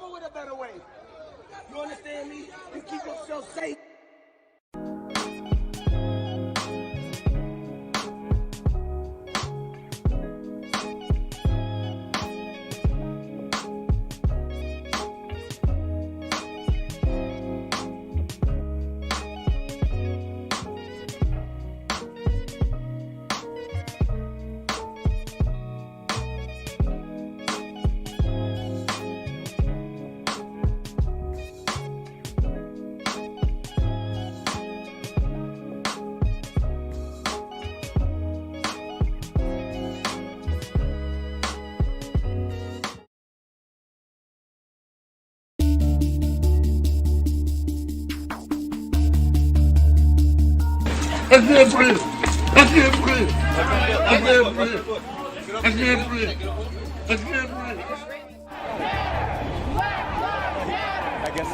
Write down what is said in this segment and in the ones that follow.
know it a better way. You understand me? You keep yourself safe. I can't breathe. I can't breathe. I can't breathe. I can't breathe. I can't breathe. I guess.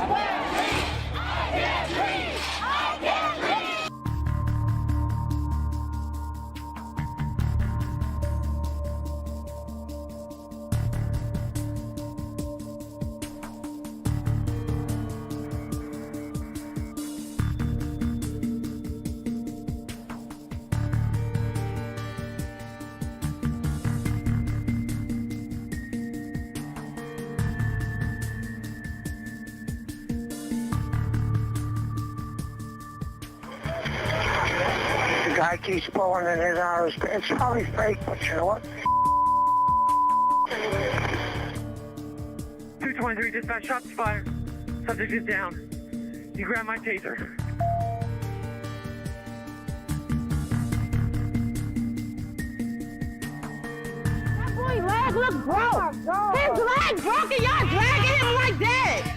The guy keeps pulling it in out of his pants. It's probably fake, but you know what? 223 dispatch, shots fired. Subject is down. You grab my taser. That boy's leg look broke. His leg broke and y'all dragging him like that.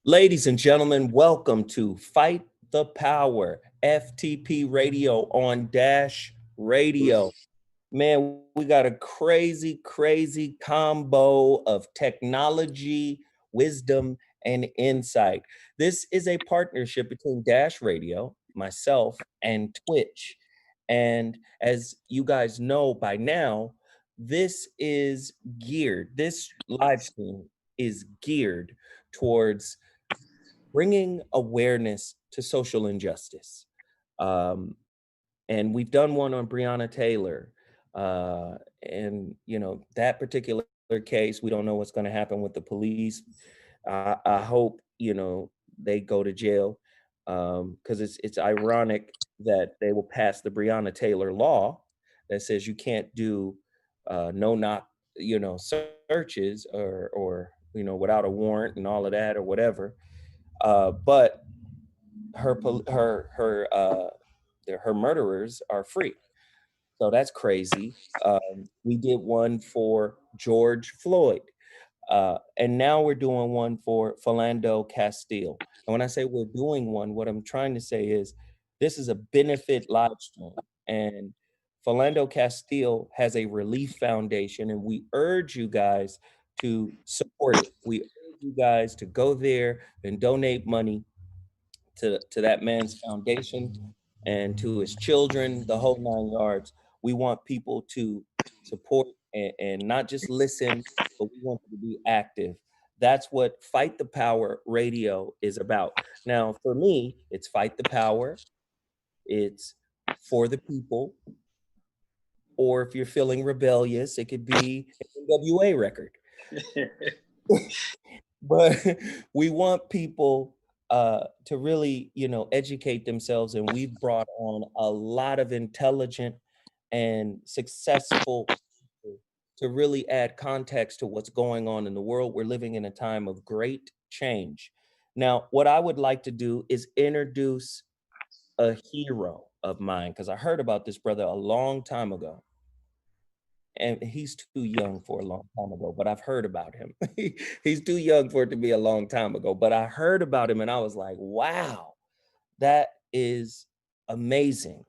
Ladies and gentlemen, welcome to Fight the Power, FTP Radio on Dash Radio. Man, we got a crazy combo of technology, wisdom, and insight. This is a partnership between Dash Radio, myself, and Twitch. And as you guys know by now, this live stream is geared towards bringing awareness to social injustice. And we've done one on Breonna Taylor. And, you know, that particular case, we don't know what's going to happen with the police. I hope, you know, they go to jail because it's ironic that they will pass the Breonna Taylor law that says you can't do no knock, you know, searches or, you know, without a warrant and all of that or whatever. But her murderers are free, so that's crazy. We did one for George Floyd, and now we're doing one for Philando Castile. And when I say we're doing one, what I'm trying to say is this is a benefit live stream, and Philando Castile has a relief foundation, and we urge you guys to support it. We urge you guys to go there and donate money to that man's foundation and to his children, the whole 9 yards. We want people to support and not just listen, but we want them to be active. That's what Fight the Power Radio is about. Now, for me, it's Fight the Power. It's for the people. Or if you're feeling rebellious, it could be an NWA record. But we want people to really, educate themselves. And we've brought on a lot of intelligent and successful people to really add context to what's going on in the world. We're living in a time of great change. Now, what I would like to do is introduce a hero of mine, because I heard about this brother a long time ago. And he's too young for a long time ago, but I've heard about him. He's too young for it to be a long time ago, but I heard about him and I was like, wow, that is amazing.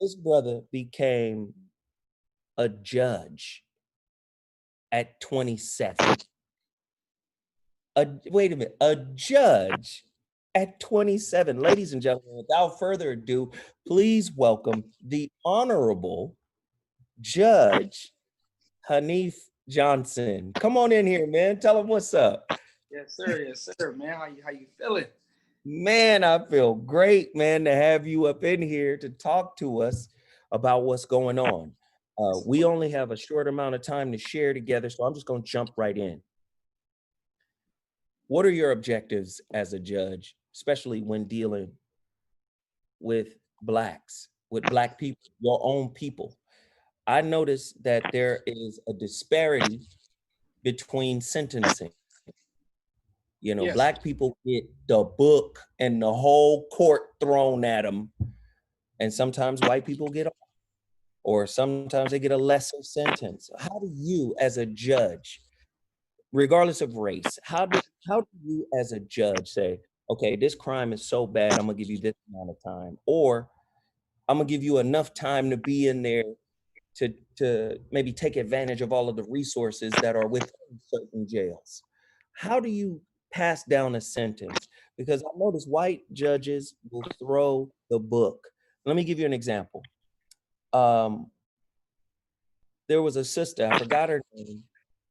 This brother became a judge at 27. Wait a minute, a judge at 27. Ladies and gentlemen, without further ado, please welcome the Honorable Judge Hanif Johnson. Come on in here, man. Tell him what's up. Yes, sir, man. How you feeling? Man, I feel great, man, to have you up in here to talk to us about what's going on. We only have a short amount of time to share together, so I'm just going to jump right in. What are your objectives as a judge, especially when dealing with Blacks, with Black people, your own people? I noticed that there is a disparity between sentencing. Yes. Black people get the book and the whole court thrown at them. And sometimes white people get off, or sometimes they get a lesser sentence. How do you, as a judge, regardless of race, how do you as a judge say, okay, this crime is so bad, I'm gonna give you this amount of time, or I'm gonna give you enough time to be in there to maybe take advantage of all of the resources that are within certain jails? How do you pass down a sentence? Because I notice white judges will throw the book. Let me give you an example. There was a sister, I forgot her name.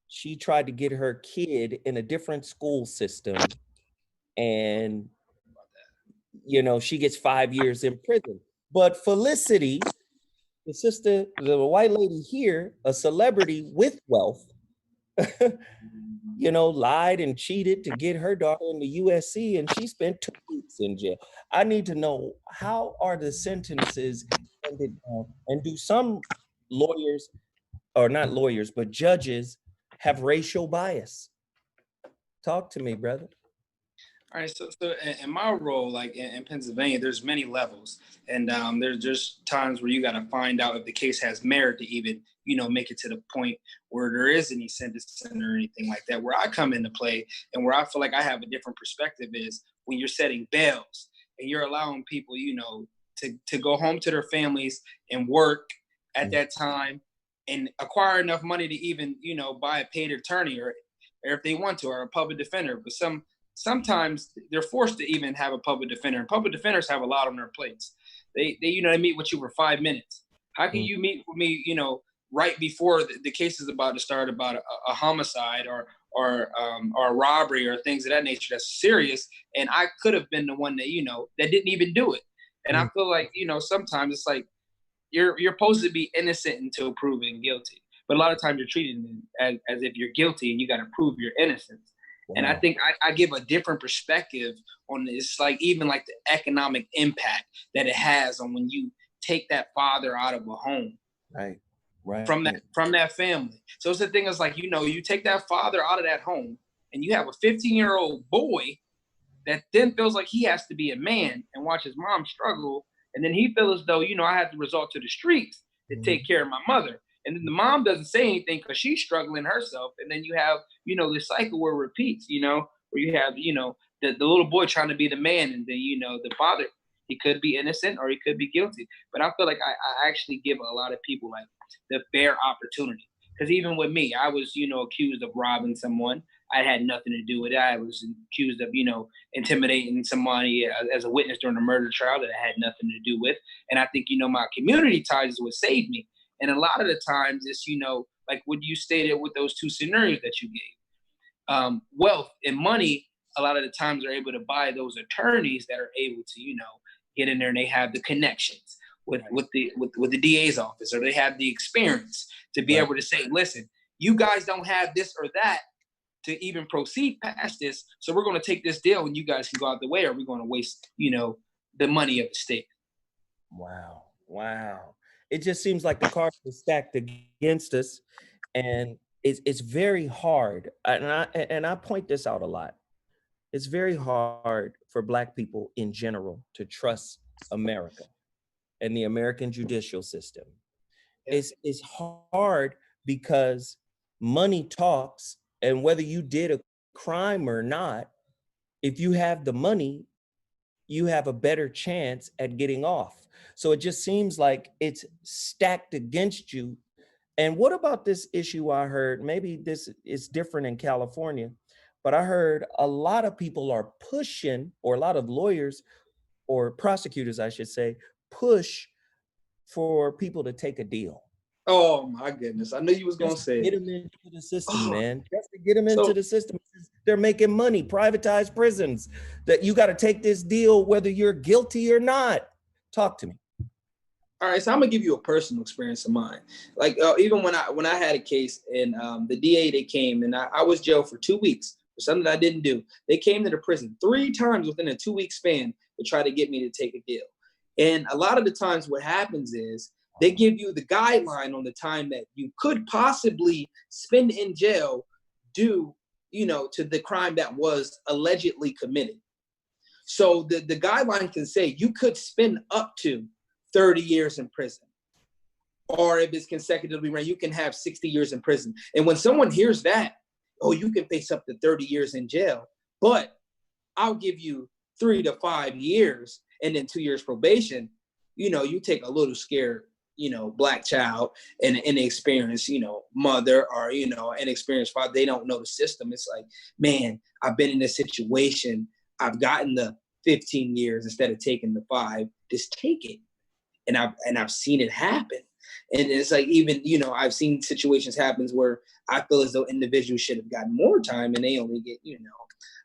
She tried to get her kid in a different school system, and she gets 5 years in prison. But Felicity, the sister, the white lady here, a celebrity with wealth, lied and cheated to get her daughter into USC, and she spent 2 weeks in jail. I need to know, how are the sentences handed down, and do some lawyers, or not lawyers, but judges, have racial bias? Talk to me, brother. All right, so in my role, like in Pennsylvania, there's many levels, and there's just times where you got to find out if the case has merit to even, make it to the point where there is any sentencing or anything like that. Where I come into play, and where I feel like I have a different perspective, is when you're setting bails and you're allowing people, to go home to their families and work at that time and acquire enough money to even, buy a paid attorney or if they want to, or a public defender. But sometimes they're forced to even have a public defender, and public defenders have a lot on their plates. They meet with you for 5 minutes. How can you meet with me, right before the case is about to start, about a homicide or a robbery or things of that nature that's serious, and I could have been the one that, that didn't even do it. And I feel like, sometimes it's like you're supposed to be innocent until proven guilty. But a lot of times you're treated as if you're guilty and you got to prove your innocence. Wow. And I think I give a different perspective on this, like even like the economic impact that it has on when you take that father out of a home. Right. From that family. So it's the thing is like, you take that father out of that home and you have a 15-year-old boy that then feels like he has to be a man and watch his mom struggle. And then he feels as though, I have to resort to the streets to take care of my mother. And then the mom doesn't say anything because she's struggling herself. And then you have, this cycle where it repeats, where you have, the little boy trying to be the man. And then, the father, he could be innocent or he could be guilty. But I feel like I actually give a lot of people like the fair opportunity. Because even with me, I was, accused of robbing someone. I had nothing to do with it. I was accused of, intimidating somebody as a witness during a murder trial that I had nothing to do with. And I think, my community ties is what saved me. And a lot of the times it's, like what you stated with those two scenarios that you gave. Wealth and money, a lot of the times are able to buy those attorneys that are able to, get in there and they have the connections with the DA's office, or they have the experience to be able to say, listen, you guys don't have this or that to even proceed past this. So we're going to take this deal and you guys can go out the way, or we're going to waste, the money of the state. Wow. Wow. It just seems like the cards are stacked against us, and it's very hard. And I point this out a lot. It's very hard for Black people in general to trust America and the American judicial system. Yeah. It's hard because money talks, and whether you did a crime or not, if you have the money, you have a better chance at getting off. So it just seems like it's stacked against you. And what about this issue I heard? Maybe this is different in California, but I heard a lot of people are pushing, or a lot of lawyers or prosecutors, I should say, push for people to take a deal. Oh my goodness. I knew you was going to say Get it. them into the system, Oh. man. Just to get them So- into the system. They're making money, privatized prisons, that you got to take this deal whether you're guilty or not. Talk to me. All right, so I'm gonna give you a personal experience of mine. Like even when I had a case, and the DA, they came, and I was jailed for 2 weeks for something that I didn't do. They came to the prison 3 times within a 2-week span to try to get me to take a deal. And a lot of the times what happens is they give you the guideline on the time that you could possibly spend in jail due, to the crime that was allegedly committed. So the guideline can say you could spend up to 30 years in prison. Or if it's consecutively ran, you can have 60 years in prison. And when someone hears that, oh, you can face up to 30 years in jail, but I'll give you 3 to 5 years and then 2 years probation, you take a little scared, Black child and an inexperienced, mother, or, an experienced father. They don't know the system. It's like, man, I've been in this situation. I've gotten the 15 years instead of taking the 5. Just take it. And I've seen it happen. And it's like, even, I've seen situations happen where I feel as though individuals should have gotten more time and they only get,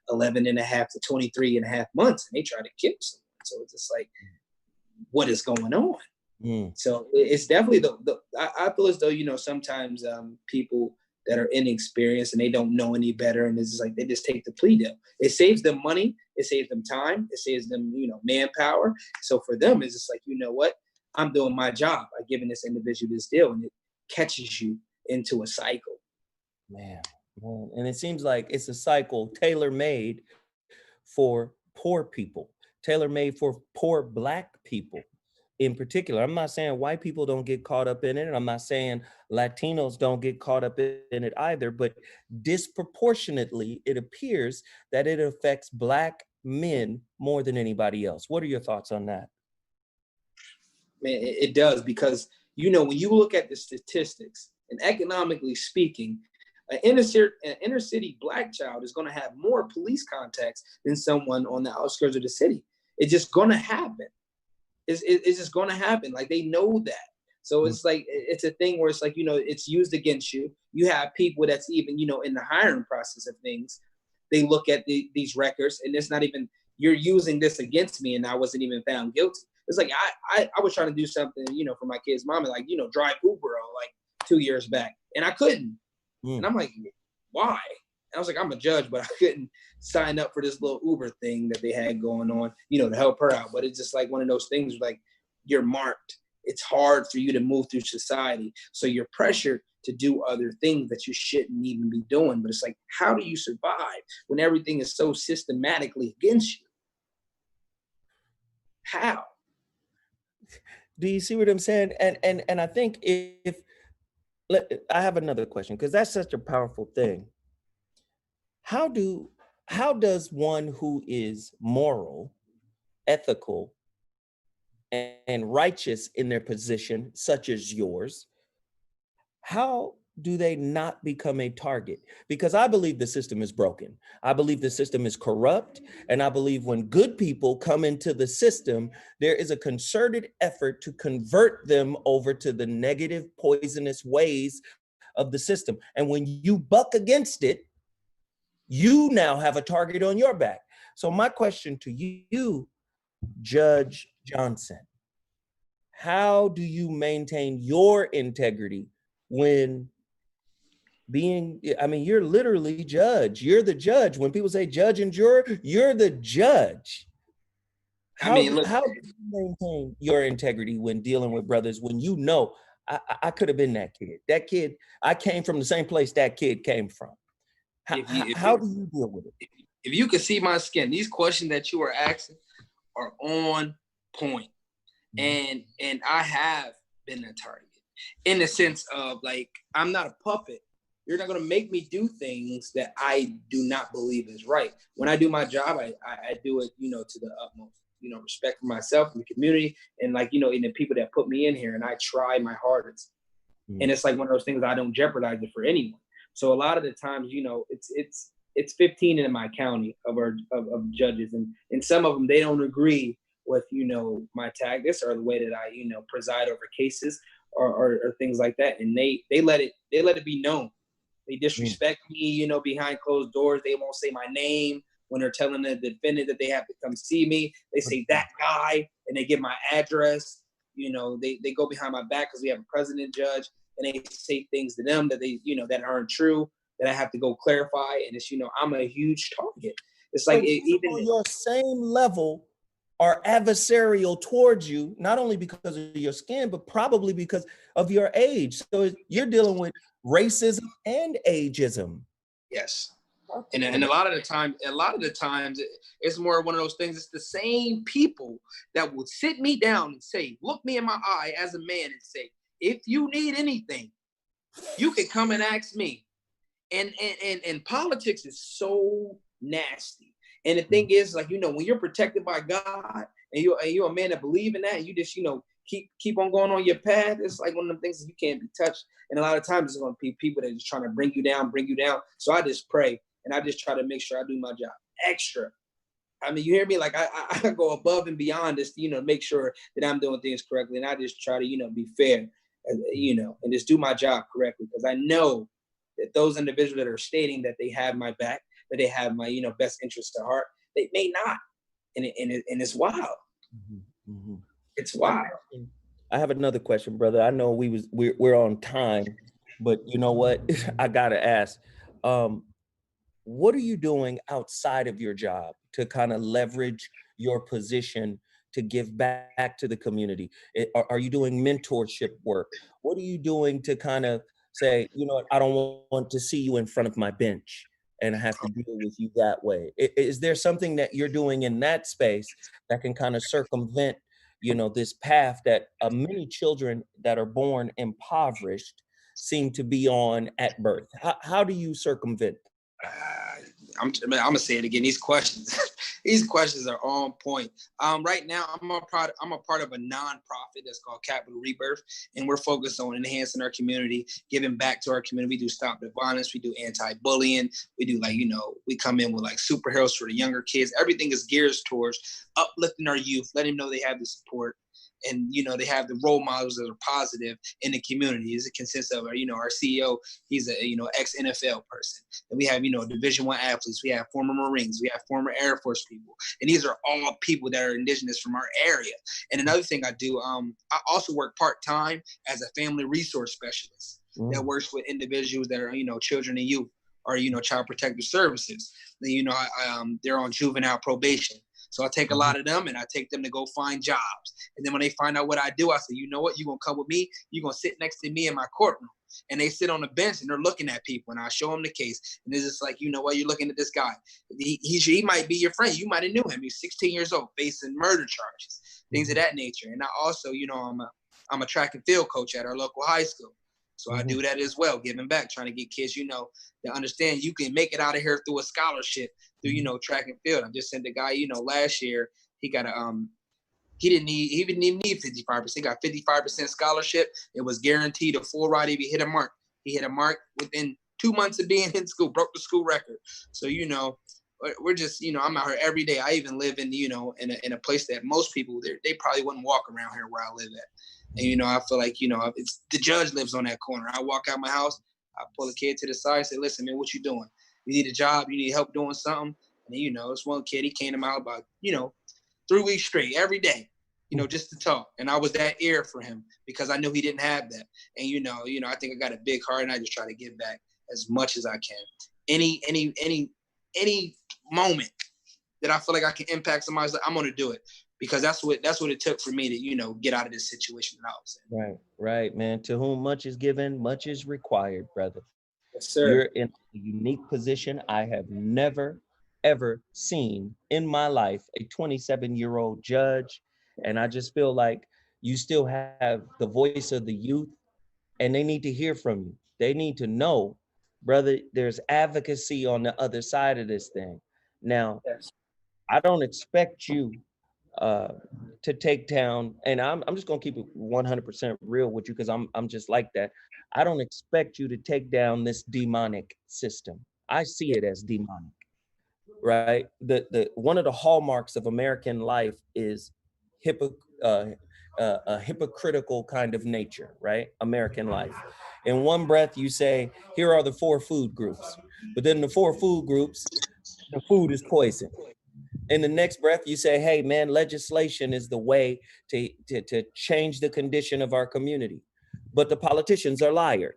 11 and a half to 23 and a half months, and they try to kill someone. So it's just like, what is going on? So it's definitely I feel as though, sometimes people that are inexperienced and they don't know any better, and it's just like they just take the plea deal. It saves them money, it saves them time, it saves them, manpower. So for them, it's just like, you know what? I'm doing my job by giving this individual this deal, and it catches you into a cycle. Man. And it seems like it's a cycle tailor-made for poor people, tailor-made for poor Black people in particular. I'm not saying white people don't get caught up in it, and I'm not saying Latinos don't get caught up in it either, but disproportionately, it appears that it affects Black men more than anybody else. What are your thoughts on that? Man, it does, because, when you look at the statistics, and economically speaking, an inner city Black child is going to have more police contacts than someone on the outskirts of the city. It's just going to happen. It's just going to happen. Like, they know that. So it's like, it's a thing where it's like, it's used against you. You have people that's even, in the hiring process of things, they look at these records, and it's not even, you're using this against me, and I wasn't even found guilty. It's like, I was trying to do something, for my kid's mom, and like, drive Uber like 2 years back, and I couldn't. And I'm like, why? And I was like, I'm a judge, but I couldn't sign up for this little Uber thing that they had going on, to help her out. But it's just like one of those things where, like, you're marked. It's hard for you to move through society. So you're pressured to do other things that you shouldn't even be doing. But it's like, how do you survive when everything is so systematically against you? How? Do you see what I'm saying? And I think I have another question, because that's such a powerful thing. How does one who is moral, ethical, and righteous in their position, such as yours, how do they not become a target? Because I believe the system is broken. I believe the system is corrupt. And I believe when good people come into the system, there is a concerted effort to convert them over to the negative, poisonous ways of the system. And when you buck against it, you now have a target on your back. So my question to you, Judge Johnson, how do you maintain your integrity when I mean, you're literally judge. You're the judge. When people say judge and juror, you're the judge. I mean, look, How do you maintain your integrity when dealing with brothers when you know I could have been that kid? That kid, I came from the same place that kid came from. How do you deal with it? if you could see my skin, these questions that you are asking are on point. And I have been a target in the sense of like, I'm not a puppet. You're not going to make me do things that I do not believe is right. When I do my job, I do it, to the utmost, respect for myself and the community and like, and the people that put me in here, and I try my hardest. And it's like one of those things, I don't jeopardize it for anyone. So a lot of the times, it's 15 in my county of judges, and some of them, they don't agree with, my tactics or the way that I, preside over cases or things like that. And they let it be known. They disrespect me, behind closed doors. They won't say my name when they're telling the defendant that they have to come see me. They say that guy, and they give my address. They go behind my back because we have a president judge, and they say things to them that they, that aren't true, that I have to go clarify. And it's, I'm a huge target. It's like even on your same level are adversarial towards you, not only because of your skin, but probably because of your age. So you're dealing with racism and ageism. Yes. And a lot of the times it's more one of those things. It's the same people that will sit me down and say, look me in my eye as a man and say, if you need anything, you can come and ask me. And politics is so nasty. And the thing is, like, when you're protected by God and you're a man that believe in that, and you just, keep on going on your path, it's like one of them things that you can't be touched. And a lot of times it's going to be people that are just trying to bring you down. So I just pray, and I just try to make sure I do my job extra. I mean, you hear me? Like I go above and beyond this, make sure that I'm doing things correctly. And I just try to, be fair, and just do my job correctly. Because I know that those individuals that are stating that they have my back, that they have my, best interest at heart, they may not. And it's wild. It's wild. I have another question, brother. I know we're on time, but you know what? I gotta ask. What are you doing outside of your job to kind of leverage your position to give back to the community? Are you doing mentorship work? What are you doing to kind of say, I don't want to see you in front of my bench and have to deal with you that way? Is there something that you're doing in that space that can kind of circumvent, this path that many children that are born impoverished seem to be on at birth? How do you circumvent? I'm gonna say it again. These questions are on point. Right now, I'm a part of a nonprofit that's called Capital Rebirth, and we're focused on enhancing our community, giving back to our community. We do stop the violence. We do anti-bullying. We do we come in with like superheroes for the younger kids. Everything is geared towards uplifting our youth, letting them know they have the support. And, they have the role models that are positive in the community. It consists of, our CEO, he's a, ex-NFL person. And we have, Division I athletes. We have former Marines. We have former Air Force people. And these are all people that are indigenous from our area. And another thing I do, I also work part-time as a family resource specialist that works with individuals that are, children and youth or, child protective services. They're on juvenile probation. So I take a lot of them and I take them to go find jobs. And then when they find out what I do, I say, you know what, you're going to come with me. You're going to sit next to me in my courtroom. And they sit on the bench and they're looking at people and I show them the case. And it's just like, you know what, you're looking at this guy. He might be your friend. You might have knew him. He's 16 years old, facing murder charges, things of that nature. And I also, I'm a track and field coach at our local high school. So I do that as well, giving back, trying to get kids, to understand you can make it out of here through a scholarship, through, track and field. I just sent a guy, last year, he got he didn't even need 55%. He got 55% scholarship. It was guaranteed a full ride if he hit a mark. He hit a mark within 2 months of being in school, broke the school record. So, we're just, I'm out here every day. I even live in, in a place that most people, they probably wouldn't walk around here where I live at. And, I feel like, it's the judge lives on that corner. I walk out my house, I pull a kid to the side, say, listen, man, what you doing? You need a job? You need help doing something? And, this one kid, he came to my house about, 3 weeks straight, every day, just to talk. And I was that ear for him because I knew he didn't have that. And, I think I got a big heart and I just try to give back as much as I can. Any moment that I feel like I can impact somebody's life, I'm gonna do it, because that's what it took for me to, get out of this situation that I was in. Right, man. To whom much is given, much is required, brother. Yes, sir. You're in a unique position. I have never, ever seen in my life a 27-year-old judge. And I just feel like you still have the voice of the youth, and they need to hear from you. They need to know, brother, there's advocacy on the other side of this thing. Now, Yes. I don't expect you uh, to take down, and I'm just gonna keep it 100% real with you, because I'm just like that. I don't expect you to take down this demonic system. I see it as demonic, right? The one of the hallmarks of American life is a hypocritical kind of nature, right? American life. In one breath, you say, here are the 4 food groups, but then the 4 food groups, the food is poison. In the next breath, you say, hey, man, legislation is the way to change the condition of our community. But the politicians are liars.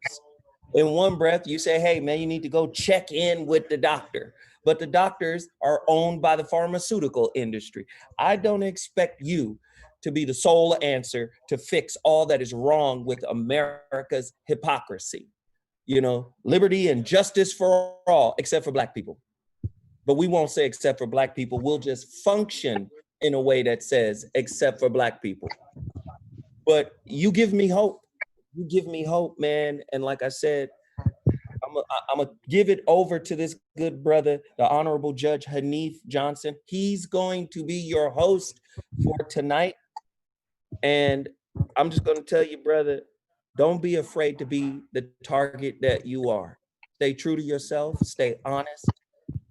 In one breath, you say, hey, man, you need to go check in with the doctor. But the doctors are owned by the pharmaceutical industry. I don't expect you to be the sole answer to fix all that is wrong with America's hypocrisy. Liberty and justice for all, except for Black people. But we won't say except for Black people. We'll just function in a way that says except for Black people. But you give me hope. You give me hope, man. And like I said, I'm going to give it over to this good brother, the Honorable Judge Hanif Johnson. He's going to be your host for tonight. And I'm just going to tell you, brother, don't be afraid to be the target that you are. Stay true to yourself. Stay honest.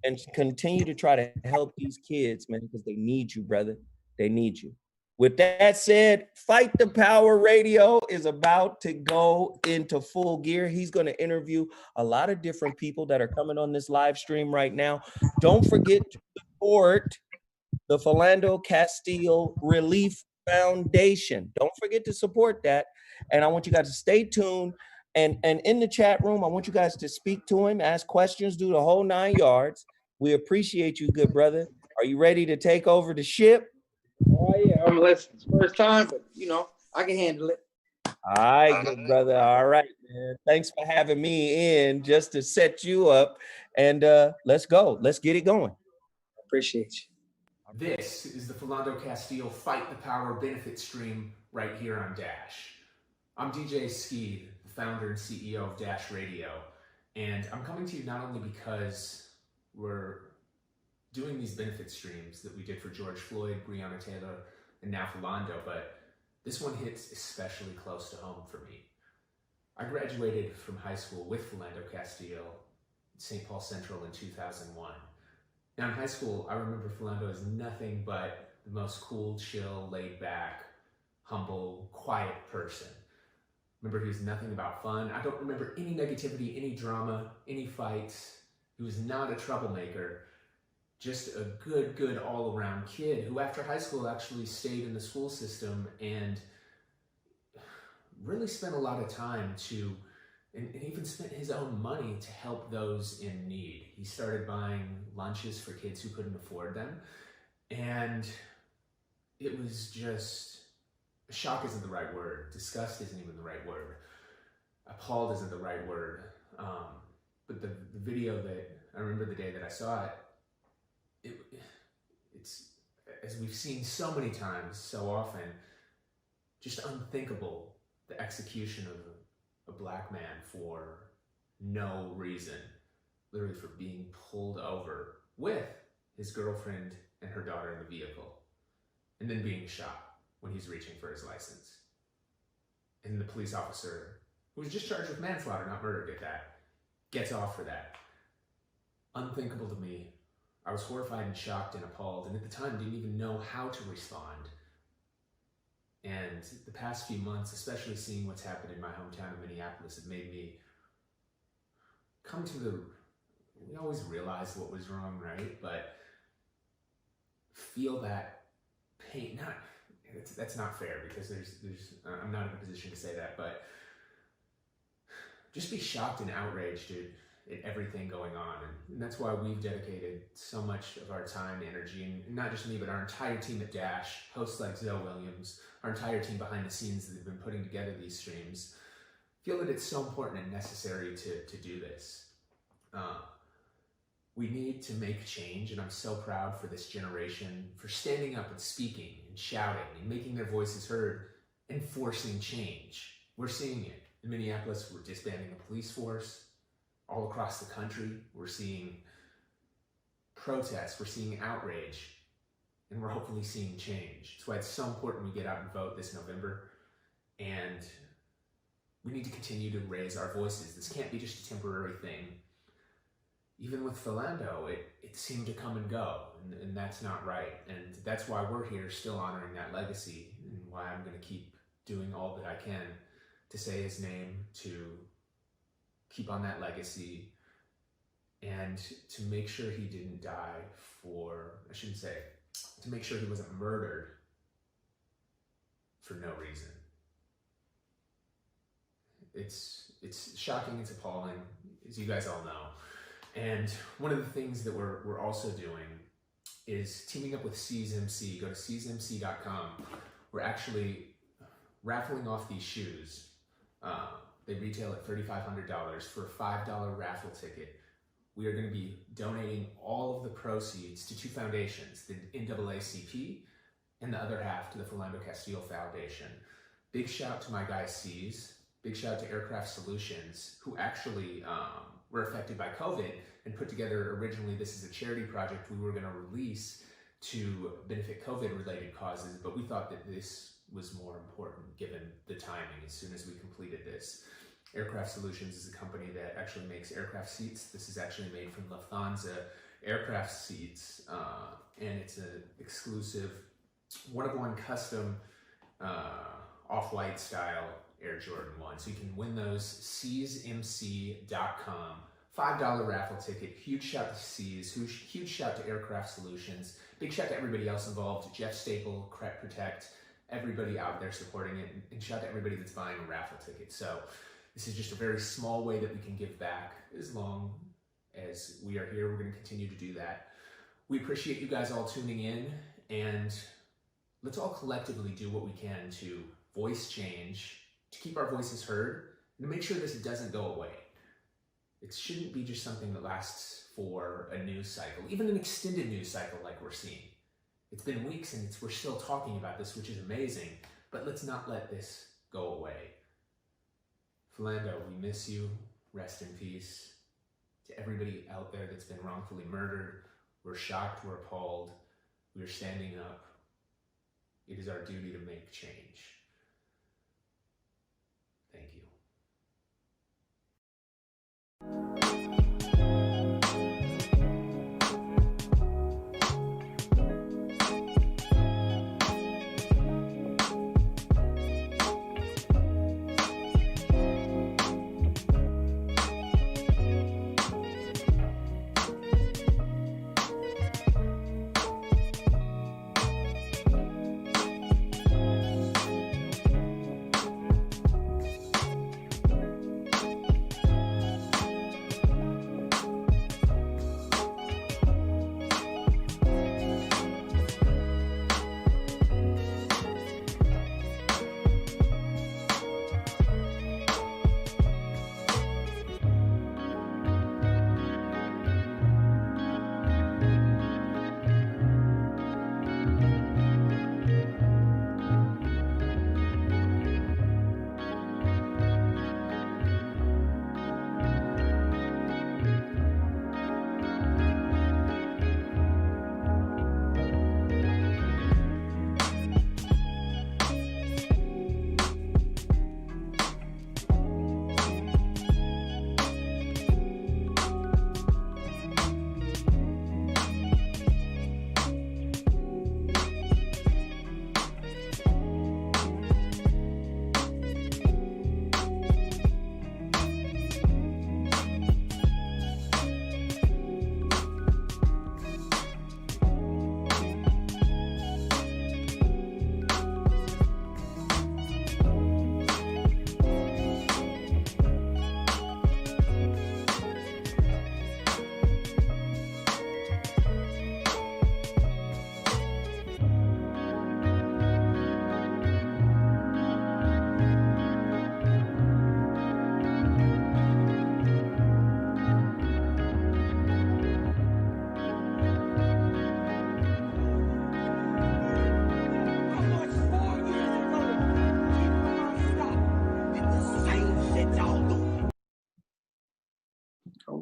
And continue to try to help these kids, man, because they need you, brother. They need you. With that said, Fight the Power Radio is about to go into full gear. He's going to interview a lot of different people that are coming on this live stream right now. Don't forget to support the Philando Castile Relief Foundation. Don't forget to support that. And I want you guys to stay tuned. And in the chat room, I want you guys to speak to him, ask questions, do the whole 9 yards. We appreciate you, good brother. Are you ready to take over the ship? Oh, yeah. I'm listening. It's first time, but, I can handle it. All right, good brother. All right, man. Thanks for having me in just to set you up. And let's go. Let's get it going. Appreciate you. This is the Philando Castile Fight the Power benefit stream right here on Dash. I'm DJ Skeed, the founder and CEO of Dash Radio, and I'm coming to you not only because we're doing these benefit streams that we did for George Floyd, Breonna Taylor, and now Philando, but this one hits especially close to home for me. I graduated from high school with Philando Castile, St. Paul Central in 2001. Now in high school, I remember Philando as nothing but the most cool, chill, laid back, humble, quiet person. Remember, he was nothing about fun. I don't remember any negativity, any drama, any fights. He was not a troublemaker, just a good all-around kid who after high school actually stayed in the school system and really spent a lot of time and even spent his own money to help those in need. He started buying lunches for kids who couldn't afford them. And it was just, shock isn't the right word. Disgust isn't even the right word. Appalled isn't the right word. But the video that, I remember the day that I saw it, it's, as we've seen so many times, so often, just unthinkable, the execution of a black man for no reason, literally for being pulled over with his girlfriend and her daughter in the vehicle, and then being shot when he's reaching for his license. And the police officer, who was just charged with manslaughter, not murder, gets off for that. Unthinkable to me. I was horrified and shocked and appalled, and at the time didn't even know how to respond. And the past few months, especially seeing what's happened in my hometown of Minneapolis, have made me come to we always realize what was wrong, right? But feel that pain, that's not fair, because I'm not in a position to say that, but just be shocked and outraged in everything going on. And that's why we've dedicated so much of our time, energy, and not just me, but our entire team at Dash, hosts like Zoe Williams, our entire team behind the scenes that have been putting together these streams, feel that it's so important and necessary to do this. We need to make change, and I'm so proud for this generation for standing up and speaking and shouting and making their voices heard and forcing change. We're seeing it. In Minneapolis, we're disbanding the police force. All across the country, we're seeing protests, we're seeing outrage, and we're hopefully seeing change. That's why it's so important we get out and vote this November, and we need to continue to raise our voices. This can't be just a temporary thing. Even with Philando, it seemed to come and go, and that's not right. And that's why we're here still honoring that legacy, and why I'm going to keep doing all that I can to say his name, to keep on that legacy, and to make sure he didn't die to make sure he wasn't murdered for no reason. It's shocking, it's appalling, as you guys all know. And one of the things that we're also doing is teaming up with CSMC. Go to CSMC.com. We're actually raffling off these shoes. They retail at $3,500 for a $5 raffle ticket. We are going to be donating all of the proceeds to two foundations, the NAACP and the other half to the Philando Castile Foundation. Big shout to my guy C's. Big shout to Aircraft Solutions, who actually were affected by COVID and put together originally this is a charity project we were going to release to benefit COVID-related causes, but we thought that this was more important given the timing as soon as we completed this. Aircraft Solutions is a company that actually makes aircraft seats. This is actually made from Lufthansa aircraft seats, and it's an exclusive one-of-one custom off-white style Air Jordan 1. So you can win those, CSMC.com. $5 raffle ticket. Huge shout to C's, huge shout to Aircraft Solutions. Big shout to everybody else involved, Jeff Staple, Crep Protect, everybody out there supporting it, and shout to everybody that's buying a raffle ticket. So this is just a very small way that we can give back. As long as we are here, we're going to continue to do that. We appreciate you guys all tuning in, and let's all collectively do what we can to voice change, to keep our voices heard, and to make sure this doesn't go away. It shouldn't be just something that lasts for a news cycle, even an extended news cycle like we're seeing. It's been weeks and we're still talking about this, which is amazing, but let's not let this go away. Philando, we miss you. Rest in peace. To everybody out there that's been wrongfully murdered, we're shocked, we're appalled, we're standing up. It is our duty to make change. Thank you.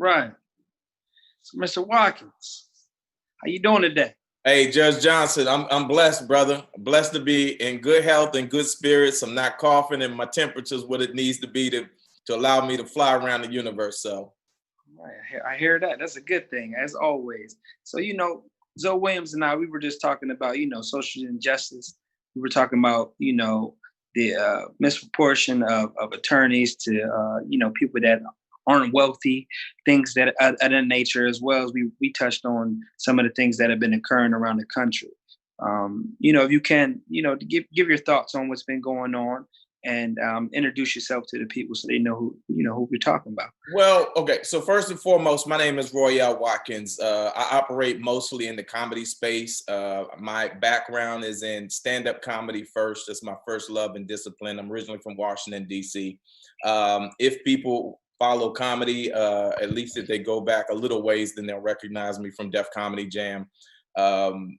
right. So, Mr. Watkins, how you doing today? Hey, Judge Johnson, I'm blessed, brother. Blessed to be in good health and good spirits. I'm not coughing, and my temperature's what it needs to be to allow me to fly around the universe. So, Right, I hear that. That's a good thing, as always. So, Zoe Williams and I, we were just talking about, social injustice. We were talking about, the misproportion of attorneys to, people that aren't wealthy, things that of that nature, as well as we touched on some of the things that have been occurring around the country. If you can, give your thoughts on what's been going on and introduce yourself to the people so they know who we're talking about. well, okay. So first and foremost, my name is Royale Watkins. I operate mostly in the comedy space. My background is in stand-up comedy first. That's my first love and discipline. I'm originally from Washington, D.C. If people follow comedy, at least if they go back a little ways, then they'll recognize me from Def Comedy Jam. Um,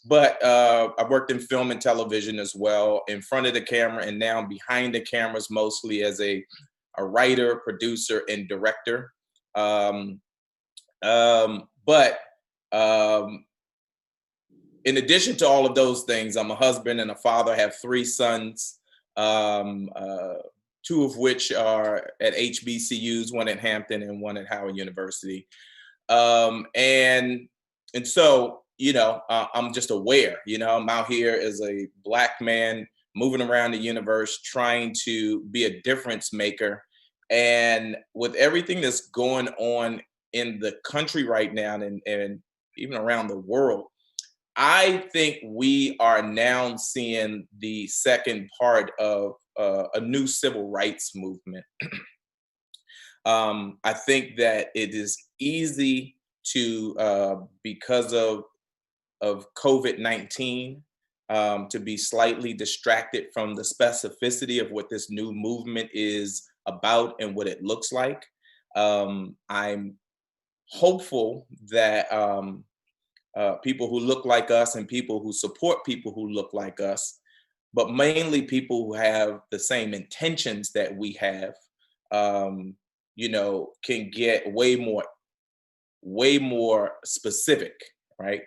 but I worked in film and television as well, in front of the camera and now behind the cameras, mostly as a writer, producer, and director. But in addition to all of those things, I'm a husband and a father. I have 3 sons, 2 of which are at HBCUs, one at Hampton and one at Howard University. And so, I'm just aware, I'm out here as a Black man moving around the universe, trying to be a difference maker. And with everything that's going on in the country right now and even around the world, I think we are now seeing the second part of a new civil rights movement. I think that it is easy to, because of COVID-19, to be slightly distracted from the specificity of what this new movement is about and what it looks like. I'm hopeful that people who look like us and people who support people who look like us, but mainly people who have the same intentions that we have, can get way more specific, right?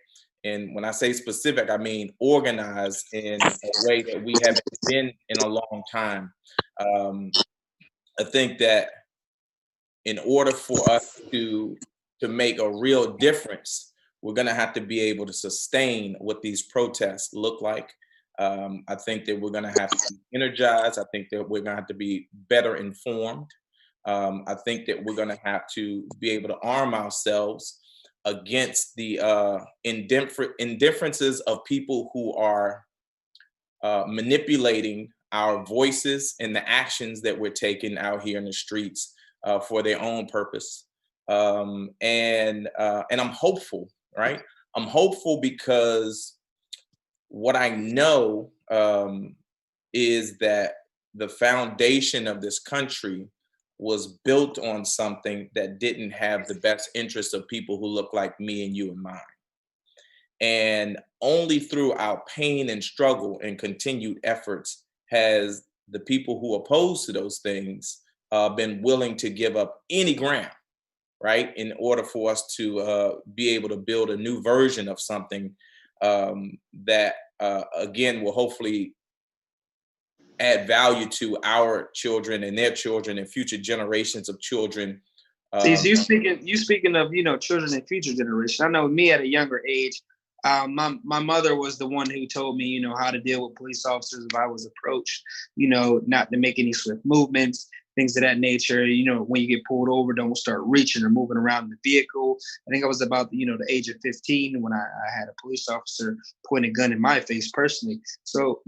And when I say specific, I mean organized in a way that we haven't been in a long time. I think that in order for us to make a real difference, we're going to have to be able to sustain what these protests look like. I think that we're going to have to be energized. I think that we're going to have to be better informed. I think that we're going to have to be able to arm ourselves against the indifferences of people who are manipulating our voices and the actions that we're taking out here in the streets for their own purpose. And I'm hopeful, right? I'm hopeful because what I know is that the foundation of this country was built on something that didn't have the best interests of people who look like me and you and mine. And only through our pain and struggle and continued efforts has the people who oppose to those things been willing to give up any ground, right, in order for us to be able to build a new version of something that, again, will hopefully add value to our children and their children and future generations of children. So you speaking of children and future generation. I know me at a younger age, my mother was the one who told me how to deal with police officers if I was approached, not to make any swift movements, things of that nature. When you get pulled over, don't start reaching or moving around the vehicle. I think I was about the age of 15 when I had a police officer point a gun in my face personally. So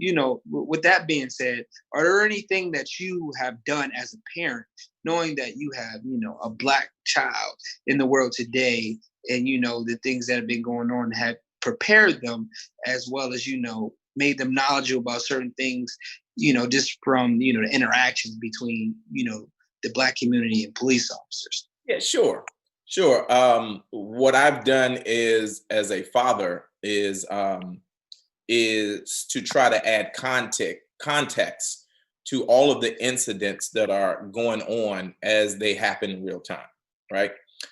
with that being said, are there anything that you have done as a parent, knowing that you have a Black child in the world today, and the things that have been going on have prepared them, as well as made them knowledgeable about certain things, just from the interactions between the Black community and police officers? Yeah, sure. What I've done is, as a father, is to try to add context to all of the incidents that are going on as they happen in real time. right?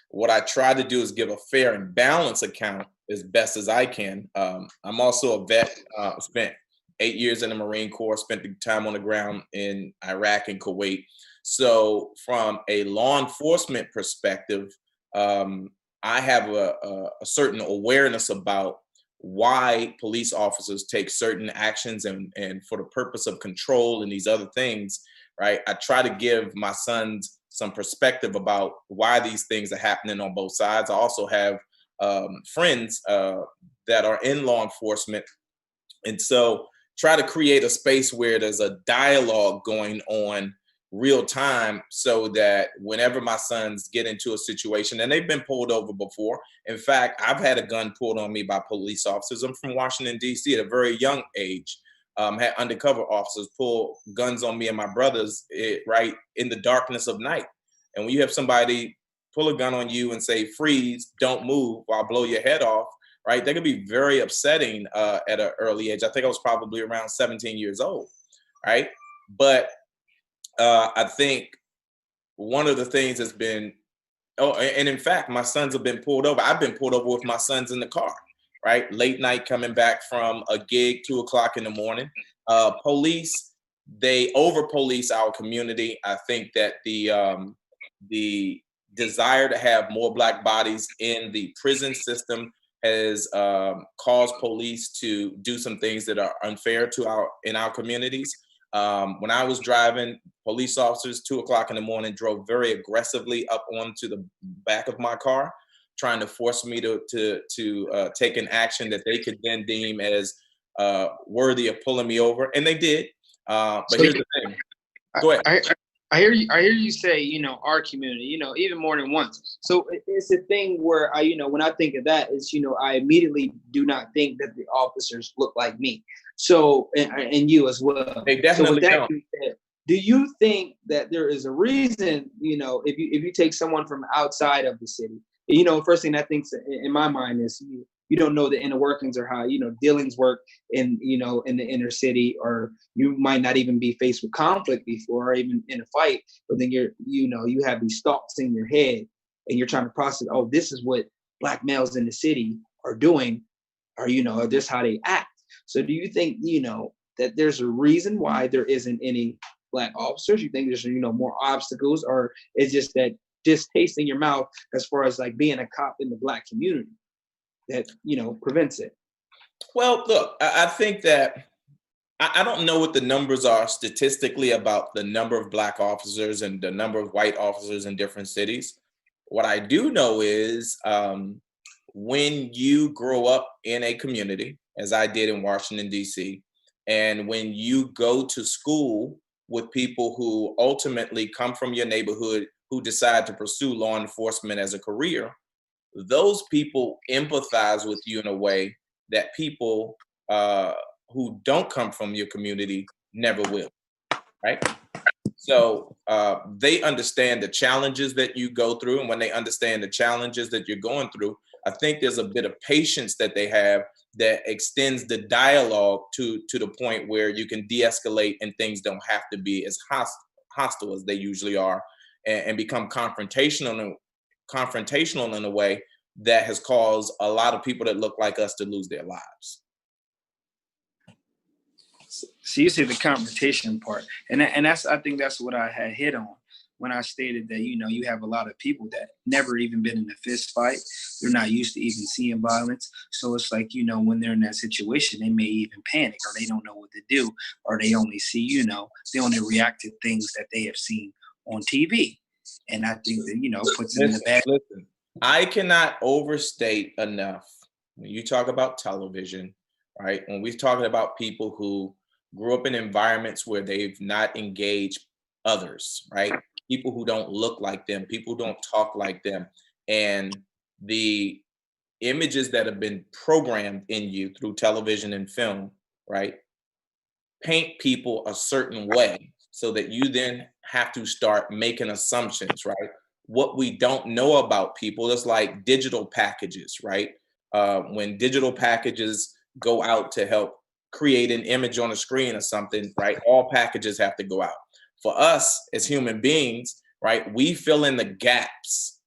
What I try to do is give a fair and balanced account as best as I can. I'm also a vet, spent 8 years in the Marine Corps, spent the time on the ground in Iraq and Kuwait. So from a law enforcement perspective, I have a certain awareness about why police officers take certain actions and for the purpose of control and these other things, right? I try to give my sons some perspective about why these things are happening on both sides. I also have friends that are in law enforcement. And so try to create a space where there's a dialogue going on real time so that whenever my sons get into a situation, and they've been pulled over before. In fact, I've had a gun pulled on me by police officers. I'm from Washington, D.C. at a very young age. Had undercover officers pull guns on me and my brothers right in the darkness of night. And when you have somebody pull a gun on you and say, freeze, don't move, or I'll blow your head off, right? That can be very upsetting at an early age. I think I was probably around 17 years old, right? But I think one of the things that's been, and in fact, my sons have been pulled over. I've been pulled over with my sons in the car, right? Late night coming back from a gig, 2 o'clock in the morning. Police, they over police our community. I think that the desire to have more Black bodies in the prison system has caused police to do some things that are unfair to in our communities. When I was driving, police officers 2 o'clock in the morning drove very aggressively up onto the back of my car, trying to force me to take an action that they could then deem as worthy of pulling me over, and they did. But so here's the thing. Go ahead. I hear you say, our community, even more than once. So it's a thing where when I think of that, is, I immediately do not think that the officers look like me. So, and you as well. They definitely don't. Do you think that there is a reason, if you take someone from outside of the city, first thing that thinks in my mind is you don't know the inner workings or how, dealings work in the inner city, or you might not even be faced with conflict before or even in a fight, but then you have these thoughts in your head and you're trying to process, oh, this is what Black males in the city are doing, or, or this is how they act. So do you think, that there's a reason why there isn't any Black officers? You think there's, more obstacles, or it's just that distaste in your mouth as far as like being a cop in the Black community that, prevents it? Well, look, I think that I don't know what the numbers are statistically about the number of Black officers and the number of white officers in different cities. What I do know is when you grow up in a community, as I did in Washington, D.C., and when you go to school with people who ultimately come from your neighborhood who decide to pursue law enforcement as a career, those people empathize with you in a way that people who don't come from your community never will, right? So they understand the challenges that you go through, and when they understand the challenges that you're going through, I think there's a bit of patience that they have that extends the dialogue to the point where you can de-escalate and things don't have to be as hostile as they usually are, and become confrontational in a way that has caused a lot of people that look like us to lose their lives. So you say the confrontation part, and I think that's what I had hit on when I stated that, you have a lot of people that never even been in a fist fight. They're not used to even seeing violence. So it's like, when they're in that situation, they may even panic, or they don't know what to do, or they only see, they only react to things that they have seen on TV. And I think that, puts them in the bad. Listen, I cannot overstate enough when you talk about television, right? When we're talking about people who grew up in environments where they've not engaged others, right? People who don't look like them, people who don't talk like them. And the images that have been programmed in you through television and film, right? Paint people a certain way so that you then have to start making assumptions, right? What we don't know about people is like digital packages, right? When digital packages go out to help create an image on a screen or something, right? All packages have to go out. For us as human beings, right? We fill in the gaps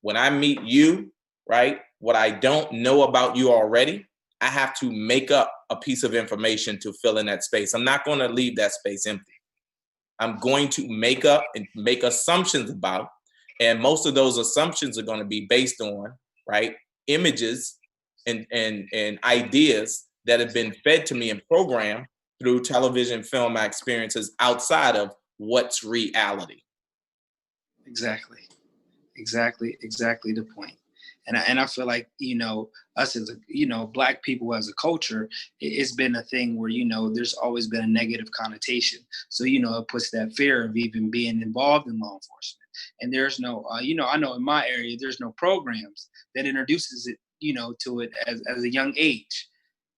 when I meet you, right, what I don't know about you already, I have to make up a piece of information to fill in that space. I'm not going to leave that space empty. I'm going to make up and make assumptions about, and most of those assumptions are going to be based on, right, images and ideas that have been fed to me and programmed through television, film experiences outside of what's reality. Exactly the point. And I feel like, us as Black people as a culture, it's been a thing where, there's always been a negative connotation. So, it puts that fear of even being involved in law enforcement. And there's no, I know in my area, there's no programs that introduces it, to it as a young age.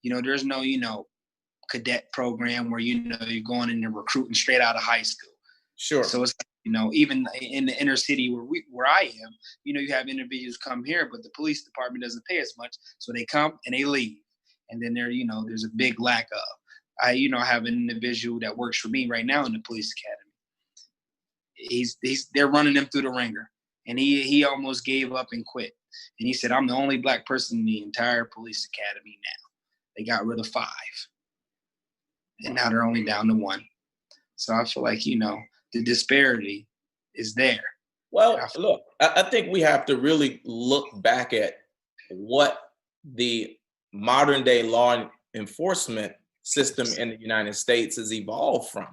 There's no, cadet program where, you're going in and recruiting straight out of high school. Sure. So it's, even in the inner city where I am, you have individuals come here, but the police department doesn't pay as much. So they come and they leave. And then there's a big lack of. I have an individual that works for me right now in the police academy. They're running him through the ringer. And he almost gave up and quit. And he said, I'm the only Black person in the entire police academy now. They got rid of 5. And now they're only down to 1. So I feel like, the disparity is there. Well, look, I think we have to really look back at what the modern day law enforcement system in the United States has evolved from,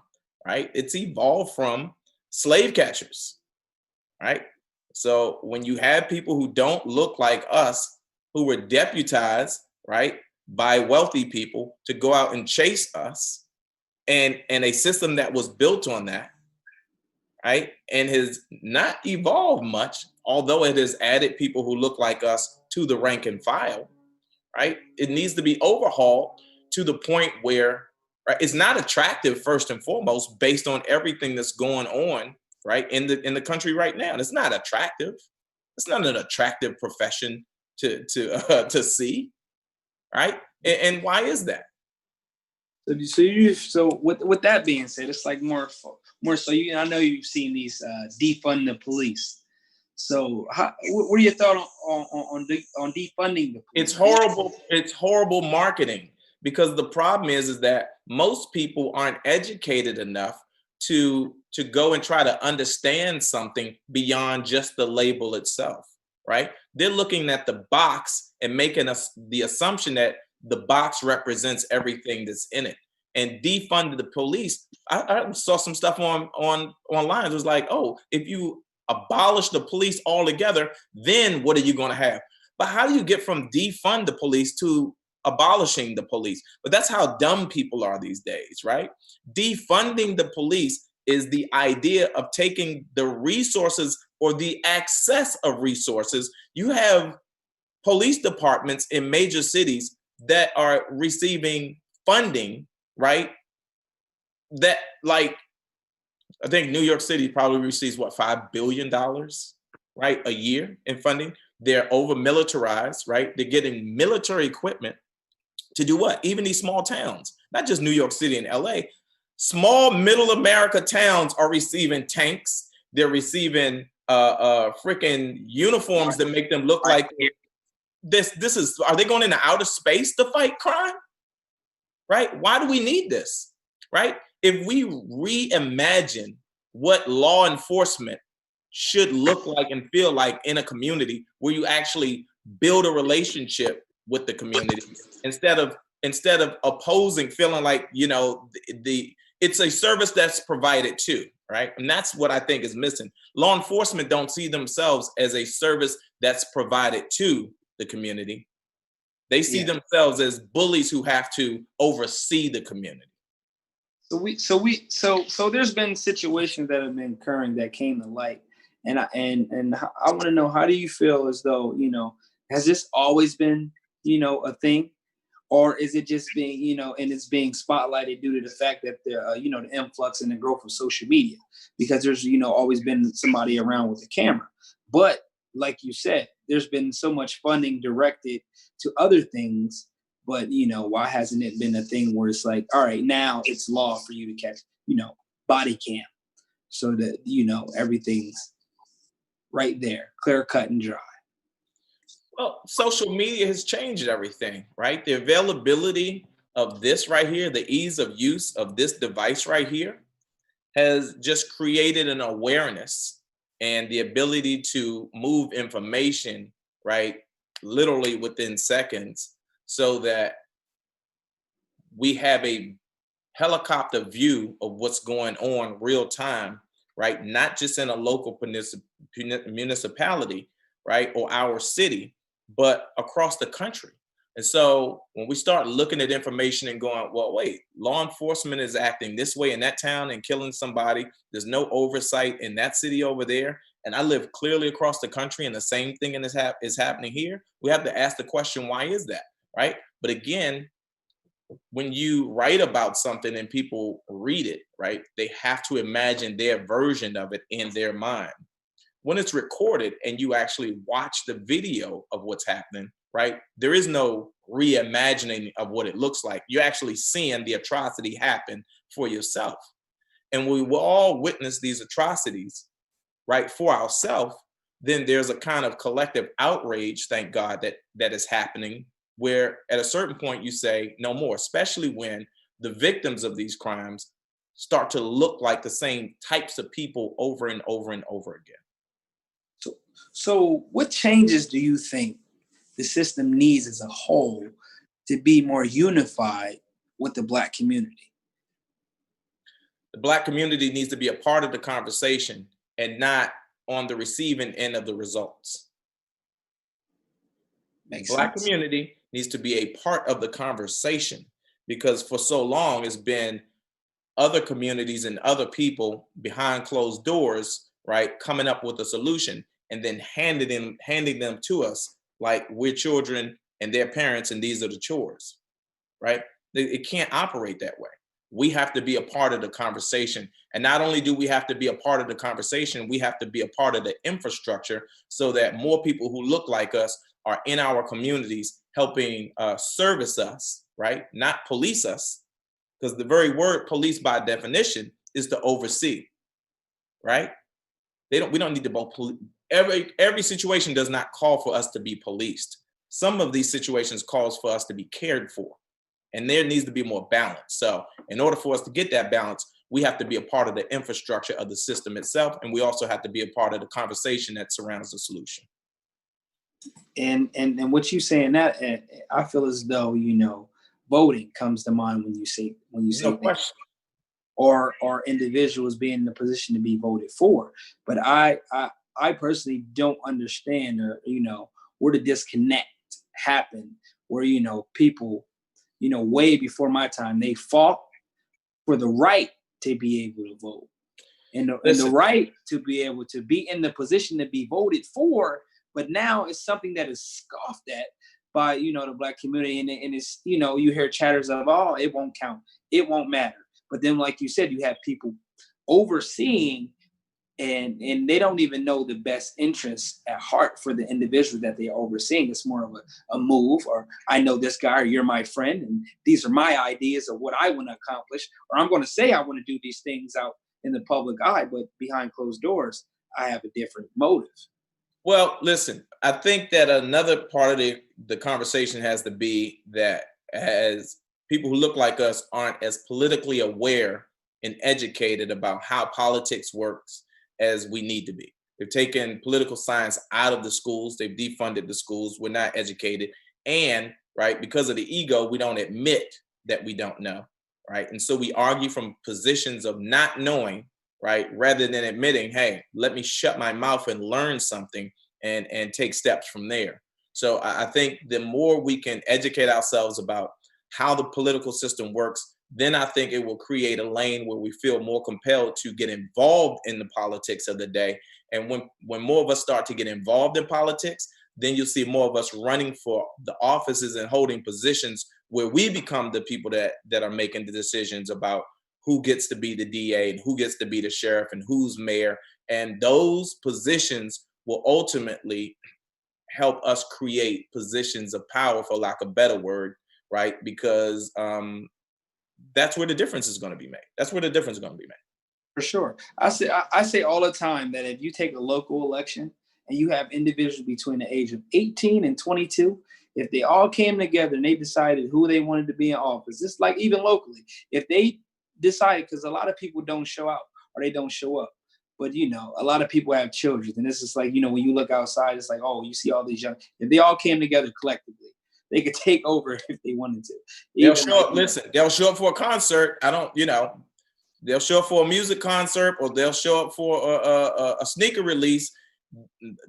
right? It's evolved from slave catchers, right? So when you have people who don't look like us, who were deputized, right, by wealthy people to go out and chase us, and a system that was built on that, right, and has not evolved much, although it has added people who look like us to the rank and file, right? It needs to be overhauled to the point where, right, it's not attractive first and foremost based on everything that's going on, right, in the country right now. It's not attractive. It's not an attractive profession to see, right? And why is that? So with that being said, it's like more so. I know you've seen these defund the police. So what are your thoughts on defunding the police? It's horrible. It's horrible marketing, because the problem is that most people aren't educated enough to go and try to understand something beyond just the label itself, right? They're looking at the box and making the assumption that the box represents everything that's in it. And defund the police. I saw some stuff online. It was like, oh, if you abolish the police altogether, then what are you going to have? But how do you get from defund the police to abolishing the police? But that's how dumb people are these days, right? Defunding the police is the idea of taking the resources or the access of resources. You have police departments in major cities that are receiving funding, right? That, like, I think New York City probably receives $5 billion, right, a year in funding. They're over militarized, right? They're getting military equipment to do what? Even these small towns, not just New York City and LA, small middle America towns are receiving tanks. They're receiving freaking uniforms that make them look like this is, are they going into outer space to fight crime? Right? Why do we need this? Right? If we reimagine what law enforcement should look like and feel like in a community where you actually build a relationship with the community instead of opposing, feeling like, it's a service that's provided too, right? And that's what I think is missing. Law enforcement don't see themselves as a service that's provided to the community. They see themselves as bullies who have to oversee the community. So there's been situations that have been occurring that came to light, and I want to know, how do you feel as though, has this always been, a thing, or is it just being, and it's being spotlighted due to the fact that the influx and the growth of social media, because there's, always been somebody around with a camera, but like you said, there's been so much funding directed to other things, but why hasn't it been a thing where it's like, all right, now it's law for you to catch, body cam, so that everything's right there, clear cut and dry. Well, social media has changed everything, right? The availability of this right here, the ease of use of this device right here has just created an awareness and the ability to move information, right, literally within seconds, so that we have a helicopter view of what's going on real time, right? Not just in a local municipality, right, or our city, but across the country. And so when we start looking at information and going, well, wait, law enforcement is acting this way in that town and killing somebody. There's no oversight in that city over there. And I live clearly across the country and the same thing is happening here. We have to ask the question, why is that, right? But again, when you write about something and people read it, right, they have to imagine their version of it in their mind. When it's recorded and you actually watch the video of what's happening, right, there is no reimagining of what it looks like. You're actually seeing the atrocity happen for yourself. And we will all witness these atrocities, right, for ourselves. Then there's a kind of collective outrage, thank God, that is happening, where at a certain point you say no more, especially when the victims of these crimes start to look like the same types of people over and over and over again. So what changes do you think the system needs as a whole to be more unified with the Black community? The Black community needs to be a part of the conversation and not on the receiving end of the results. Makes Black sense. community needs to be a part of the conversation, because for so long it's been other communities and other people behind closed doors, right, coming up with a solution and then handing them to us like we're children and their parents and these are the chores, right? It can't operate that way. We have to be a part of the conversation. And not only do we have to be a part of the conversation, we have to be a part of the infrastructure so that more people who look like us are in our communities helping service us, right? Not police us, because the very word police by definition is to oversee, right? We don't need to both every situation does not call for us to be policed. Some of these situations calls for us to be cared for, and there needs to be more balance. So in order for us to get that balance, we have to be a part of the infrastructure of the system itself, and we also have to be a part of the conversation that surrounds the solution. And what you saying that, I feel as though, you know, voting comes to mind when you say No question. or individuals being in the position to be voted for. But I personally don't understand, or, you know, where the disconnect happened, where, you know, people, you know, way before my time, they fought for the right to be able to vote and the right to be able to be in the position to be voted for. But now it's something that is scoffed at by, you know, the Black community. And it's, you know, you hear chatters of, oh, it won't count, it won't matter. But then, like you said, you have people overseeing and they don't even know the best interests at heart for the individual that they're overseeing. It's more of a move, or I know this guy, or you're my friend, and these are my ideas of what I want to accomplish, or I'm going to say I want to do these things out in the public eye, but behind closed doors, I have a different motive. Well, listen, I think that another part of the conversation has to be that as people who look like us aren't as politically aware and educated about how politics works as we need to be. They've taken political science out of the schools. They've defunded the schools. We're not educated. And, right, because of the ego, we don't admit that we don't know, right? And so we argue from positions of not knowing, right, rather than admitting, hey, let me shut my mouth and learn something and take steps from there. So I think the more we can educate ourselves about how the political system works, then I think it will create a lane where we feel more compelled to get involved in the politics of the day. And when more of us start to get involved in politics, then you'll see more of us running for the offices and holding positions where we become the people that are making the decisions about who gets to be the DA and who gets to be the sheriff and who's mayor. And those positions will ultimately help us create positions of power, for lack of a better word, right? Because that's where the difference is going to be made. That's where the difference is going to be made. For sure. I say all the time that if you take a local election, and you have individuals between the age of 18 and 22, if they all came together and they decided who they wanted to be in office, it's like even locally, if they decided, because a lot of people don't show out or they don't show up. But a lot of people have children, and this is like, when you look outside, it's like, oh, you see all these young. If they all came together collectively, they could take over if they wanted to. They'll show up. Listen, they'll show up for a concert. They'll show up for a music concert, or they'll show up for a sneaker release.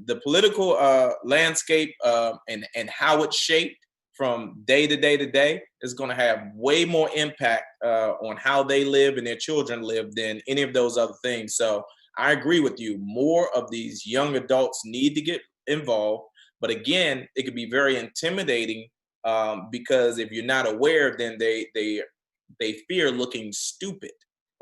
The political landscape and how it's shaped from day to day to day is going to have way more impact on how they live and their children live than any of those other things. So I agree with you. More of these young adults need to get involved. But again, it could be very intimidating because if you're not aware, then they fear looking stupid,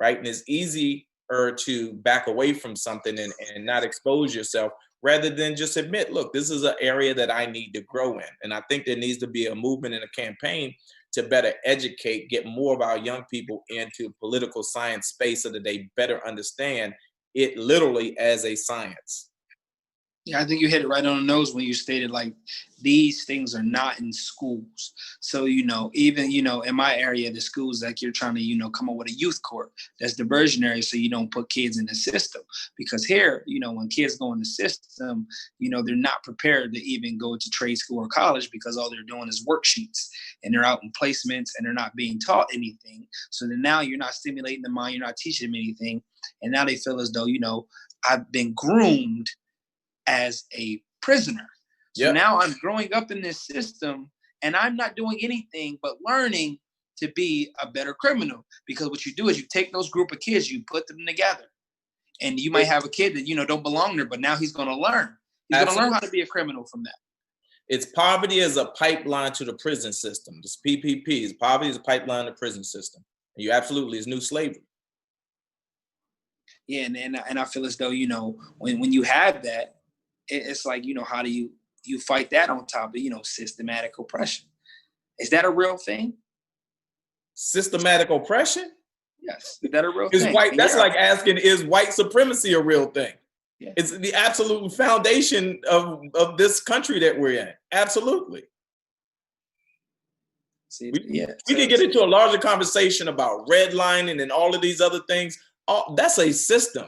right? And it's easier to back away from something and not expose yourself rather than just admit, look, this is an area that I need to grow in. And I think there needs to be a movement and a campaign to better educate, get more of our young people into political science space so that they better understand it literally as a science. Yeah, I think you hit it right on the nose when you stated like these things are not in schools. So, even, in my area, the schools, like you're trying to, come up with a youth court that's diversionary so you don't put kids in the system. Because here, when kids go in the system, they're not prepared to even go to trade school or college because all they're doing is worksheets and they're out in placements and they're not being taught anything. So then now you're not stimulating the mind, you're not teaching them anything. And now they feel as though, I've been groomed as a prisoner. So now I'm growing up in this system and I'm not doing anything but learning to be a better criminal. Because what you do is you take those group of kids, you put them together, and you might have a kid that, don't belong there, but now he's going to learn. He's going to learn how to be a criminal from that. It's poverty as a pipeline to the prison system. This PPP, poverty is a pipeline to the prison system. And it's new slavery. Yeah, and I feel as though, when you have that, it's like, how do you fight that on top of, systematic oppression? Is that a real thing? Systematic oppression? Yes. Is that a real thing? That's like asking, is white supremacy a real thing? Yeah. It's the absolute foundation of this country that we're in. Absolutely. We can get into a larger conversation about redlining and all of these other things. That's a system.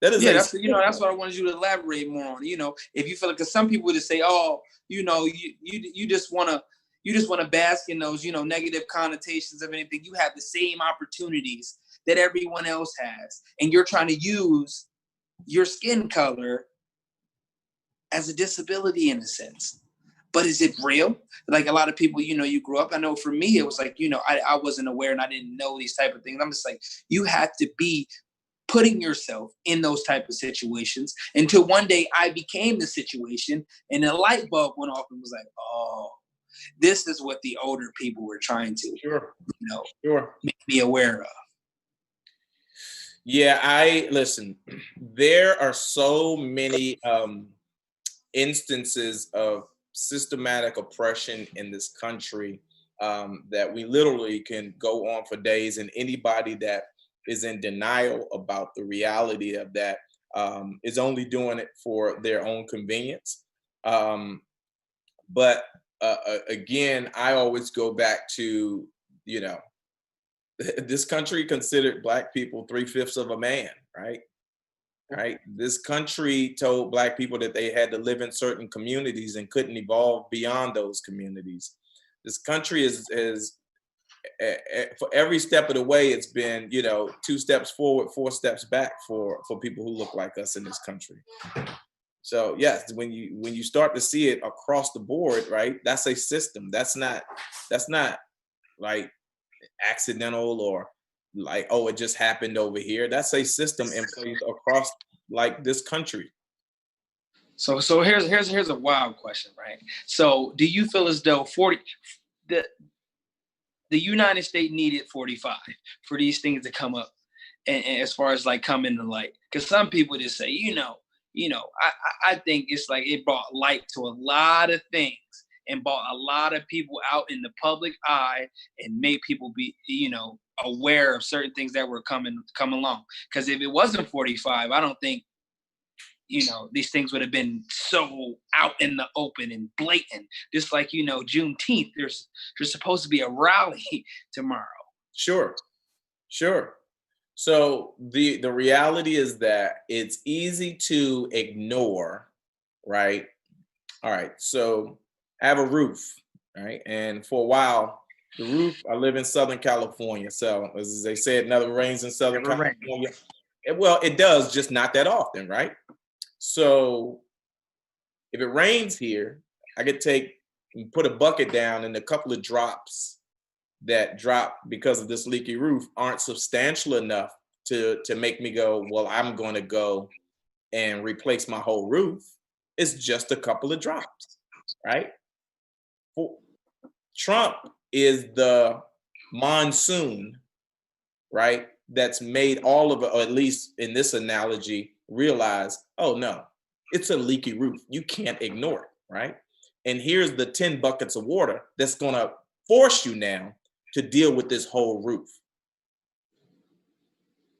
That is, that's what I wanted you to elaborate more on. If you feel like, because some people just say, oh, you just want to bask in those, negative connotations of anything. You have the same opportunities that everyone else has, and you're trying to use your skin color as a disability in a sense. But is it real? Like a lot of people, you grew up. I know for me, it was like, I wasn't aware and I didn't know these type of things. I'm just like, you have to be putting yourself in those type of situations until one day I became the situation and the light bulb went off and was like, oh, this is what the older people were trying to, make me aware of. Yeah, listen, there are so many instances of systematic oppression in this country that we literally can go on for days, and anybody that is in denial about the reality of that is only doing it for their own convenience. But again, I always go back to, this country considered Black people 3/5 of a man, right? Right. This country told Black people that they had to live in certain communities and couldn't evolve beyond those communities. This country is for every step of the way, it's been, 2 steps forward, 4 steps back for people who look like us in this country. So yes, when you start to see it across the board, right, that's a system. That's not like accidental or like, oh, it just happened over here. That's a system in place across like this country. So here's a wild question, right? So do you feel as though the United States needed 45 for these things to come up, and as far as like come into light? Because some people just say, I think it's like it brought light to a lot of things and brought a lot of people out in the public eye and made people be, aware of certain things that were come along. Because if it wasn't 45, I don't think these things would have been so out in the open and blatant. Just like, Juneteenth, there's supposed to be a rally tomorrow. Sure. So the reality is that it's easy to ignore, right? All right. So I have a roof, right? And for a while, the roof, I live in Southern California. So as they say, it never rains in Southern California. Well, it does, just not that often, right? So if it rains here, I could take and put a bucket down, and a couple of drops that drop because of this leaky roof aren't substantial enough to make me go, well, I'm going to go and replace my whole roof. It's just a couple of drops, right? Trump is the monsoon, right? That's made all of it, or at least in this analogy, realize, oh no, it's a leaky roof. You can't ignore it, right? And here's the 10 buckets of water that's gonna force you now to deal with this whole roof.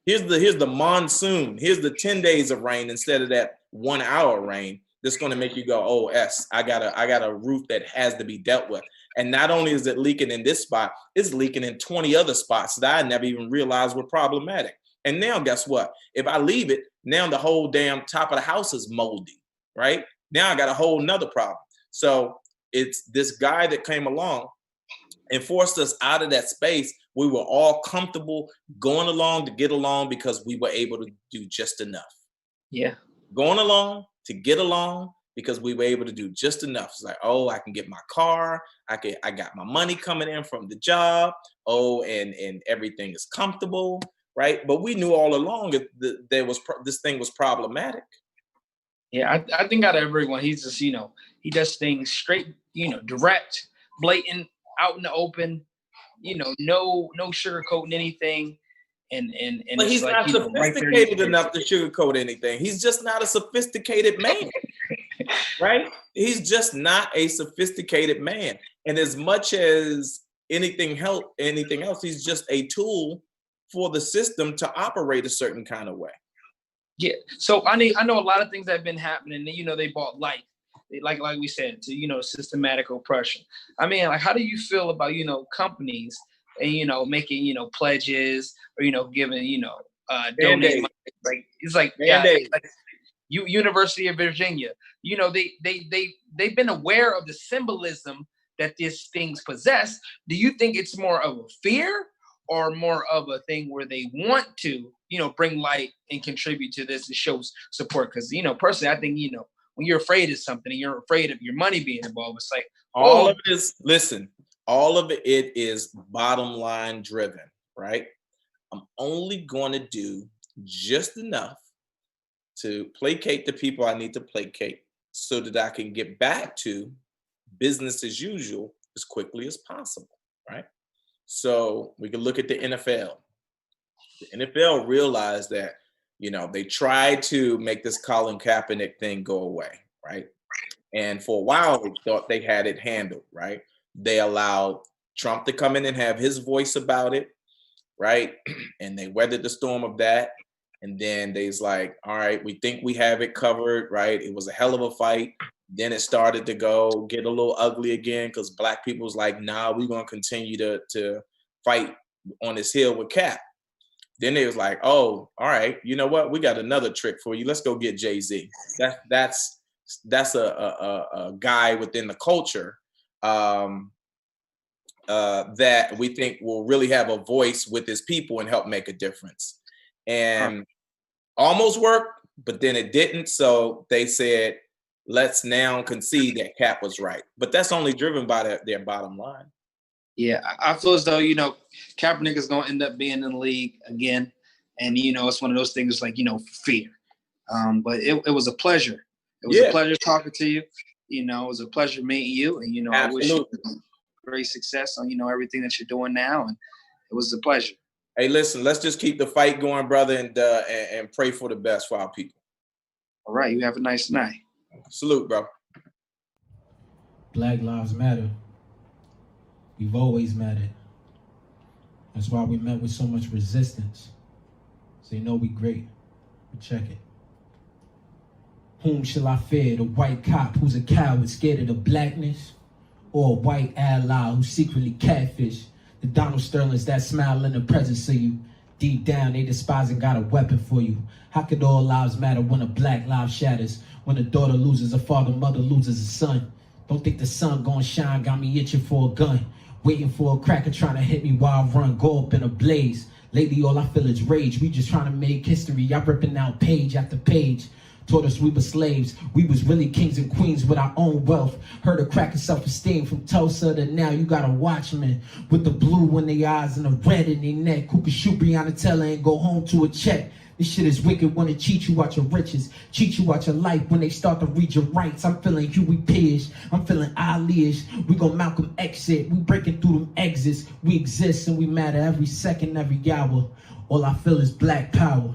Here's the monsoon. Here's the 10 days of rain instead of that 1 hour rain that's gonna make you go, oh, I got a roof that has to be dealt with. And not only is it leaking in this spot, it's leaking in 20 other spots that I never even realized were problematic. And now guess what? If I leave it, now the whole damn top of the house is moldy, right? Now I got a whole nother problem. So it's this guy that came along and forced us out of that space. We were all comfortable going along to get along because we were able to do just enough. Yeah. Going along to get along because we were able to do just enough. It's like, oh, I can get my car. I got my money coming in from the job. Oh, and everything is comfortable, right? But we knew all along that this thing was problematic. Yeah, I think out of everyone, he's just, he does things straight, direct, blatant, out in the open, no sugarcoating anything. And but it's he's like, not sophisticated enough to sugarcoat anything. He's just not a sophisticated man, right? He's just not a sophisticated man. And as much as anything else, he's just a tool for the system to operate a certain kind of way. Yeah. So I know a lot of things that have been happening. They bought life, like we said, to systematic oppression. I mean, like, how do you feel about companies and making pledges or giving donate money? Like it's like University of Virginia. They've been aware of the symbolism that these things possess. Do you think it's more of a fear or more of a thing where they want to bring light and contribute to this and show support? Because personally, I think when you're afraid of something and you're afraid of your money being involved, it's like all of it is bottom line driven, right? I'm only going to do just enough to placate the people I need to placate so that I can get back to business as usual as quickly as possible, right? So we can look at the NFL. The NFL realized that, they tried to make this Colin Kaepernick thing go away, right? And for a while, they thought they had it handled, right? They allowed Trump to come in and have his voice about it, right? And they weathered the storm of that. And then they's like, all right, we think we have it covered, right? It was a hell of a fight. Then it started to get a little ugly again because black people was like, nah, we're going to continue to fight on this hill with Cap. Then they was like, oh, all right, you know what? We got another trick for you. Let's go get Jay-Z. That's a guy within the culture that we think will really have a voice with his people and help make a difference. And almost worked, but then it didn't. So they said, let's now concede that Cap was right. But that's only driven by their bottom line. Yeah, I feel as though, Kaepernick is going to end up being in the league again. And, it's one of those things like, fear. But it was a pleasure. It was a pleasure talking to you. It was a pleasure meeting you. And, I wish you great success on, everything that you're doing now. And it was a pleasure. Hey, listen, let's just keep the fight going, brother, and pray for the best for our people. All right. You have a nice night. Salute, bro. Black Lives Matter. We've always mattered. That's why we met with so much resistance. So we great. We check it. Whom shall I fear? The white cop who's a coward, scared of the blackness? Or a white ally who secretly catfish? The Donald Sterlings that smile in the presence of you. Deep down, they despise and got a weapon for you. How could all lives matter when a black life shatters? When a daughter loses a father, mother loses a son. Don't think the sun gon' shine, got me itching for a gun. Waiting for a cracker trying to hit me while I run, go up in a blaze. Lately all I feel is rage, we just trying to make history. Y'all ripping out page after page. Taught us we were slaves, we was really kings and queens with our own wealth. Heard a crack of self-esteem from Tulsa to now. You got a watchman with the blue in their eyes and the red in their neck, who can shoot Breonna Taylor and go home to a check. This shit is wicked, wanna cheat you out your riches, cheat you out your life when they start to read your rights. I'm feeling Huey Pierce, I'm feeling Ali-ish. We gon' Malcolm X it, we breaking through them exits. We exist and we matter every second, every hour. All I feel is black power.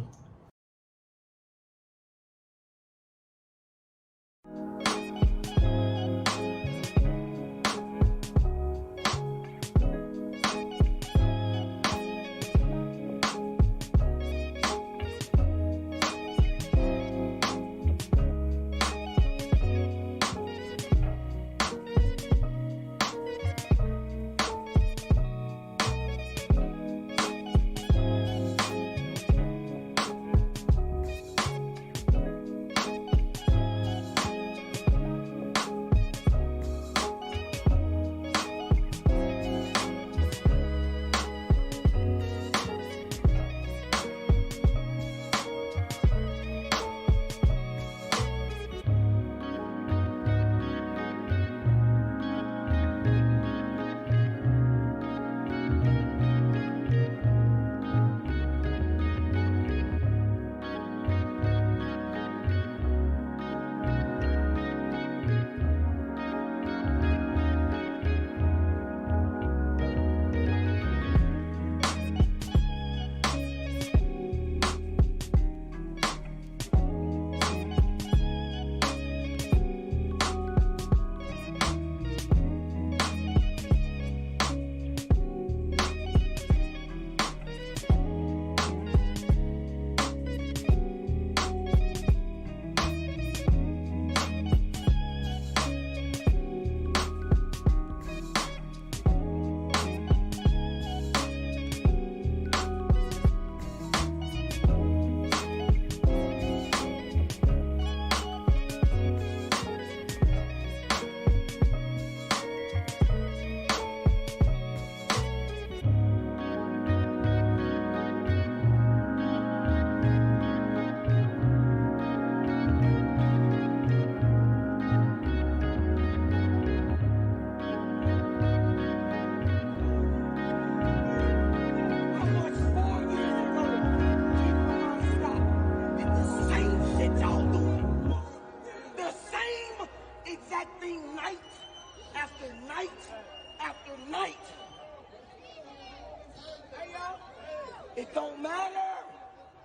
It don't matter.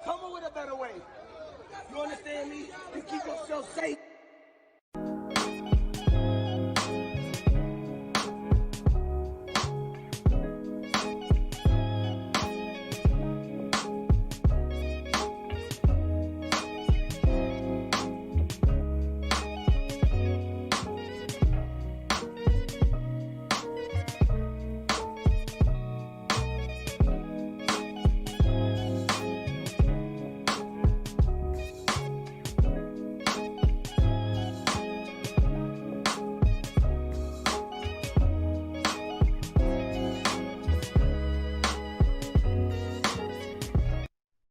Come up with a better way. You understand me? You keep yourself safe.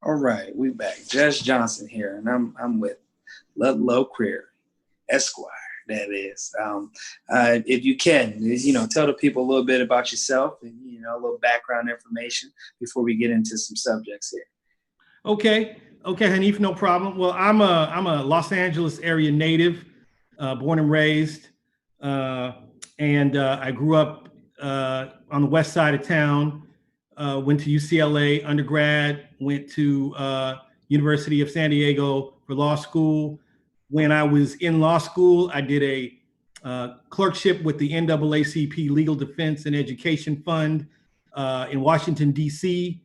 All right, we back. Jess Johnson here, and I'm with Ludlow Creer, Esquire. That is. If you can, tell the people a little bit about yourself and a little background information before we get into some subjects here. Okay, Hanif, no problem. Well, I'm a Los Angeles area native, born and raised, and I grew up on the west side of town. Went to UCLA undergrad, went to University of San Diego for law school. When I was in law school, I did a clerkship with the NAACP Legal Defense and Education Fund in Washington, D.C.,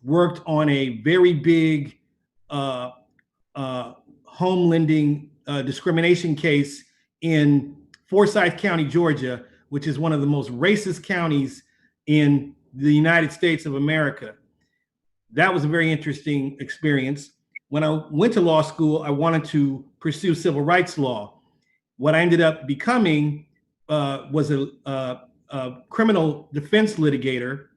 worked on a very big home lending discrimination case in Forsyth County, Georgia, which is one of the most racist counties in the United States of America. That was a very interesting experience. When I went to law school, I wanted to pursue civil rights law. What I ended up becoming was a criminal defense litigator,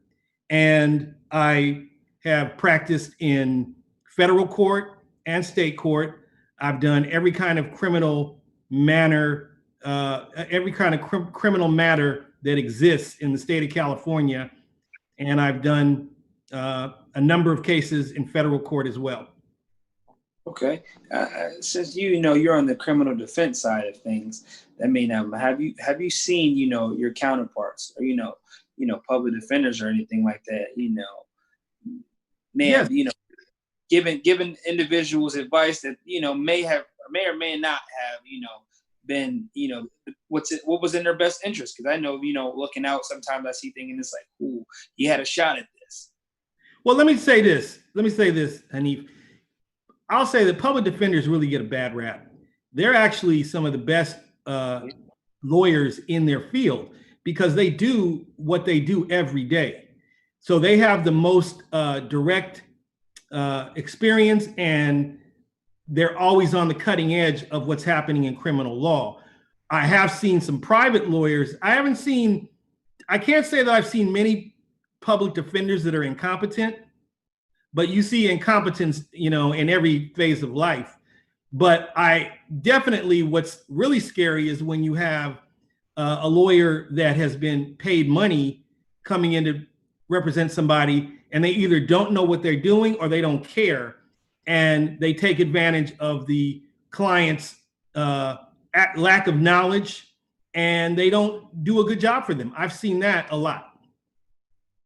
and I have practiced in federal court and state court. I've done every kind of criminal manner, criminal matter that exists in the state of California, and I've done a number of cases in federal court as well. Okay, since you're on the criminal defense side of things, I mean, have you seen your counterparts or public defenders or anything like that may have given individuals advice that may or may not have been what was in their best interest? Because I know looking out, sometimes I see things and it's like, ooh, you had a shot at this. Well, let me say this, Hanif. I'll say that public defenders really get a bad rap. They're actually some of the best lawyers in their field because they do what they do every day. So they have the most direct experience, and they're always on the cutting edge of what's happening in criminal law. I have seen some private lawyers. I can't say that I've seen many public defenders that are incompetent, but you see incompetence, in every phase of life. But what's really scary is when you have a lawyer that has been paid money coming in to represent somebody, and they either don't know what they're doing or they don't care, and they take advantage of the client's lack of knowledge, and they don't do a good job for them. I've seen that a lot.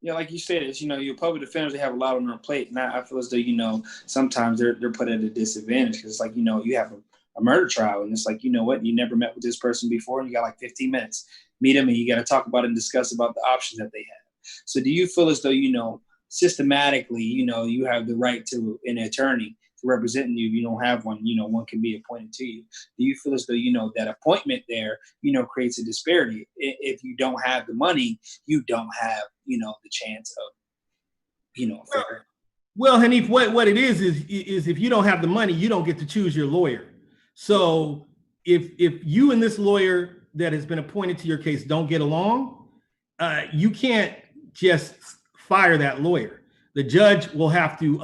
Yeah, like you said, it's your public defenders, they have a lot on their plate, and I feel as though sometimes they're put at a disadvantage because it's like you have a murder trial, and it's like you never met with this person before, and you got like 15 minutes, meet them, and you got to talk about it and discuss about the options that they have. So do you feel as though systematically you have the right to an attorney to represent you? You don't have one. One can be appointed to you. Do you feel as though that appointment there creates a disparity? If you don't have the money, you don't have the chance of fair. Well, Hanif, what it is if you don't have the money, you don't get to choose your lawyer. So if you and this lawyer that has been appointed to your case don't get along, you can't just fire that lawyer. The judge will have to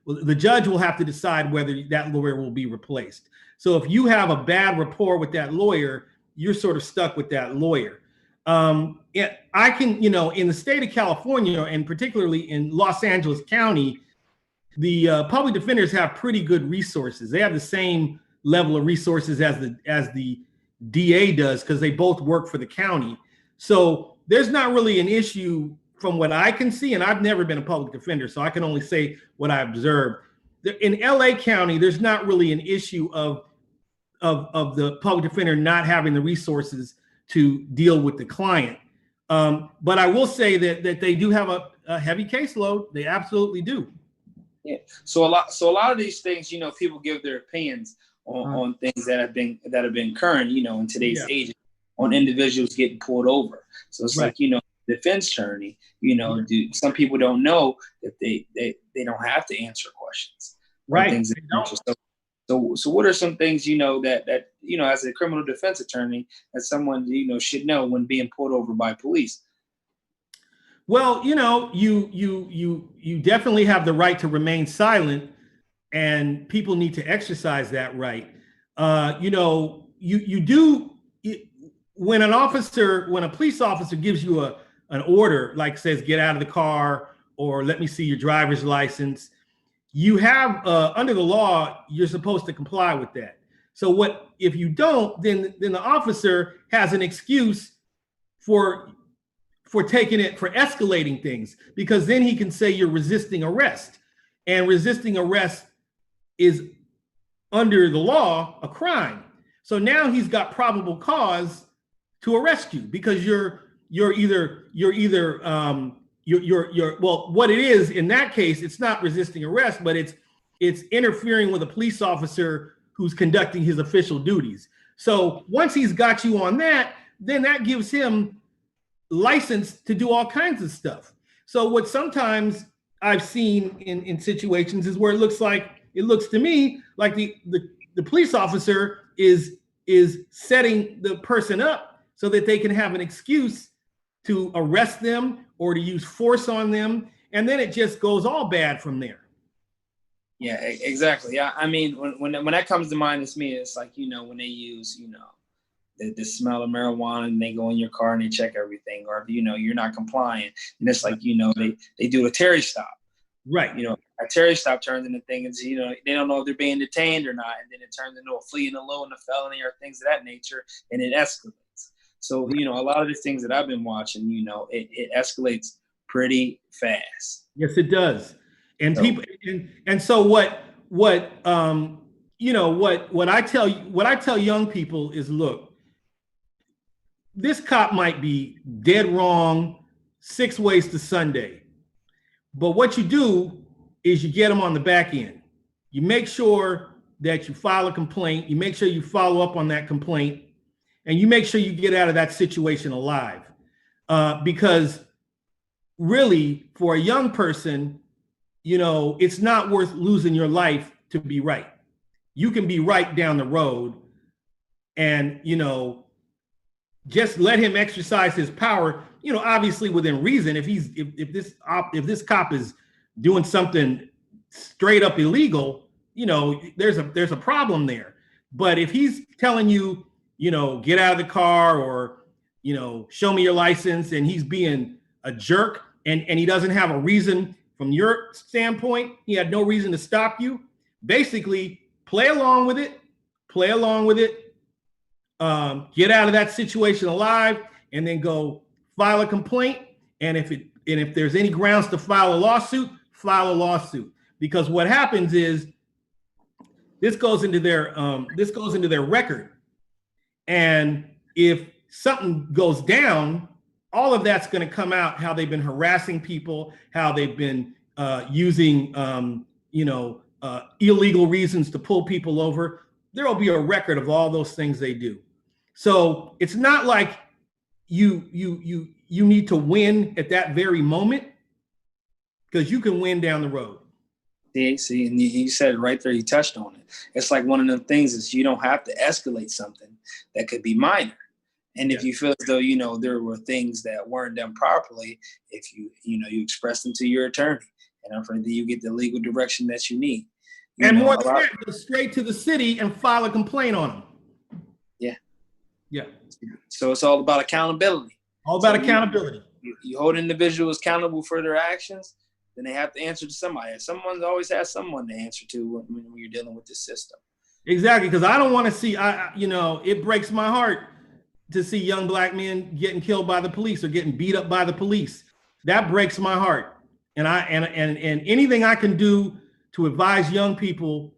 the judge will have to decide whether that lawyer will be replaced. So if you have a bad rapport with that lawyer, you're sort of stuck with that lawyer. I can, in the state of California, and particularly in Los Angeles County, the public defenders have pretty good resources. They have the same level of resources as the DA does because they both work for the county. So there's not really an issue from what I can see, and I've never been a public defender, so I can only say what I observed. In LA County, there's not really an issue of the public defender not having the resources to deal with the client. But I will say that they do have a heavy caseload. They absolutely do. Yeah. So a lot of these things, people give their opinions on things that have been current, in today's age, on individuals getting pulled over. So it's like, defense attorney, some people don't know that they don't have to answer questions. Right. Things so what are some things, that as a criminal defense attorney, that someone, should know when being pulled over by police? Well, you definitely have the right to remain silent, and people need to exercise that right. You do, when a police officer gives you an order, like says, get out of the car, or let me see your driver's license, you have, under the law, you're supposed to comply with that. So if you don't, then the officer has an excuse for escalating things, because then he can say you're resisting arrest, and resisting arrest is under the law a crime. So now he's got probable cause to arrest you because what it is in that case, it's not resisting arrest, but it's interfering with a police officer who's conducting his official duties. So once he's got you on that, then that gives him license to do all kinds of stuff. So what sometimes I've seen in situations is where it looks to me like the police officer is setting the person up so that they can have an excuse to arrest them or to use force on them, and then it just goes all bad from there. Yeah, exactly. Yeah, I mean, when that comes to mind, it's me. It's like, when they use, the smell of marijuana, and they go in your car and they check everything, or you're not compliant, and it's like, they do a Terry stop. Right. A Terry stop turns into things, they don't know if they're being detained or not, and then it turns into a flee and a low and a felony or things of that nature, and it escalates. So, a lot of the things that I've been watching, it escalates pretty fast. Yes, it does. And people, and so what I tell young people is, look, this cop might be dead wrong 6 ways to Sunday, but what you do is you get them on the back end. You make sure that you file a complaint. You make sure you follow up on that complaint, and you make sure you get out of that situation alive. Because really, for a young person, it's not worth losing your life to be right. You can be right down the road, and, just let him exercise his power, obviously within reason. If this cop is doing something straight up illegal, there's a problem there. But if he's telling you, get out of the car, or, show me your license, and he's being a jerk, and he doesn't have a reason from your standpoint, he had no reason to stop you. Basically, play along with it, get out of that situation alive, and then go file a complaint. And if there's any grounds to file a lawsuit, because what happens is this goes into their record. And if something goes down, all of that's going to come out, how they've been harassing people, how they've been using illegal reasons to pull people over. There will be a record of all those things they do. So it's not like you need to win at that very moment, because you can win down the road. See, and you said it right there. You touched on it. It's like one of them things is you don't have to escalate something that could be minor. And if you feel as though, there were things that weren't done properly, if you express them to your attorney, and I'm afraid that you get the legal direction that you need. More than that, go straight to the city and file a complaint on them. Yeah. So it's all about accountability. Accountability. You hold individuals accountable for their actions, then they have to answer to somebody. Someone's always has someone to answer to when you're dealing with this system. Exactly, because I don't want to see, it breaks my heart to see young Black men getting killed by the police or getting beat up by the police. That breaks my heart. And anything I can do to advise young people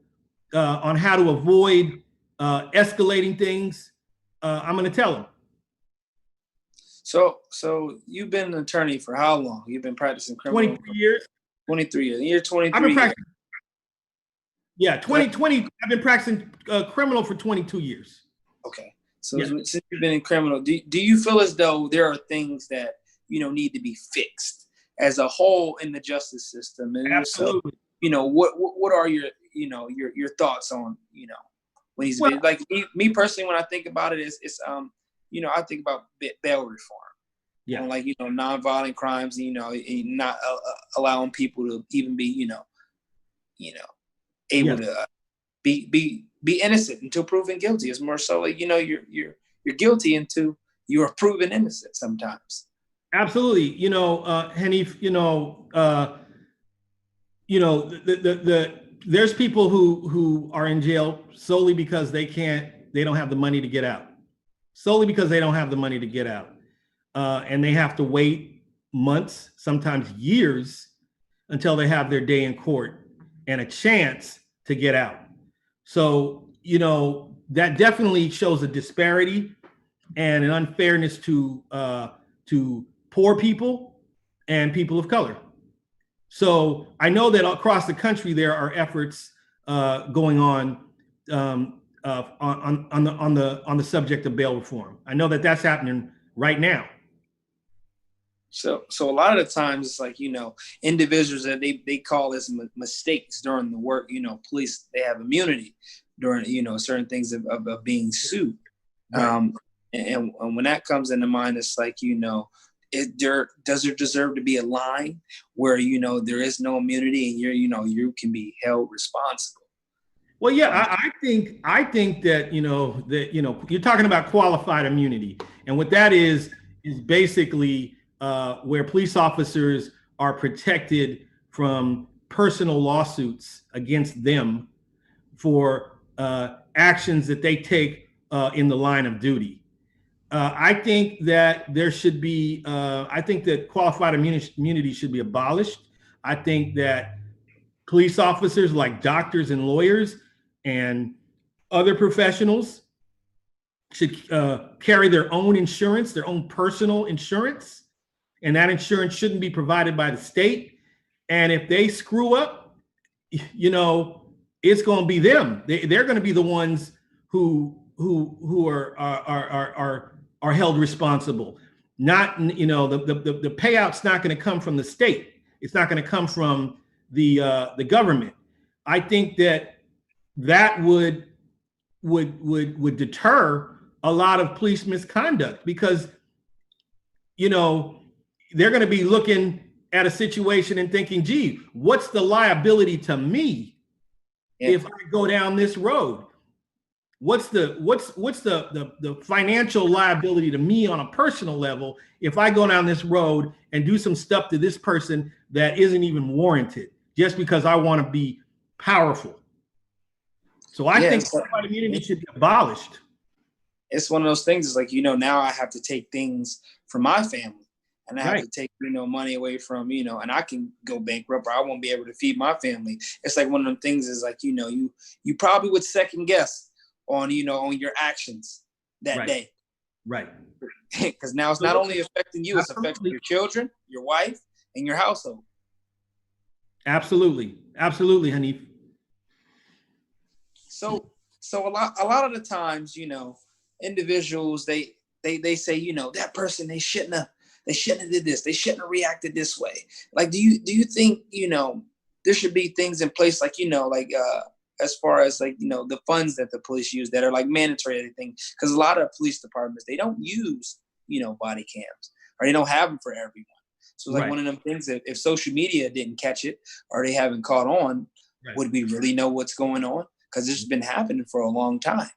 on how to avoid escalating things, I'm going to tell them. So you've been an attorney for how long? You've been practicing criminal? 23 years. 23 years. You're 23. I've been practicing. Yeah, 2020. I've been practicing criminal for 22 years. Okay. So since you've been in criminal, do you feel as though there are things that need to be fixed as a whole in the justice system? And absolutely. So, what are your your thoughts on when he's been, like me personally, when I think about it, it's I think about bail reform. Yeah. Like nonviolent crimes, not allowing people to even be able to be innocent until proven guilty. It's more so like you're guilty until you are proven innocent sometimes. Absolutely. Hanif, there's people who are in jail solely because they don't have the money to get out. And they have to wait months, sometimes years, until they have their day in court and a chance to get out. So, that definitely shows a disparity and an unfairness to poor people and people of color. So I know that across the country, there are efforts going on on the subject of bail reform. I know that that's happening right now. So a lot of the times it's like, individuals that they call this mistakes during the work, police, they have immunity during, certain things of being sued. Right. And when that comes into mind, it's like, does there deserve to be a line where, there is no immunity and you can be held responsible? Well, yeah, I think that, you're talking about qualified immunity. And what that is basically where police officers are protected from personal lawsuits against them for actions that they take in the line of duty. I think that there should be, I think that qualified immunity should be abolished. I think that police officers like doctors and lawyers and other professionals should carry their own insurance, their own personal insurance, and that insurance shouldn't be provided by the state. And if they screw up, it's going to be them. They're going to be the ones who are held responsible. Not, the payout's not going to come from the state. It's not going to come from the government. I think that would deter a lot of police misconduct because, they're going to be looking at a situation and thinking, gee, what's the liability to me if I go down this road? What's the financial liability to me on a personal level if I go down this road and do some stuff to this person that isn't even warranted just because I want to be powerful? So I think qualified immunity should be abolished. It's one of those things. It's like, now I have to take things from my family and I have to take, money away from, and I can go bankrupt or I won't be able to feed my family. It's like one of them things is like, you probably would second guess on, on your actions that day. Right. Because now it's not only affecting you, it's affecting your children, your wife, and your household. Absolutely. Absolutely, Hanif. So a lot of the times, individuals, they say, that person, they shouldn't have did this. They shouldn't have reacted this way. Like, do you think, there should be things in place, like, as far as like, the funds that the police use that are like mandatory, everything. Because a lot of police departments, they don't use, body cams, or they don't have them for everyone. So like one of them things, if social media didn't catch it or they haven't caught on, would we really know what's going on? Because it's been happening for a long time.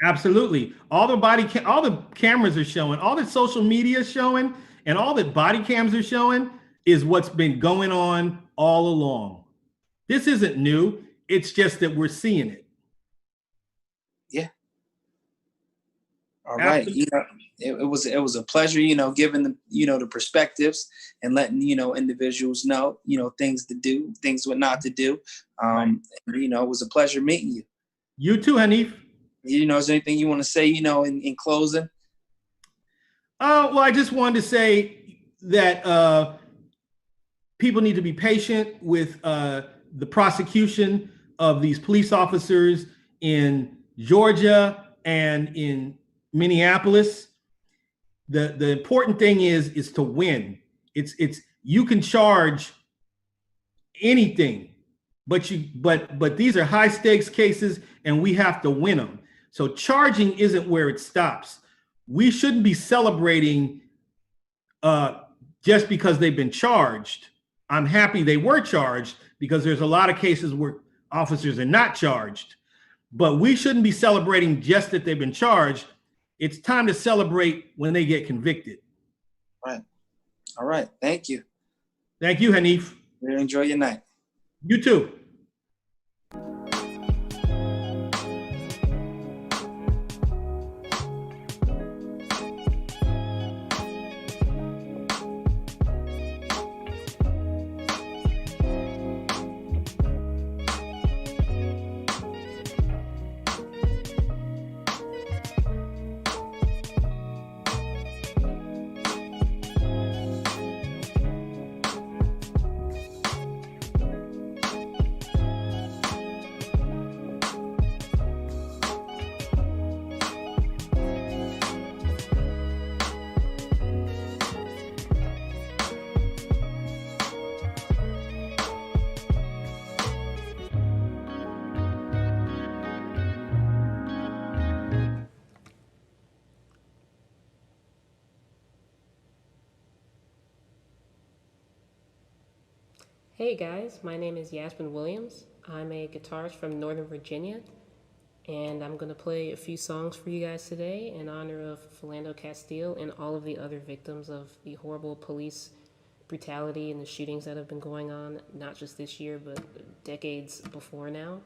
Absolutely. All the cameras are showing, all the social media is showing, and all the body cams are showing is what's been going on all along. This isn't new. It's just that we're seeing it. Yeah. All right. It was a pleasure, giving the, the perspectives and letting, individuals know, things to do, things what not to do. It was a pleasure meeting you. You too, Hanif. Is there anything you want to say, in closing? Well, I just wanted to say that people need to be patient with the prosecution of these police officers in Georgia and in Minneapolis. The important thing is to win. It's you can charge anything, but these are high stakes cases and we have to win them. So charging isn't where it stops. We shouldn't be celebrating just because they've been charged. I'm happy they were charged because there's a lot of cases where officers are not charged, but we shouldn't be celebrating just that they've been charged. It's time to celebrate when they get convicted. Right. All right. Thank you. Thank you, Hanif. Enjoy your night. You too. Hey guys, my name is Yasmin Williams. I'm a guitarist from Northern Virginia, and I'm going to play a few songs for you guys today in honor of Philando Castile and all of the other victims of the horrible police brutality and the shootings that have been going on, not just this year, but decades before now.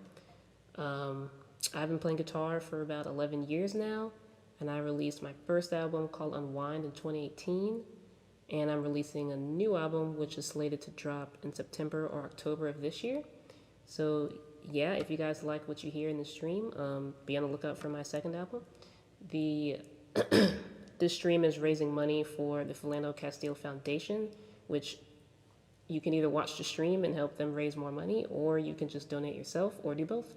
I've been playing guitar for about 11 years now, and I released my first album called Unwind in 2018. And I'm releasing a new album which is slated to drop in September or October of this year. So yeah, if you guys like what you hear in the stream, be on the lookout for my second album. This stream is raising money for the Philando Castile Foundation, which you can either watch the stream and help them raise more money, or you can just donate yourself, or do both.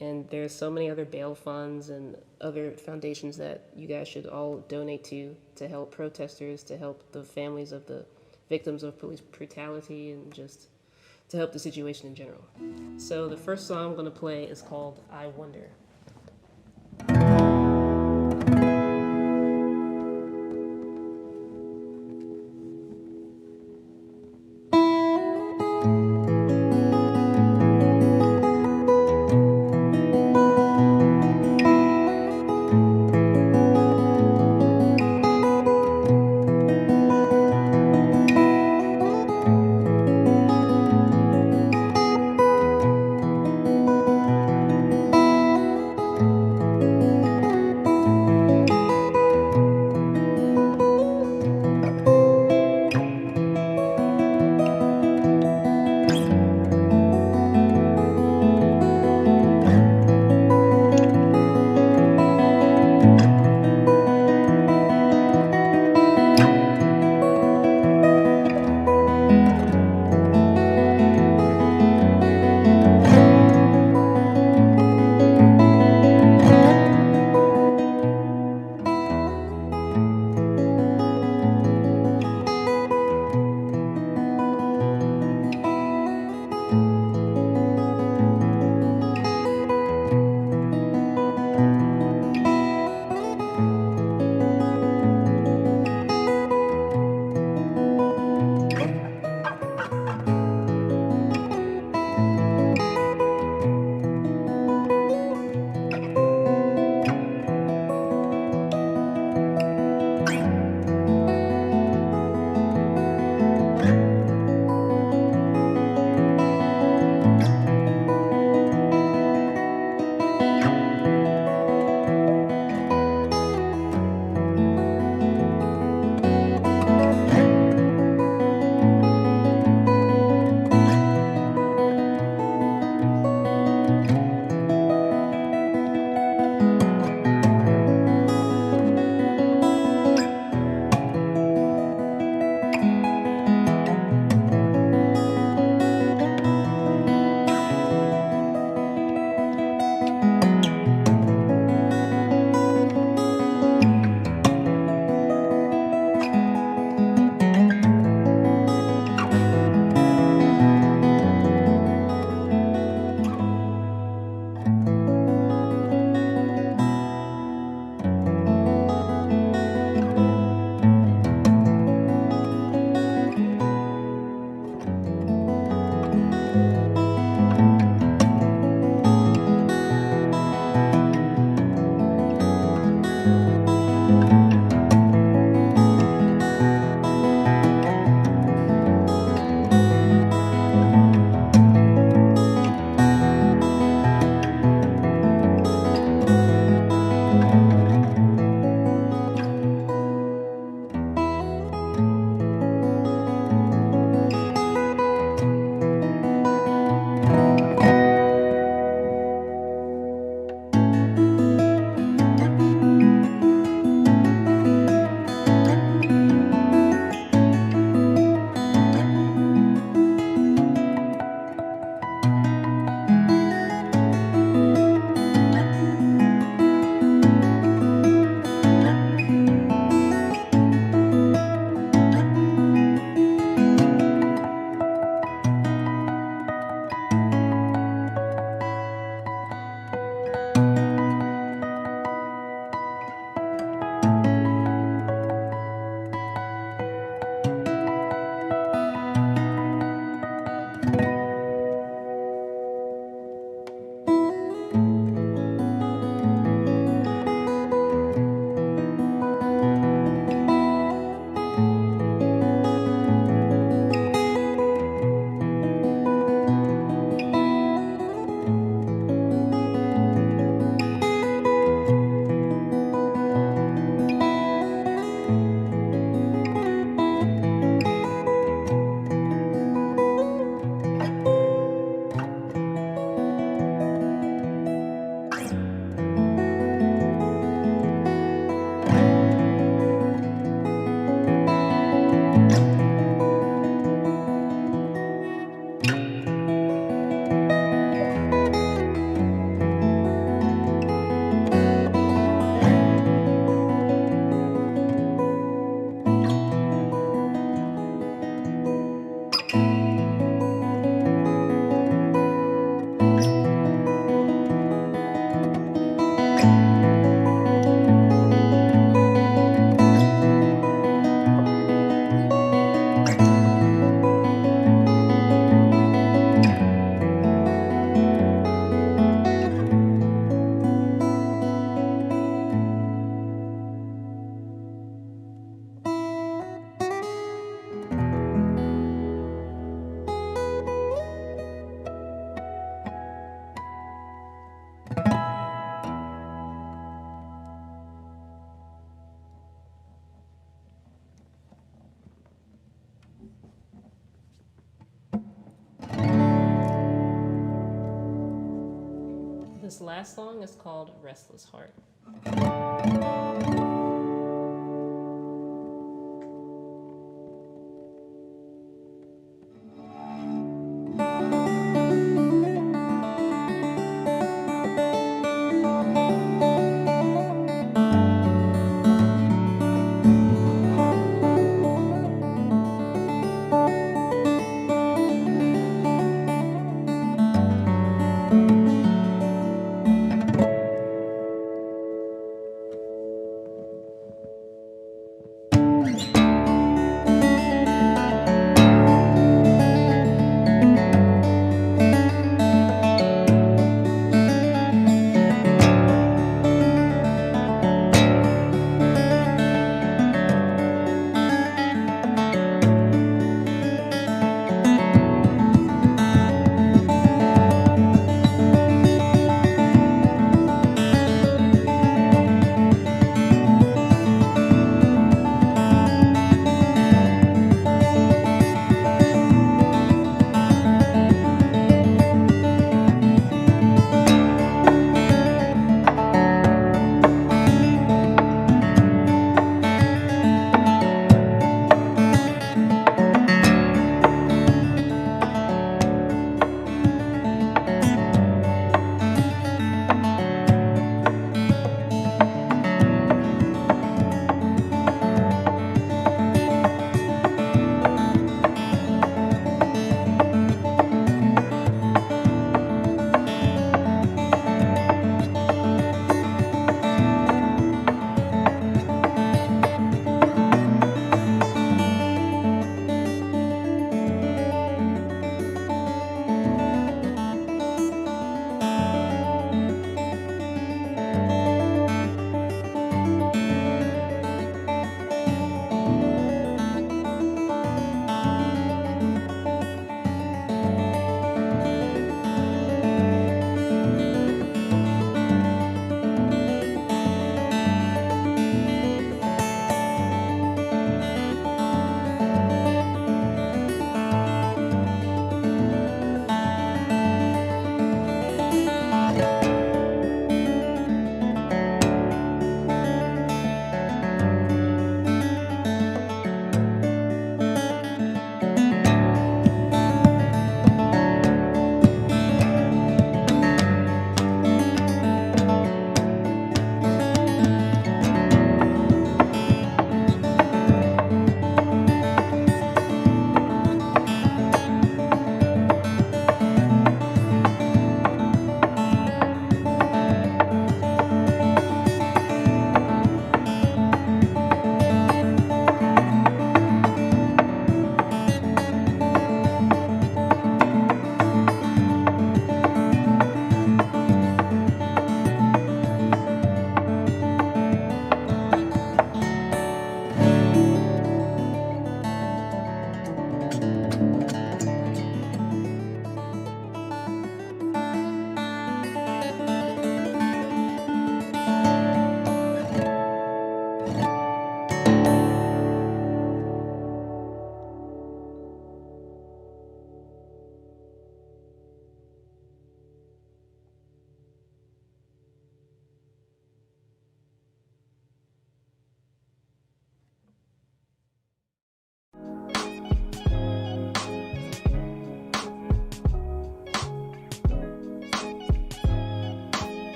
And there's so many other bail funds and other foundations that you guys should all donate to help protesters, to help the families of the victims of police brutality, and just to help the situation in general. So the first song I'm going to play is called I Wonder. This last song is called Restless Heart.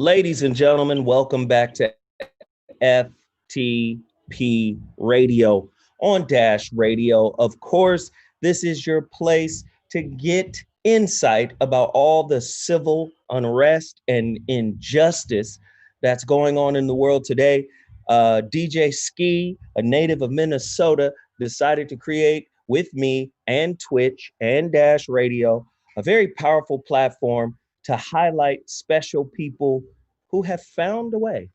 Ladies and gentlemen, welcome back to FTP Radio on Dash Radio. Of course, this is your place to get insight about all the civil unrest and injustice that's going on in the world today. DJ Ski, a native of Minnesota, decided to create with me and Twitch and Dash Radio a very powerful platform to highlight special people who have found a way.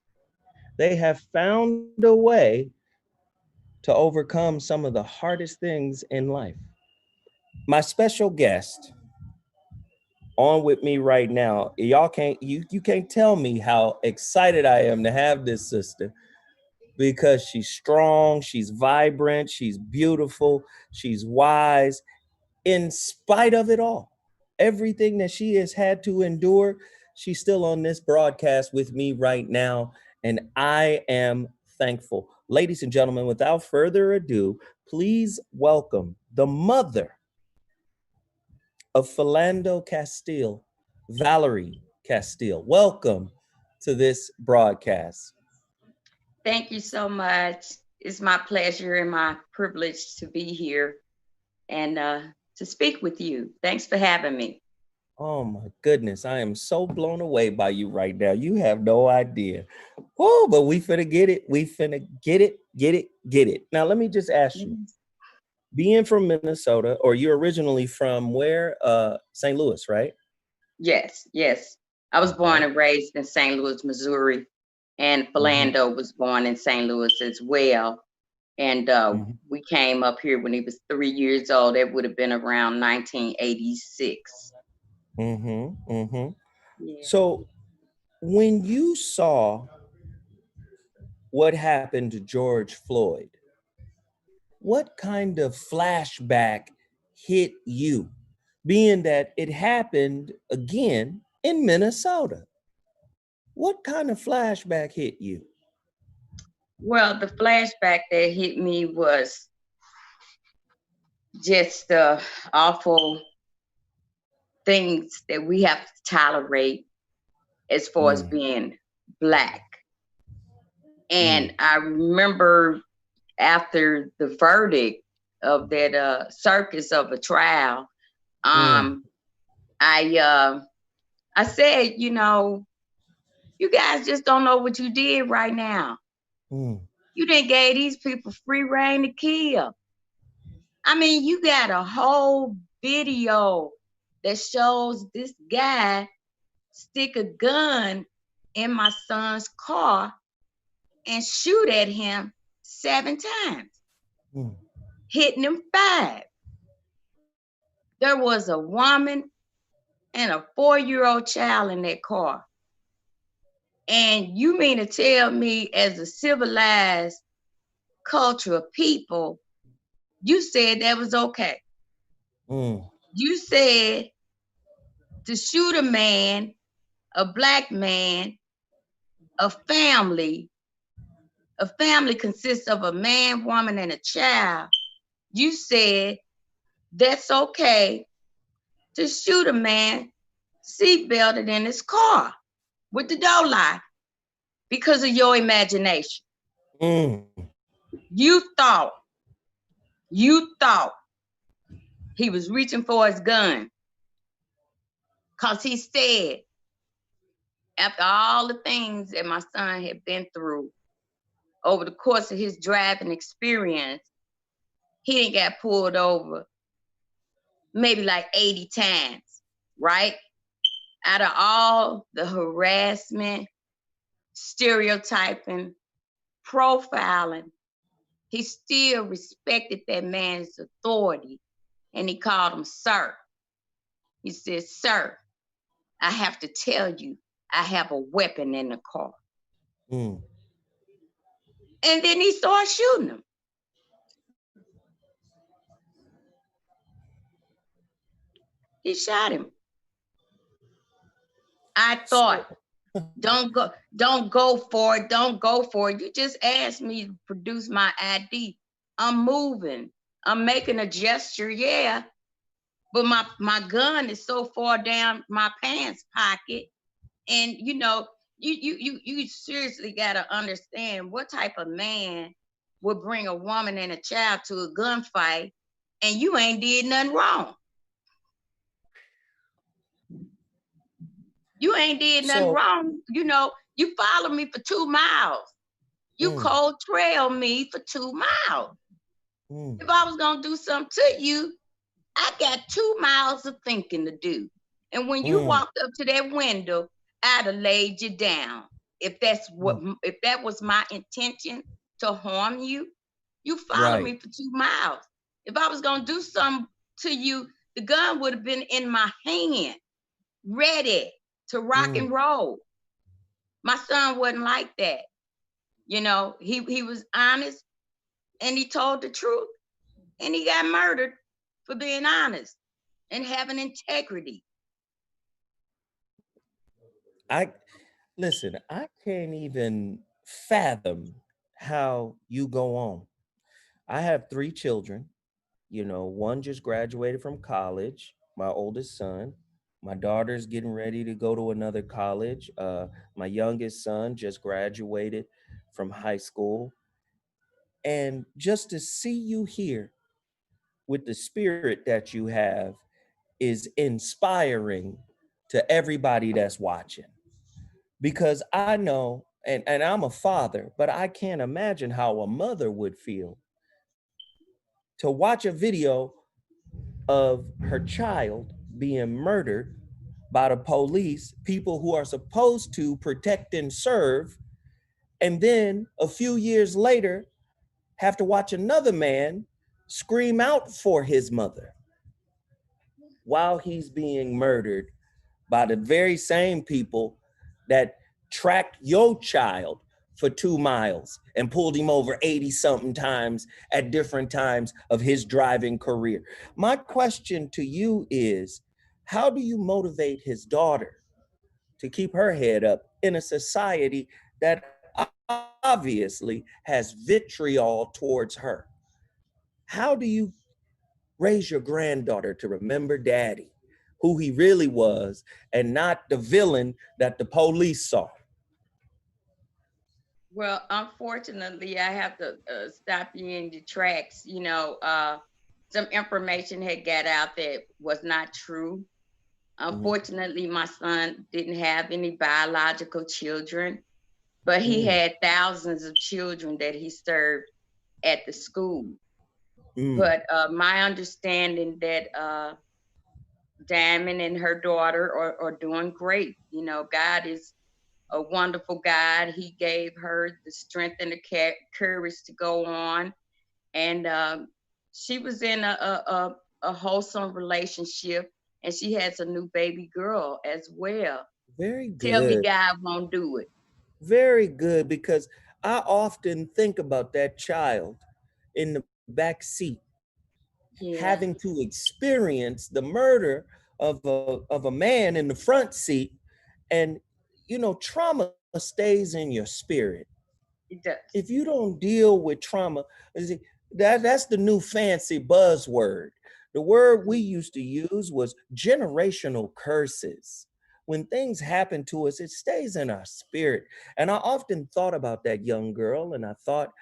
They have found a way to overcome some of the hardest things in life. My special guest on with me right now, y'all can't you can't tell me how excited I am to have this sister, because she's strong, she's vibrant, she's beautiful, she's wise in spite of it all. Everything that she has had to endure, she's still on this broadcast with me right now, and I am thankful. Ladies and gentlemen, without further ado, please welcome the mother of Philando Castile, Valerie Castile. Welcome to this broadcast. Thank you so much. It's my pleasure and my privilege to be here and to speak with you. Thanks for having me. Oh my goodness, I am so blown away by you right now. You have no idea. Oh, but we finna get it. We finna get it. Now, let me just ask you, being from Minnesota, or you're originally from where? St. Louis, right? Yes. I was born and raised in St. Louis, Missouri, and Philando was born in St. Louis as well. And we came up here when he was 3 years old. It would have been around 1986. Yeah. So when you saw what happened to George Floyd, what kind of flashback hit you, being that it happened again in Minnesota? What kind of flashback hit you? Well, the flashback that hit me was just the awful things that we have to tolerate as far as being Black. And I remember after the verdict of that circus of a trial, I said, you know, you guys just don't know what you did right now. You didn't gave these people free reign to kill. I mean, you got a whole video that shows this guy stick a gun in my son's car and shoot at him 7 times, hitting him 5. There was a woman and a 4-year-old child in that car. And you mean to tell me, as a civilized culture of people, you said that was okay? You said to shoot a man, a Black man, a family consists of a man, woman, and a child. You said that's okay to shoot a man seatbelted in his car with the door locked because of your imagination. You thought he was reaching for his gun because he said, after all the things that my son had been through over the course of his driving experience, he didn't get pulled over maybe like 80 times, right? Out of all the harassment, stereotyping, profiling, he still respected that man's authority, and he called him sir. He said, sir, I have to tell you, I have a weapon in the car. And then he started shooting him. He shot him. I thought, don't go for it. You just asked me to produce my ID. I'm moving. I'm making a gesture, yeah. But my gun is so far down my pants pocket. And you know, you seriously gotta understand what type of man would bring a woman and a child to a gunfight and you ain't did nothing wrong. You ain't did nothing wrong. You know, You followed me for 2 miles. You cold trail me for 2 miles. If I was gonna do something to you, I got 2 miles of thinking to do. And when you walked up to that window, I'd have laid you down. If that was my intention to harm you, you followed me for 2 miles. If I was gonna do something to you, the gun would have been in my hand, ready to rock and roll. My son wasn't like that. You know, he was honest and he told the truth, and he got murdered for being honest and having integrity. Listen, I can't even fathom how you go on. I have 3 children. You know, one just graduated from college, my oldest son. My daughter's getting ready to go to another college. My youngest son just graduated from high school. And just to see you here with the spirit that you have is inspiring to everybody that's watching. Because I know, and I'm a father, but I can't imagine how a mother would feel to watch a video of her child being murdered by the police, people who are supposed to protect and serve, and then a few years later have to watch another man scream out for his mother while he's being murdered by the very same people that tracked your child for 2 miles and pulled him over 80 something times at different times of his driving career. My question to you is, how do you motivate his daughter to keep her head up in a society that obviously has vitriol towards her? How do you raise your granddaughter to remember daddy, who he really was, and not the villain that the police saw? Well, unfortunately, I have to stop you in your tracks. You know, some information had got out that was not true. Unfortunately, my son didn't have any biological children, but he had thousands of children that he served at the school. But my understanding that Diamond and her daughter are doing great. You know, God is a wonderful God. He gave her the strength and the courage to go on. And she was in a wholesome relationship, and she has a new baby girl as well. Very Tell me good. God won't do it. Very good, because I often think about that child in the back seat, Yeah. having to experience the murder of a man in the front seat. And, you know, trauma stays in your spirit. It does. If you don't deal with trauma, that's the new fancy buzzword. The word we used to use was generational curses. When things happen to us, it stays in our spirit. And I often thought about that young girl, and I thought,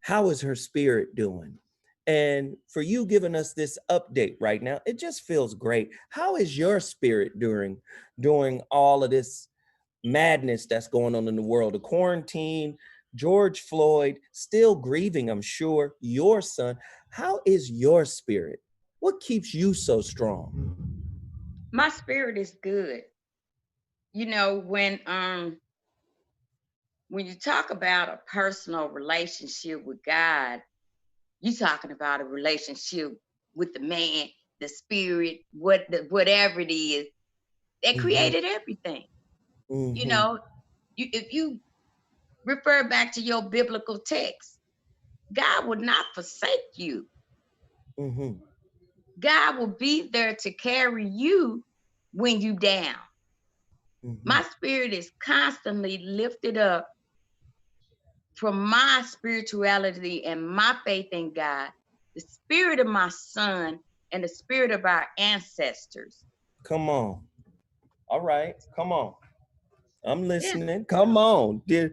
how is her spirit doing? And for you giving us this update right now, it just feels great. How is your spirit during all of this madness that's going on in the world? The quarantine, George Floyd, still grieving, I'm sure, your son. How is your spirit? What keeps you so strong? My spirit is good. You know, when you talk about a personal relationship with God, you're talking about a relationship with the man, the spirit, whatever it is that created everything. You know, if you refer back to your biblical text, God will not forsake you. God will be there to carry you when you down. My spirit is constantly lifted up from my spirituality and my faith in God, the spirit of my son, and the spirit of our ancestors. Come on. All right. Come on. I'm Yeah. listening. Come on. Yeah.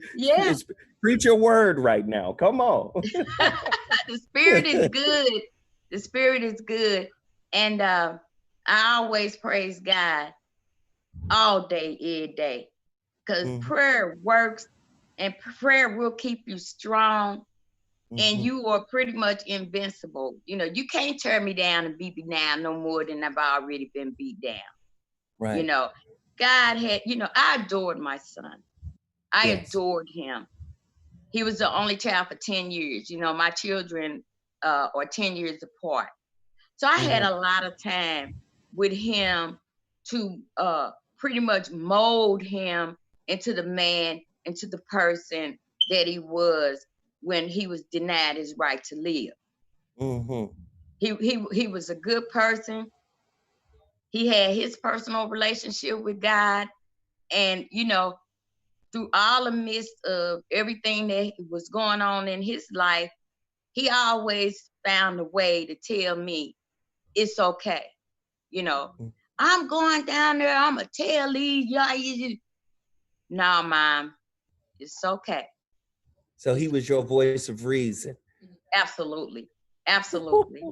Preach your word right now. Come on. The spirit is good. The spirit is good. And I always praise God all day, every day. because prayer works and prayer will keep you strong. And you are pretty much invincible. You know, you can't tear me down and beat me down no more than I've already been beat down. Right. You know, God had, you know, I adored my son. I adored him. He was the only child for 10 years. You know, my children are 10 years apart. So I had a lot of time with him to pretty much mold him into the man, into the person that he was when he was denied his right to live. He was a good person. He had his personal relationship with God. And, you know, through all the midst of everything that was going on in his life, he always found a way to tell me, it's okay. You know, I'm going down there, I'm going to tell these, no, Mom, it's okay. So he was your voice of reason. Absolutely. Absolutely.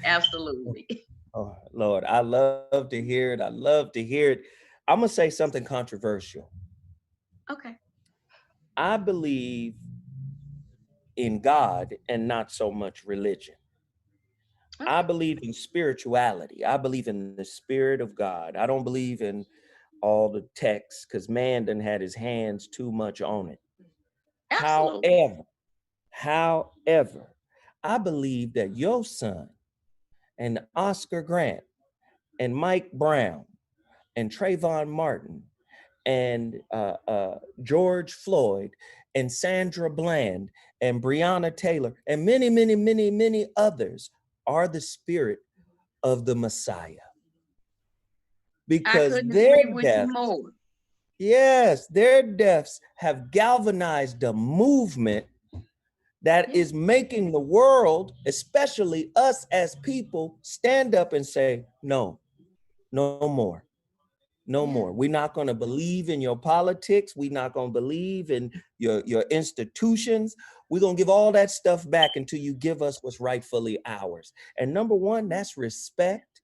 Absolutely. Oh, Lord, I love to hear it. I love to hear it. I'm going to say something controversial. Okay. I believe in God and not so much religion. Okay. I believe in spirituality. I believe in the spirit of God. I don't believe in all the texts because man done had his hands too much on it. Absolutely. However, I believe that your son and Oscar Grant and Mike Brown and Trayvon Martin and George Floyd and Sandra Bland and Breonna Taylor and many, many, many, many others are the spirit of the Messiah. Because their deaths, yes, their deaths have galvanized a movement that is making the world, especially us as people, stand up and say, no, no more. No more. We're not going to believe in your politics. We're not going to believe in your institutions. We're going to give all that stuff back until you give us what's rightfully ours. And number one, that's respect.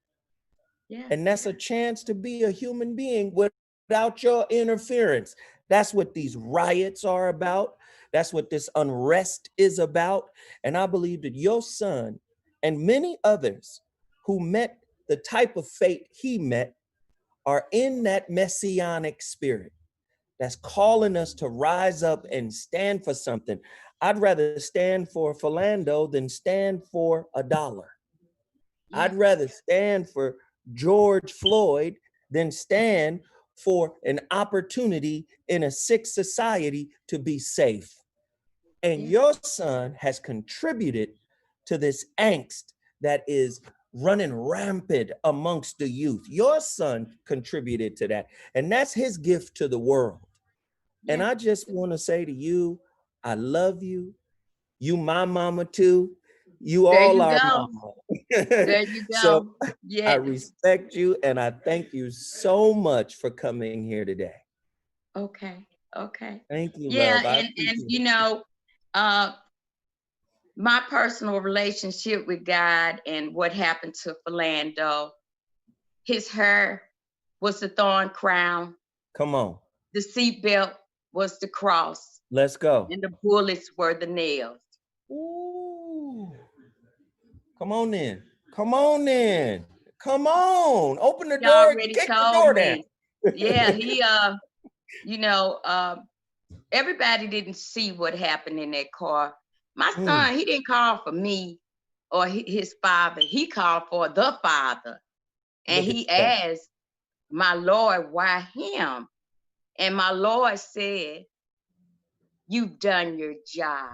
And that's a chance to be a human being without your interference. That's what these riots are about. That's what this unrest is about. And I believe that your son and many others who met the type of fate he met are in that messianic spirit that's calling us to rise up and stand for something. I'd rather stand for Philando than stand for $1. I'd rather stand for George Floyd than stand for an opportunity in a sick society to be safe. And your son has contributed to this angst that is running rampant amongst the youth. Your son contributed to that. And that's his gift to the world. And I just want to say to you, I love you. You my mama too. You all are mama. There you go. So I respect you and I thank you so much for coming here today. Okay. Okay. Thank you, love. And you know, my personal relationship with God and what happened to Philando, his hair was the thorn crown. Come on. The seatbelt was the cross. Let's go. And the bullets were the nails. Ooh. Come on in. Come on in. Come on. Open the door. Kick the door down. Yeah, he you know, everybody didn't see what happened in that car. My son, he didn't call for me or his father. He called for the Father. And he asked my Lord, why him? And my Lord said, you've done your job.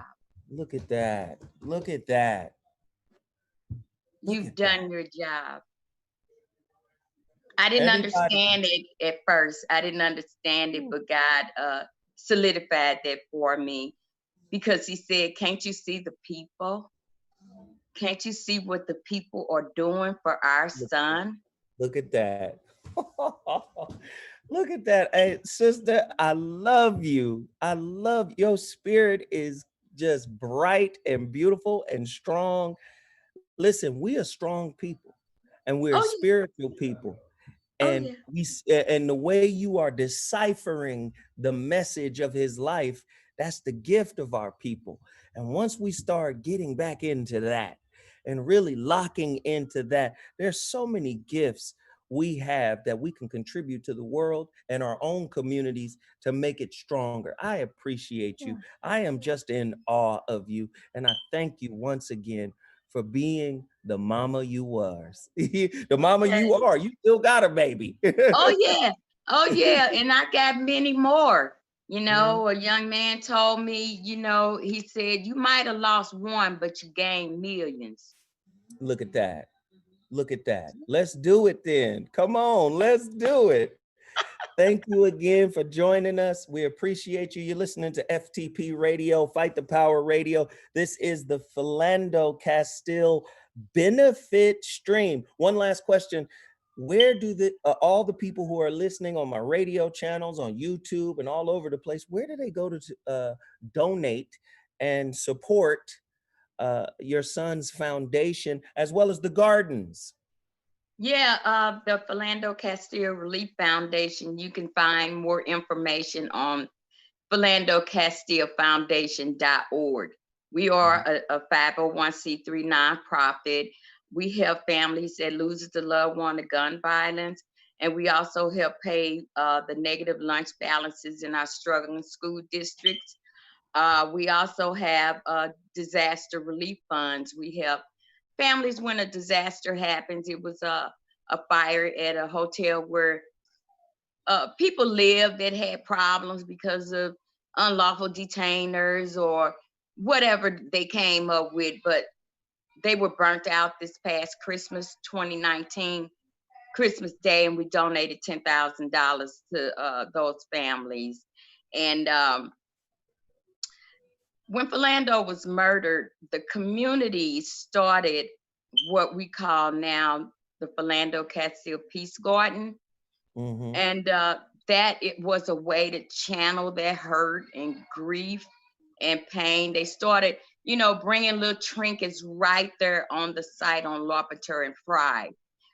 Look at that. Look at that. You've done your job. I didn't understand it at first. I didn't understand it, but God solidified that for me because he said, can't you see the people? Can't you see what the people are doing for our son? Look at that. Look at that. Hey, sister, I love you. I love your spirit is just bright and beautiful and strong. Listen, we are strong people and we're spiritual people. And and the way you are deciphering the message of his life, that's the gift of our people. And once we start getting back into that and really locking into that, there's so many gifts we have that we can contribute to the world and our own communities to make it stronger. I appreciate you. I am just in awe of you. And I thank you once again for being the mama you was. The mama you are. You still got a baby. Oh yeah. Oh yeah. And I got many more. You know, a young man told me, you know, he said, you might have lost one, but you gained millions. Look at that. Look at that. Let's do it then. Come on, let's do it. Thank you again for joining us. We appreciate you. You're listening to FTP Radio, Fight the Power Radio. This is the Philando Castile benefit stream. One last question. Where do all the people who are listening on my radio channels, on YouTube and all over the place, where do they go to donate and support your son's foundation as well as the gardens? Yeah, the Philando Castile Relief Foundation, you can find more information on philandocastilefoundation.org. We are a 501c3 nonprofit. We help families that loses a loved one to gun violence, and we also help pay the negative lunch balances in our struggling school districts. We also have disaster relief funds. We help families when a disaster happens. It was a fire at a hotel where people lived that had problems because of unlawful detainers or whatever they came up with, but they were burnt out this past Christmas 2019, Christmas Day, and we donated $10,000 to those families. And when Philando was murdered, the community started what we call now the Philando Castile Peace Garden. And that it was a way to channel their hurt and grief and pain. They started, you know, bringing little trinkets right there on the site on Larpenteur and Fry.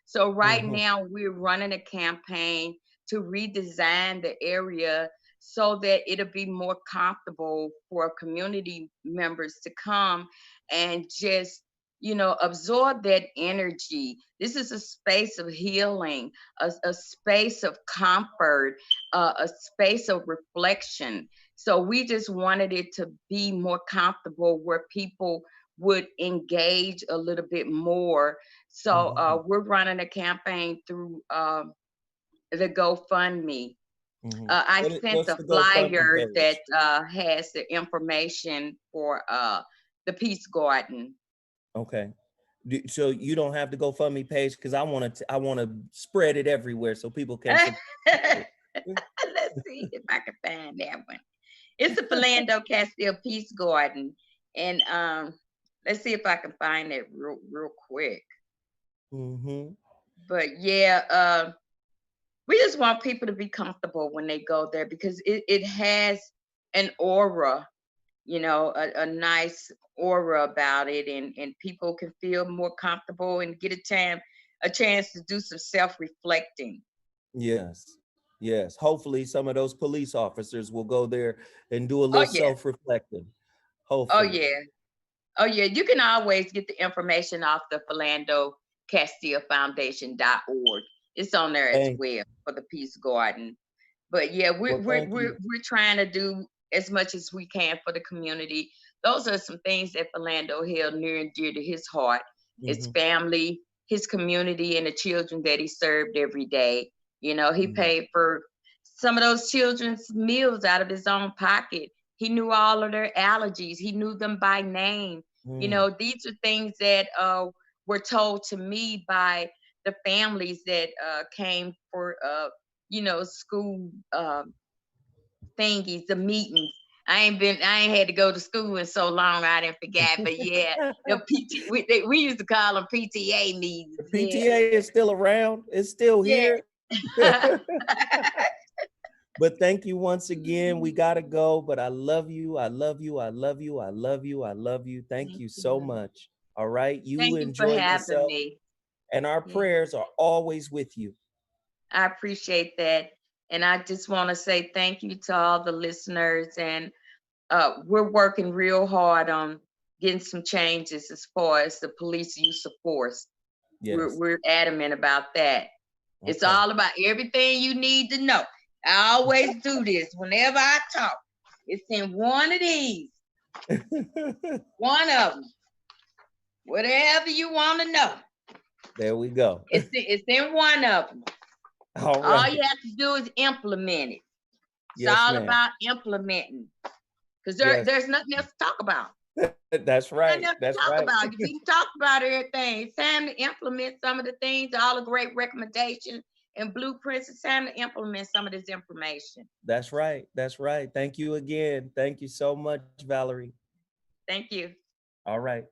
So right now we're running a campaign to redesign the area so that it'll be more comfortable for community members to come and just, you know, absorb that energy. This is a space of healing, a space of comfort, a space of reflection. So we just wanted it to be more comfortable where people would engage a little bit more. So we're running a campaign through the GoFundMe. I sent a flyer that has the information for the Peace Garden. Okay. So you don't have the GoFundMe page because I want to spread it everywhere so people can. Let's see if I can find that one. It's the Philando Castile Peace Garden, and let's see if I can find it real quick. But yeah, we just want people to be comfortable when they go there because it has an aura, you know, a nice aura about it, and people can feel more comfortable and get a chance to do some self-reflecting. Yes. Yes. Hopefully some of those police officers will go there and do a little self-reflecting. Hopefully. Oh yeah. Oh yeah. You can always get the information off the philandocastilefoundation.org. It's on there as well for the Peace Garden. But yeah, we're trying to do as much as we can for the community. Those are some things that Philando held near and dear to his heart. His family, his community, and the children that he served every day. You know, he paid for some of those children's meals out of his own pocket. He knew all of their allergies. He knew them by name. You know, these are things that were told to me by the families that came for, you know, school thingies, the meetings. I ain't had to go to school in so long I didn't forget. But yeah, we used to call them PTA meetings. The PTA is still around. It's still here. But thank you once again. We gotta go, but I love you. I love you. I love you. I love you. I love you. Thank you so much. All right. You Thank enjoy you for having yourself. me. And our prayers are always with you. I appreciate that. And I just want to say thank you to all the listeners. And we're working real hard on getting some changes as far as the police use of force. Yes. We're adamant about that. Okay. It's all about everything you need to know. I always do this whenever I talk. It's in one of these. One of them. Whatever you want to know. There we go. It's in one of them. All right. All you have to do is implement it. It's Yes, all ma'am. about implementing. Because Yes. there's nothing else to talk about. That's right. Nothing else That's to talk right. about. We can talk about everything. It's time to implement some of the things, all the great recommendations and blueprints. It's time to implement some of this information. That's right. That's right. Thank you again. Thank you so much, Valerie. Thank you. All right.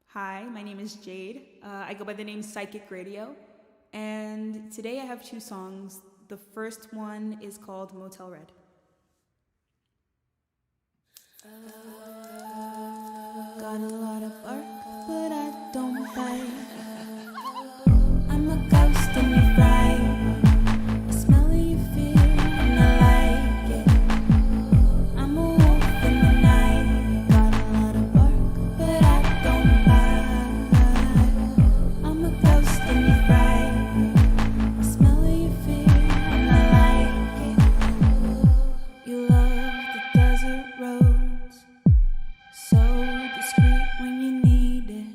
Hi, my name is Jade. I go by the name Psychic Radio. And today I have 2 songs. The first one is called Motel Red. Got a lot of work, but I don't bite. I'm a ghost in your fright. I smell your fear and I like it. I'm a wolf in the night. Got a lot of work, but I don't bite. I'm a ghost in your fright. I smell your fear and I like it. You love the desert roads, so discreet when you need it.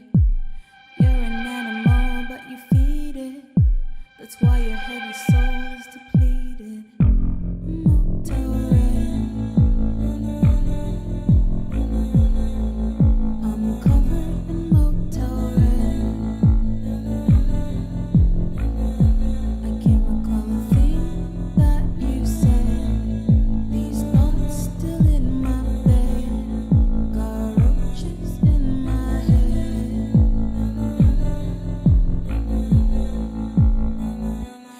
You're an animal, but you feed it. That's why your heavy soul is depleted. Motel Red. I'm covered in Motel Red. I can't recall a thing that you said. These thoughts still in my bed. Got roaches in my head.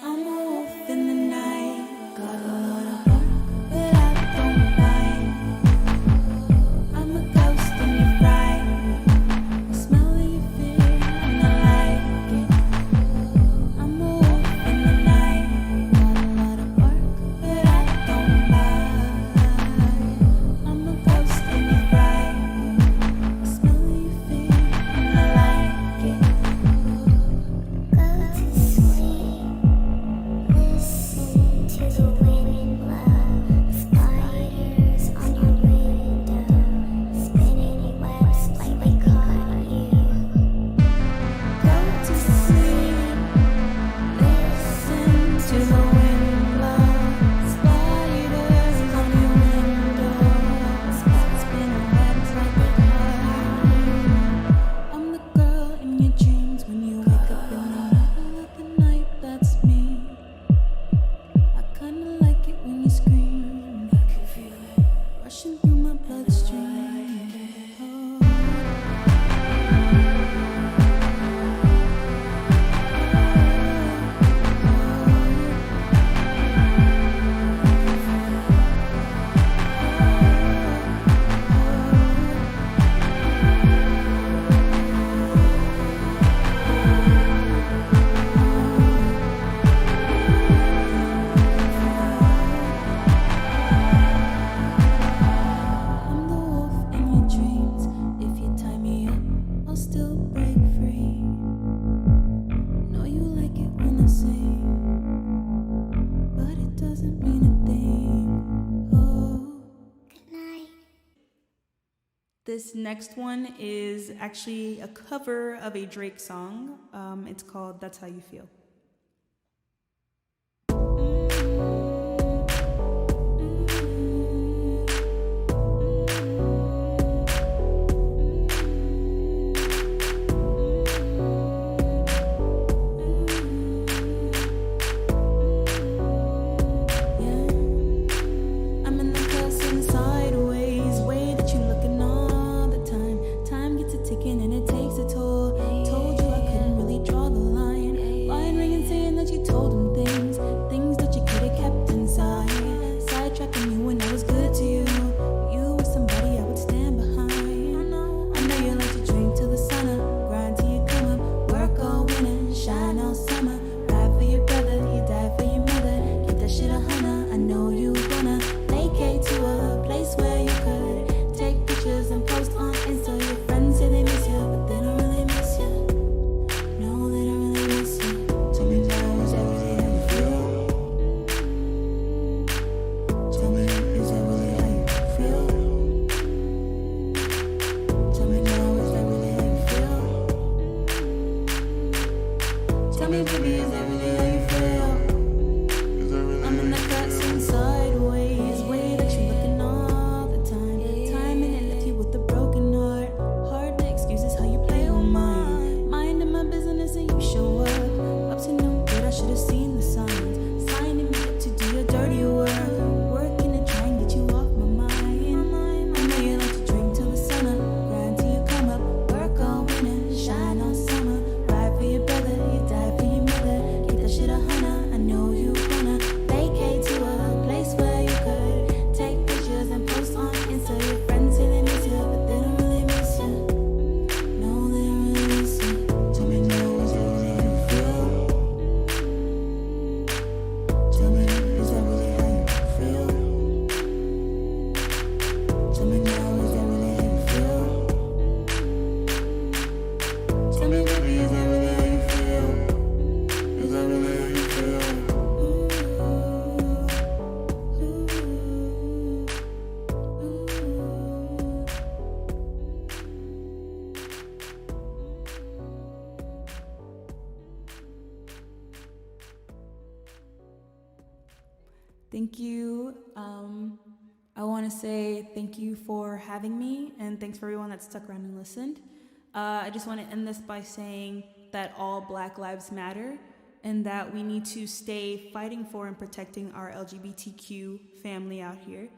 I'm a wolf in the night. Got a lot of work, but I don't bite. I'm a ghost in your fright. I smell your fear and I like it. I'm a wolf in the night. Got a lot of work, but I don't bite. I'm a ghost in your fright. I smell your fear and I like it. Go to sleep. Listen to the wind blow. Spiders on your window, spinning webs like they caught you. Go to sleep. Listen to the wind blow. Spiders on your window, spinning webs like they caught you. I'm the girl in your dreams when you wake up in the middle of the night. That's me. I kinda like mean a thing. Oh, good night. This next one is actually a cover of a Drake song. It's called That's How You Feel. Thank you. I want to say thank you for having me, and thanks for everyone that stuck around and listened. I just want to end this by saying that all Black lives matter, and that we need to stay fighting for and protecting our LGBTQ family out here,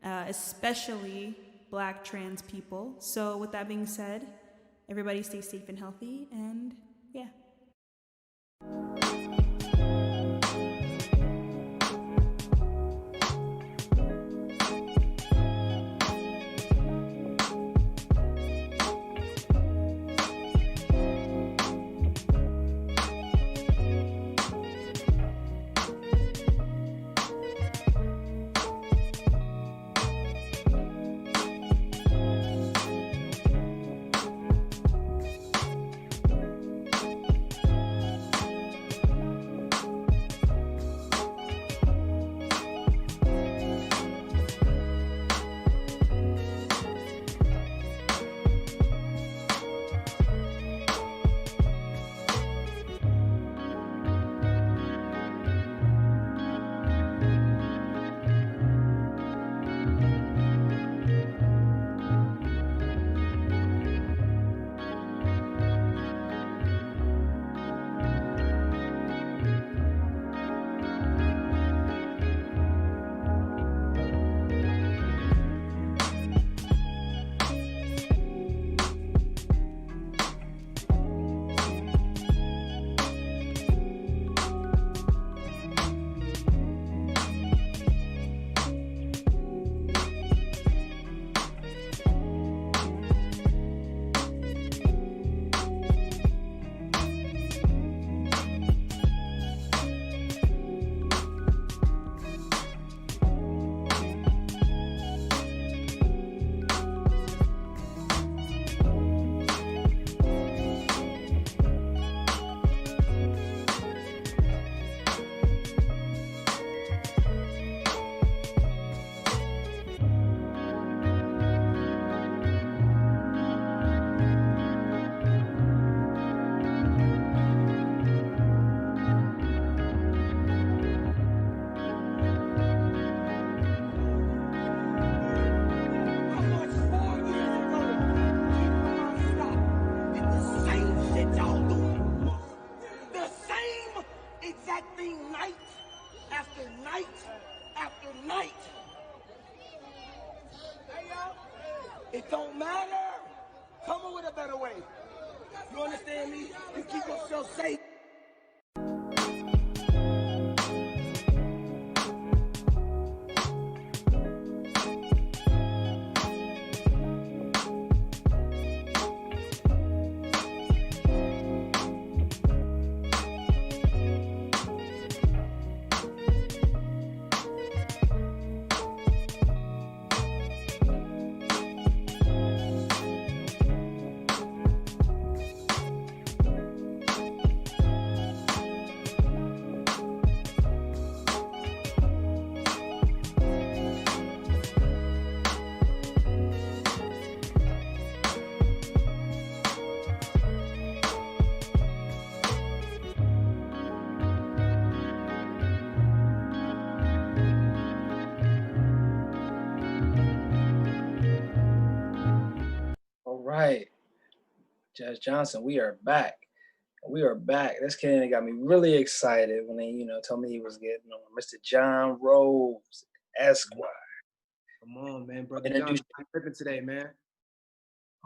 especially Black trans people. So with that being said, everybody stay safe and healthy, and yeah. night. Hey, yo, it don't matter. Come up with a better way. You understand me? You keep yourself safe. All right, Judge Johnson, we are back. We are back. This kid got me really excited when they, told me he was getting on. Mr. John Rose, Esquire. Come on, man, brother Introduce John. I'm tripping today, man.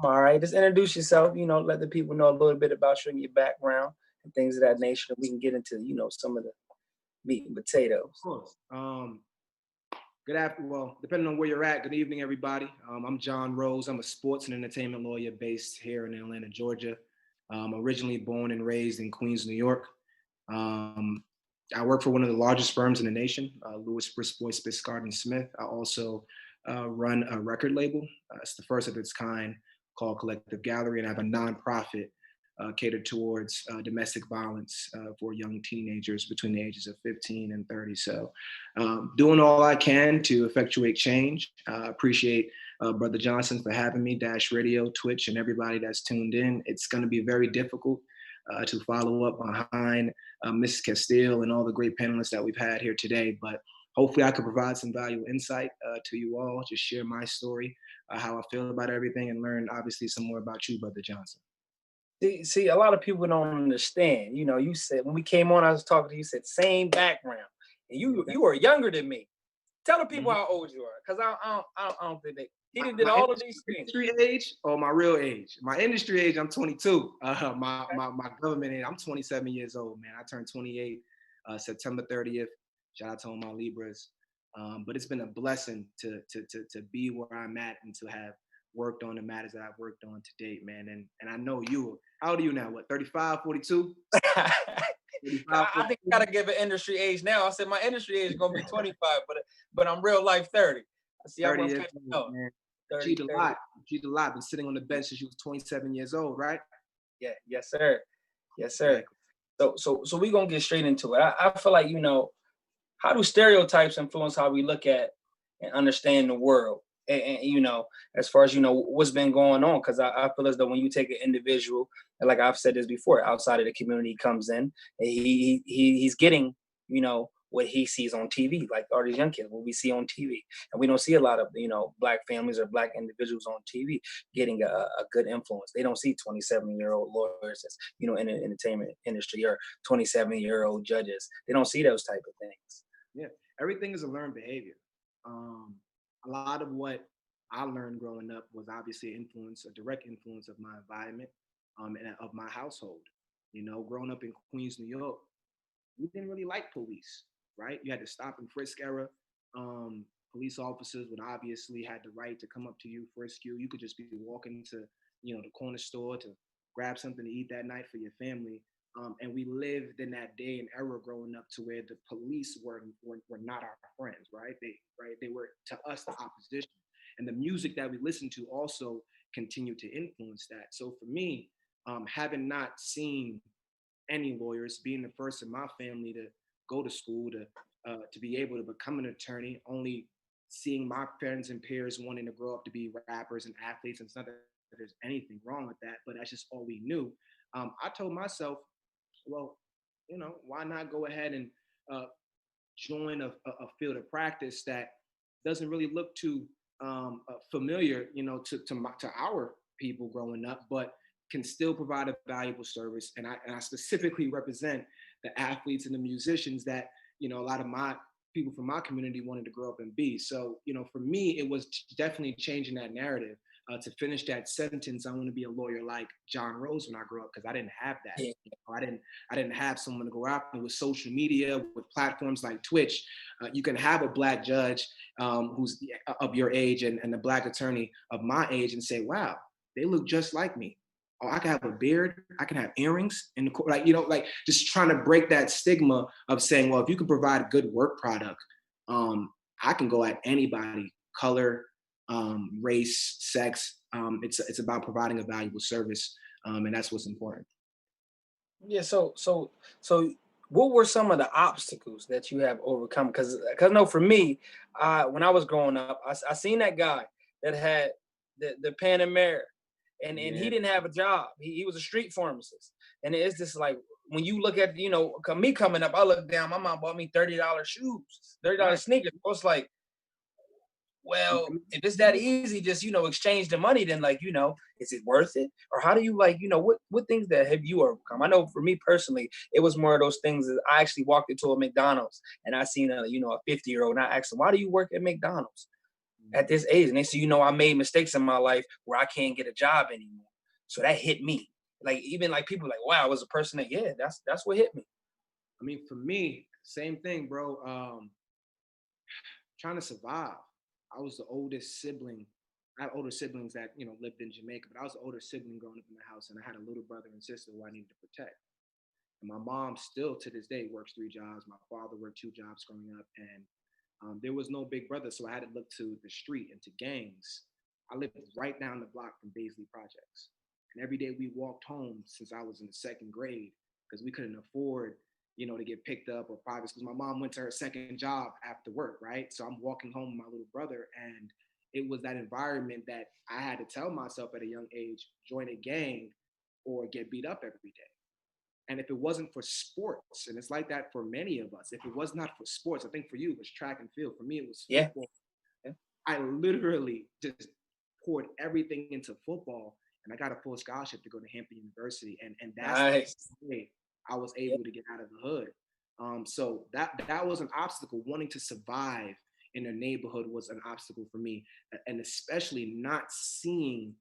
All right, just introduce yourself. Let the people know a little bit about you and your background and things of that nature. We can get into, some of the meat and potatoes. Of course. Good afternoon. Well, depending on where you're at, good evening, everybody. I'm John Rose. I'm a sports and entertainment lawyer based here in Atlanta, Georgia. Originally born and raised in Queens, New York. I work for one of the largest firms in the nation, Lewis, Brisbois, Biscard, and Smith. I also run a record label. It's the first of its kind called Collective Gallery, and I have a nonprofit catered towards domestic violence for young teenagers between the ages of 15 and 30. So doing all I can to effectuate change. I appreciate Brother Johnson for having me, Dash Radio, Twitch, and everybody that's tuned in. It's going to be very difficult to follow up behind Ms. Castile and all the great panelists that we've had here today, but hopefully I could provide some valuable insight to you all, just share my story, how I feel about everything, and learn obviously some more about you, Brother Johnson. See, a lot of people don't understand. You said when we came on, I was talking to you. You said same background, and you were younger than me. Tell the people how old you are, because I don't think they. He did all of these things. Industry age or my real age? My industry age, I'm 22. My government age, I'm 27 years old, man. I turned 28 September 30th. Shout out to all my Libras. But it's been a blessing to be where I'm at and to have worked on the matters that I've worked on to date, man. And I know you. How old are you now? What, 35, 42? I think I gotta give an industry age now. I said my industry age is gonna be 25, but I'm real life 30. See, 30 years old, man. Cheated a lot. Cheated a lot. Been sitting on the bench since you was 27 years old, right? Yeah, yes, sir. Yes, sir. So we're gonna get straight into it. I feel like, how do stereotypes influence how we look at and understand the world? And as far as what's been going on, because I feel as though when you take an individual, and like I've said this before, outside of the community comes in, and he's getting what he sees on TV, like all these young kids, what we see on TV, and we don't see a lot of black families or black individuals on TV getting a good influence. They don't see 27-year-old lawyers as in the entertainment industry or 27-year-old judges. They don't see those type of things. Yeah, everything is a learned behavior. A lot of what I learned growing up was obviously a direct influence of my environment and of my household. Growing up in Queens, New York, we didn't really like police, right? You had to stop and frisk era. Police officers would obviously had the right to come up to you, frisk you. You could just be walking to, the corner store to grab something to eat that night for your family. And we lived in that day and era growing up to where the police were not our friends, right? They were to us the opposition, and the music that we listened to also continued to influence that. So for me, having not seen any lawyers, being the first in my family to go to school to be able to become an attorney, only seeing my friends and peers wanting to grow up to be rappers and athletes, and it's not that there's anything wrong with that, but that's just all we knew. I told myself, well, why not go ahead and join a field of practice that doesn't really look too familiar, to our people growing up, but can still provide a valuable service. And I specifically represent the athletes and the musicians that, a lot of my people from my community wanted to grow up and be. So, for me, it was definitely changing that narrative. To finish that sentence, I want to be a lawyer like John Rose when I grew up, because I didn't have that. Yeah. I didn't have someone to go after. With social media, with platforms like Twitch, you can have a black judge who's of your age and a black attorney of my age and say, wow, they look just like me. Oh, I can have a beard, I can have earrings in the court. Like just trying to break that stigma of saying, well, if you can provide a good work product, I can go at anybody, color, race, sex. It's about providing a valuable service, and that's what's important. Yeah. So what were some of the obstacles that you have overcome? Because I know for me, when I was growing up, I seen that guy that had the Panamera, and he didn't have a job. He was a street pharmacist, and it's just like when you look at me coming up, I look down. My mom bought me $30 shoes, $30 sneakers. I was like, well, if it's that easy, just exchange the money, then is it worth it? Or how do you what things that have you overcome? I know for me personally, it was more of those things that I actually walked into a McDonald's and I seen a 50-year-old, and I asked them, why do you work at McDonald's at this age? And they say, I made mistakes in my life where I can't get a job anymore. So that hit me. Like even like people like, wow, I was a person that, yeah, that's what hit me. I mean, for me, same thing, bro. Trying to survive. I was the oldest sibling. I have older siblings that lived in Jamaica, but I was the older sibling growing up in the house, and I had a little brother and sister who I needed to protect. And my mom still to this day works 3 jobs. My father worked 2 jobs growing up, and there was no big brother, so I had to look to the street and to gangs. I lived right down the block from Baisley Projects, and every day we walked home since I was in the 2nd grade because we couldn't afford to get picked up or private because my mom went to her 2nd job after work, right? So I'm walking home with my little brother, and it was that environment that I had to tell myself at a young age, join a gang or get beat up every day. And if it wasn't for sports, and it's like that for many of us, if it was not for sports, I think for you it was track and field. For me, it was football. Yeah. I literally just poured everything into football, and I got a full scholarship to go to Hampton University, and that's nice. The way I was able to get out of the hood. So that was an obstacle. Wanting to survive in a neighborhood was an obstacle for me, and especially not seeing.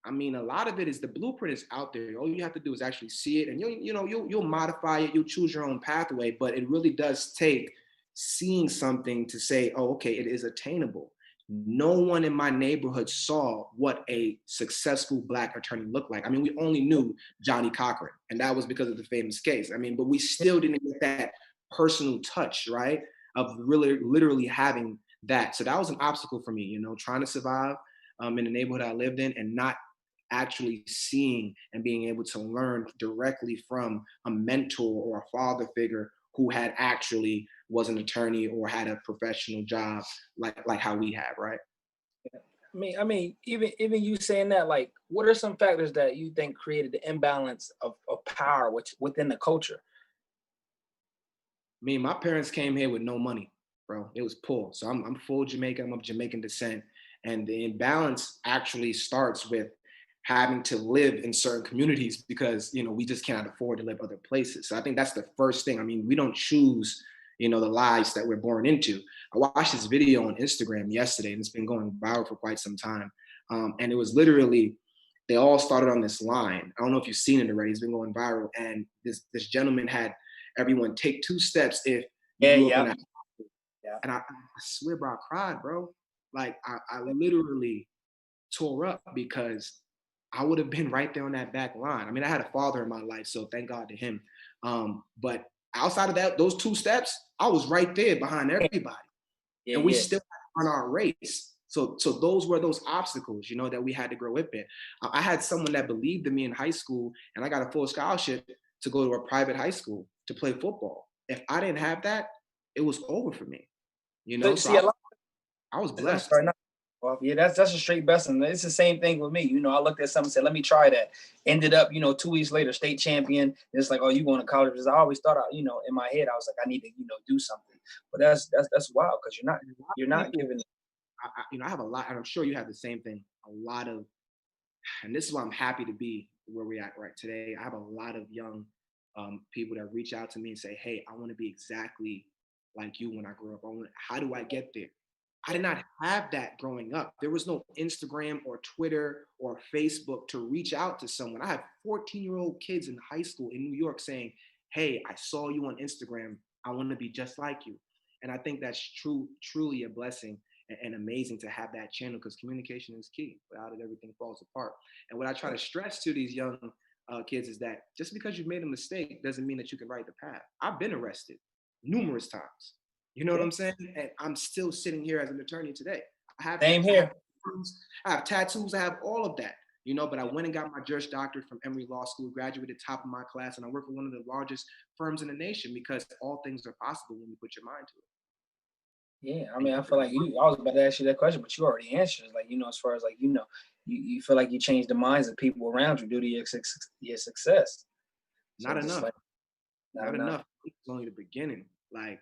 I mean, a lot of it is the blueprint is out there. All you have to do is actually see it, and you'll modify it. You'll choose your own pathway, but it really does take seeing something to say, oh, okay, it is attainable. No one in my neighborhood saw what a successful Black attorney looked like. I mean, we only knew Johnny Cochran, and that was because of the famous case. I mean, but we still didn't get that personal touch, right? Of really, literally having that. So that was an obstacle for me, trying to survive in the neighborhood I lived in and not actually seeing and being able to learn directly from a mentor or a father figure who had actually was an attorney or had a professional job like how we have, right? I mean, even you saying that, like, what are some factors that you think created the imbalance of power within the culture? I mean, my parents came here with no money, bro. It was poor. So I'm full Jamaican. I'm of Jamaican descent, and the imbalance actually starts with having to live in certain communities because we just cannot afford to live other places. So I think that's the first thing. I mean, we don't choose the lives that we're born into. I watched this video on Instagram yesterday, and it's been going viral for quite some time. And it was literally, they all started on this line. I don't know if you've seen it already. It's been going viral, and this gentleman had everyone take 2 steps if you grew up in that. Yeah. And I swear, bro, I cried, bro. Like I literally tore up because I would have been right there on that back line. I mean, I had a father in my life, so thank God to him. But outside of that, those 2 steps, I was right there behind everybody. And we still had to run our race. So those were those obstacles, that we had to grow up in. I had someone that believed in me in high school, and I got a full scholarship to go to a private high school to play football. If I didn't have that, it was over for me. So I was blessed. Well, yeah, that's a straight blessing. It's the same thing with me. I looked at something and said, let me try that. Ended up, 2 weeks later, state champion. It's like, oh, you going to college? Because I always thought, in my head, I was like, I need to, do something. But that's wild because you're not giving. I have a lot, and I'm sure you have the same thing. A lot of, and this is why I'm happy to be where we're at right today. I have a lot of young people that reach out to me and say, hey, I want to be exactly like you when I grew up. How do I get there? I did not have that growing up. There was no Instagram or Twitter or Facebook to reach out to someone. I have 14-year-old kids in high school in New York saying, hey, I saw you on Instagram. I want to be just like you. And I think that's truly a blessing and amazing to have that channel, because communication is key. Without it, everything falls apart. And what I try to stress to these young kids is that just because you've made a mistake doesn't mean that you can write the path. I've been arrested numerous times. You know what I'm saying? And I'm still sitting here as an attorney today. Same here. I have tattoos. I have all of that. You know, but I went and got my Juris Doctorate from Emory Law School, graduated top of my class, and I work for one of the largest firms in the nation, because all things are possible when you put your mind to it. Yeah, I mean, I feel like I was about to ask you that question, but you already answered. Like, you know, as far as like, you know, you feel like you changed the minds of people around you due to your success. So Not enough. Like, not enough. It's only the beginning. Like,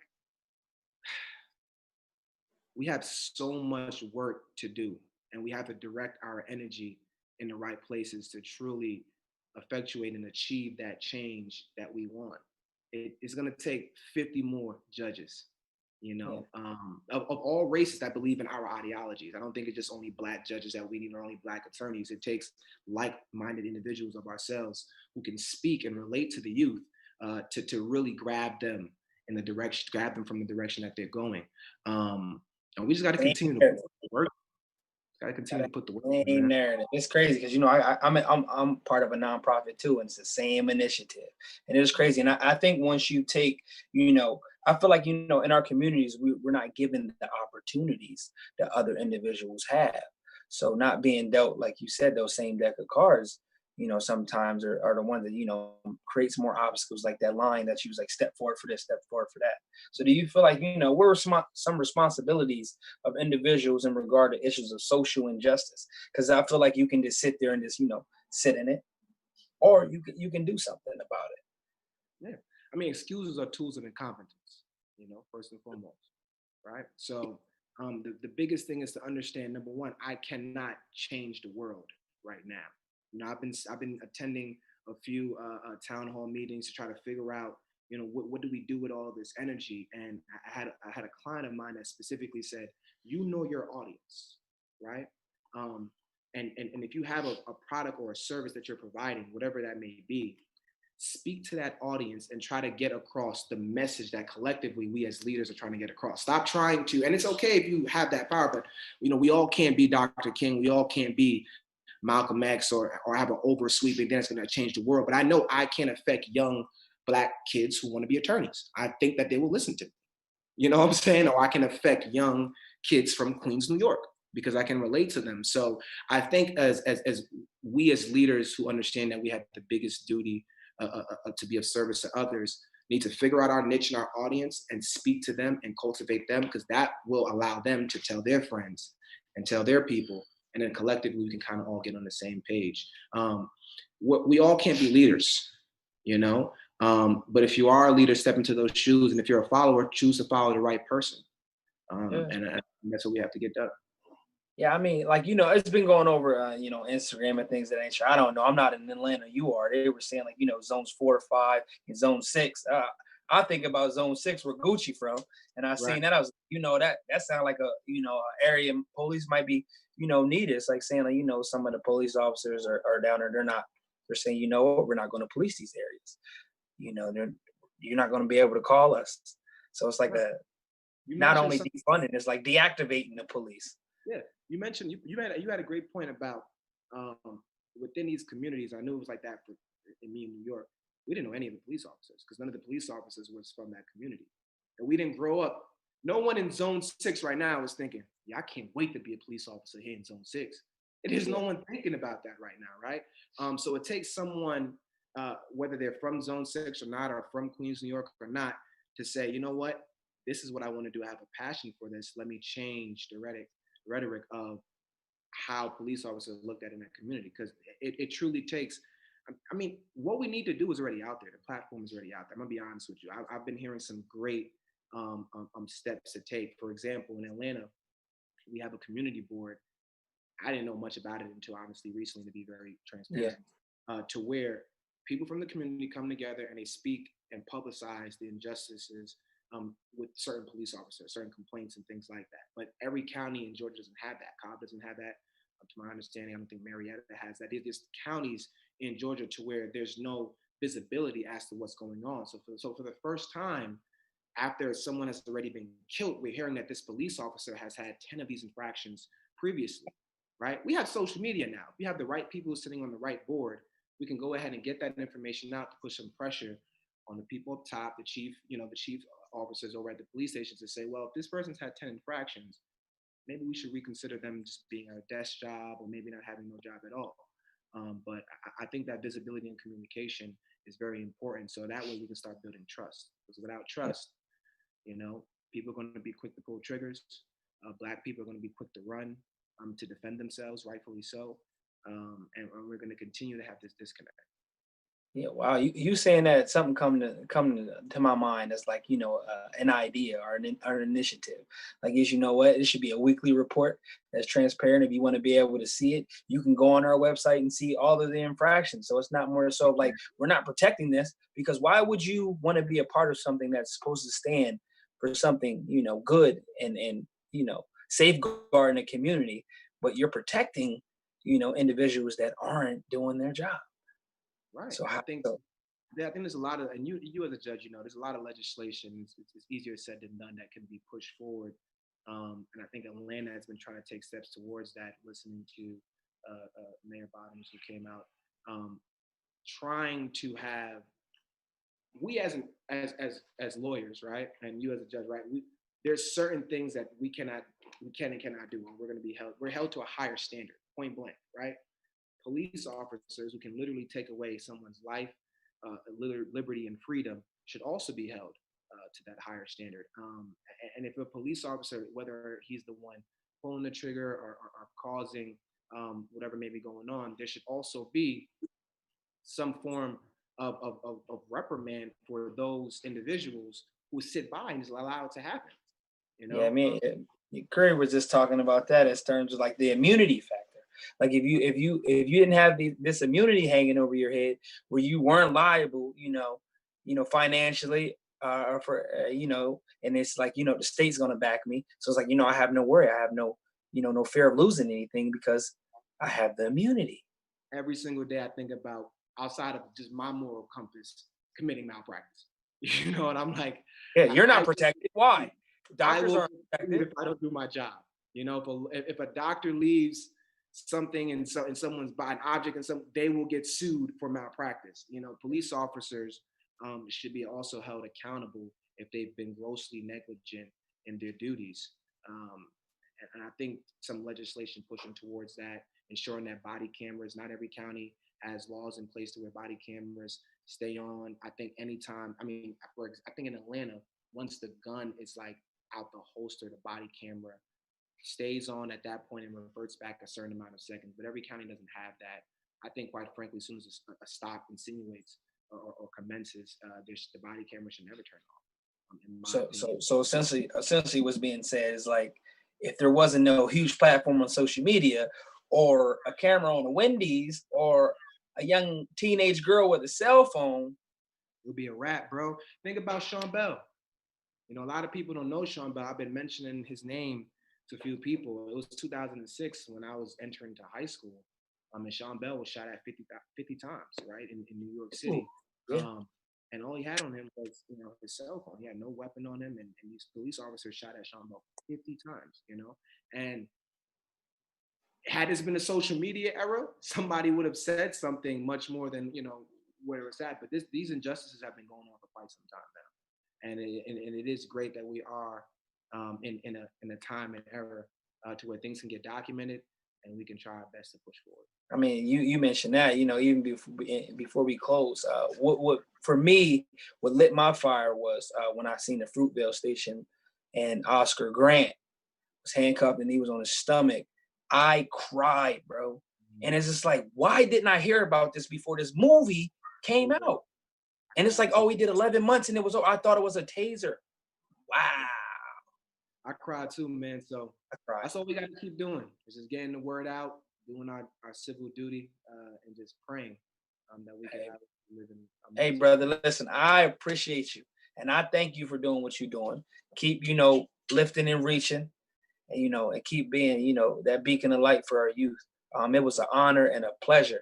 we have so much work to do, and we have to direct our energy in the right places to truly effectuate and achieve that change that we want. It's going to take 50 more judges, you know, of all races that believe in our ideologies. I don't think it's just only Black judges that we need, or only Black attorneys. It takes like-minded individuals of ourselves who can speak and relate to the youth to really grab them in the direction, grab them from the direction that they're going. And we just got to continue to work. Got to continue to put the work in. Narrative. It's crazy because, you know, I'm part of a nonprofit too, and it's the same initiative, and it's crazy. And I think once you take, you know, I feel like, you know, in our communities we're not given the opportunities that other individuals have. So not being dealt, like you said, those same deck of cards, you know, sometimes are the ones that, you know, creates more obstacles, like that line that you was like, step forward for this, step forward for that. So do you feel like, you know, we're some responsibilities of individuals in regard to issues of social injustice? Because I feel like you can just sit there and just, you know, sit in it, or you can do something about it. Yeah. I mean, excuses are tools of incompetence, you know, first and foremost, right? So the biggest thing is to understand, number one, I cannot change the world right now. You know, I've been attending a few town hall meetings to try to figure out, you know, what do we do with all of this energy? And I had a client of mine that specifically said, you know your audience, right? And if you have a product or a service that you're providing, whatever that may be, speak to that audience and try to get across the message that collectively we as leaders are trying to get across. Stop trying to, and it's okay if you have that power, but, you know, we all can't be Dr. King. We all can't be Malcolm X or have an oversweeping thing that's going to change the world. But I know I can affect young Black kids who want to be attorneys. I think that they will listen to me. You know what I'm saying? Or I can affect young kids from Queens, New York, because I can relate to them. So I think as we as leaders who understand that we have the biggest duty to be of service to others, need to figure out our niche and our audience and speak to them and cultivate them, because that will allow them to tell their friends and tell their people. And then collectively, we can kind of all get on the same page. We all can't be leaders, you know? But if you are a leader, step into those shoes. And if you're a follower, choose to follow the right person. And that's what we have to get done. Yeah, I mean, like, you know, it's been going over, you know, Instagram and things that ain't sure. I don't know. I'm not in Atlanta. You are. They were saying, like, you know, zones 4 or 5 and zone 6. I think about zone 6 where Gucci from, and I seen that. I was, you know, that sounded like a, you know, area police might be, you know, needed. It's like saying, like, you know, some of the police officers are down there. They're saying, you know what, we're not going to police these areas. You know, you're not going to be able to call us. So it's like not only defunding, it's like deactivating the police. Yeah, you mentioned you had a great point about within these communities. I knew it was like that in me in New York. We didn't know any of the police officers because none of the police officers was from that community, and we didn't grow up. No one in Zone 6 right now is thinking, "Yeah, I can't wait to be a police officer here in Zone 6." It is no one thinking about that right now, right? So it takes someone, whether they're from Zone 6 or not, or from Queens, New York or not, to say, you know what, this is what I want to do. I have a passion for this. Let me change the rhetoric of how police officers looked at in that community, because it truly takes, I mean, what we need to do is already out there. The platform is already out there. I'm gonna be honest with you. I've been hearing some great steps to take. For example, in Atlanta, we have a community board. I didn't know much about it until honestly recently, to be very transparent, to where people from the community come together and they speak and publicize the injustices with certain police officers, certain complaints and things like that. But every county in Georgia doesn't have that. Cobb doesn't have that. To my understanding, I don't think Marietta has that. There's counties in Georgia to where there's no visibility as to what's going on. So for the first time, after someone has already been killed, we're hearing that this police officer has had 10 of these infractions previously, right? We have social media now. We have the right people sitting on the right board. We can go ahead and get that information out to put some pressure on the people up top, the chief officers over at the police stations to say, well, if this person's had 10 infractions, maybe we should reconsider them just being at a desk job or maybe not having no job at all. But I think that visibility and communication is very important. So that way we can start building trust. Because without trust, people are going to be quick to pull triggers. Black people are going to be quick to run to defend themselves, rightfully so. And we're going to continue to have this disconnect. Yeah, wow. You saying that, something come to my mind as like, an idea or an initiative. Like, you know what? It should be a weekly report that's transparent. If you want to be able to see it, you can go on our website and see all of the infractions. So it's not more so like we're not protecting this, because why would you want to be a part of something that's supposed to stand for something, good and safeguarding a community, but you're protecting, individuals that aren't doing their job. Right. So I think there's a lot of, and you as a judge, there's a lot of legislation. It's easier said than done that can be pushed forward. And I think Atlanta has been trying to take steps towards that. Listening to Mayor Bottoms, who came out, trying to have, we as lawyers, right, and you as a judge, right, there's certain things that we can and cannot do, and we're held to a higher standard, point blank, right? Police officers who can literally take away someone's life, liberty, and freedom should also be held to that higher standard. And if a police officer, whether he's the one pulling the trigger or causing whatever may be going on, there should also be some form of reprimand for those individuals who sit by and just allow it to happen. Yeah, I mean, Curry was just talking about that as terms of like the immunity factor. Like if you didn't have this immunity hanging over your head, where you weren't liable, financially, or for and it's like, the state's gonna back me, so it's like, I have no worry, I have no no fear of losing anything because I have the immunity. Every single day I think about, outside of just my moral compass, committing malpractice. And I'm like, yeah, you're not protected. Why? Doctors aren't protected if I don't do my job. If a doctor leaves something in someone's body, an object, and they will get sued for malpractice. Police officers should be also held accountable if they've been grossly negligent in their duties. And I think some legislation pushing towards that, ensuring that body cameras, not every county has laws in place to where body cameras stay on. I think anytime, I think in Atlanta, once the gun is like out the holster, the body camera stays on at that point and reverts back a certain amount of seconds. But every county doesn't have that. I think, quite frankly, as soon as a stop insinuates or commences, the body camera should never turn off. So essentially what's being said is like, if there wasn't no huge platform on social media or a camera on a Wendy's or a young teenage girl with a cell phone, it would be a wrap, bro. Think about Sean Bell. A lot of people don't know Sean Bell. I've been mentioning his name to a few people. It was 2006 when I was entering to high school. And Sean Bell was shot at 50 times, right, in New York City. Yeah. And all he had on him was, his cell phone. He had no weapon on him, and these police officers shot at Sean Bell 50 times, And had this been a social media era, somebody would have said something much more than, where it's at. But these injustices have been going on for quite some time now. And it is great that we are in a time and era to where things can get documented and we can try our best to push forward. I mean, you mentioned that, even before we close, what for me, what lit my fire was when I seen the Fruitvale station and Oscar Grant was handcuffed and he was on his stomach. I cried, bro. And it's just like, why didn't I hear about this before this movie came out? And it's like, oh, he did 11 months and I thought it was a taser. Wow. I cried too, man. So that's all we got to keep doing. Is just getting the word out, doing our civil duty, and just praying that we can live in. Hey, brother, listen, I appreciate you. And I thank you for doing what you're doing. Keep, lifting and reaching, and, and keep being, that beacon of light for our youth. It was an honor and a pleasure.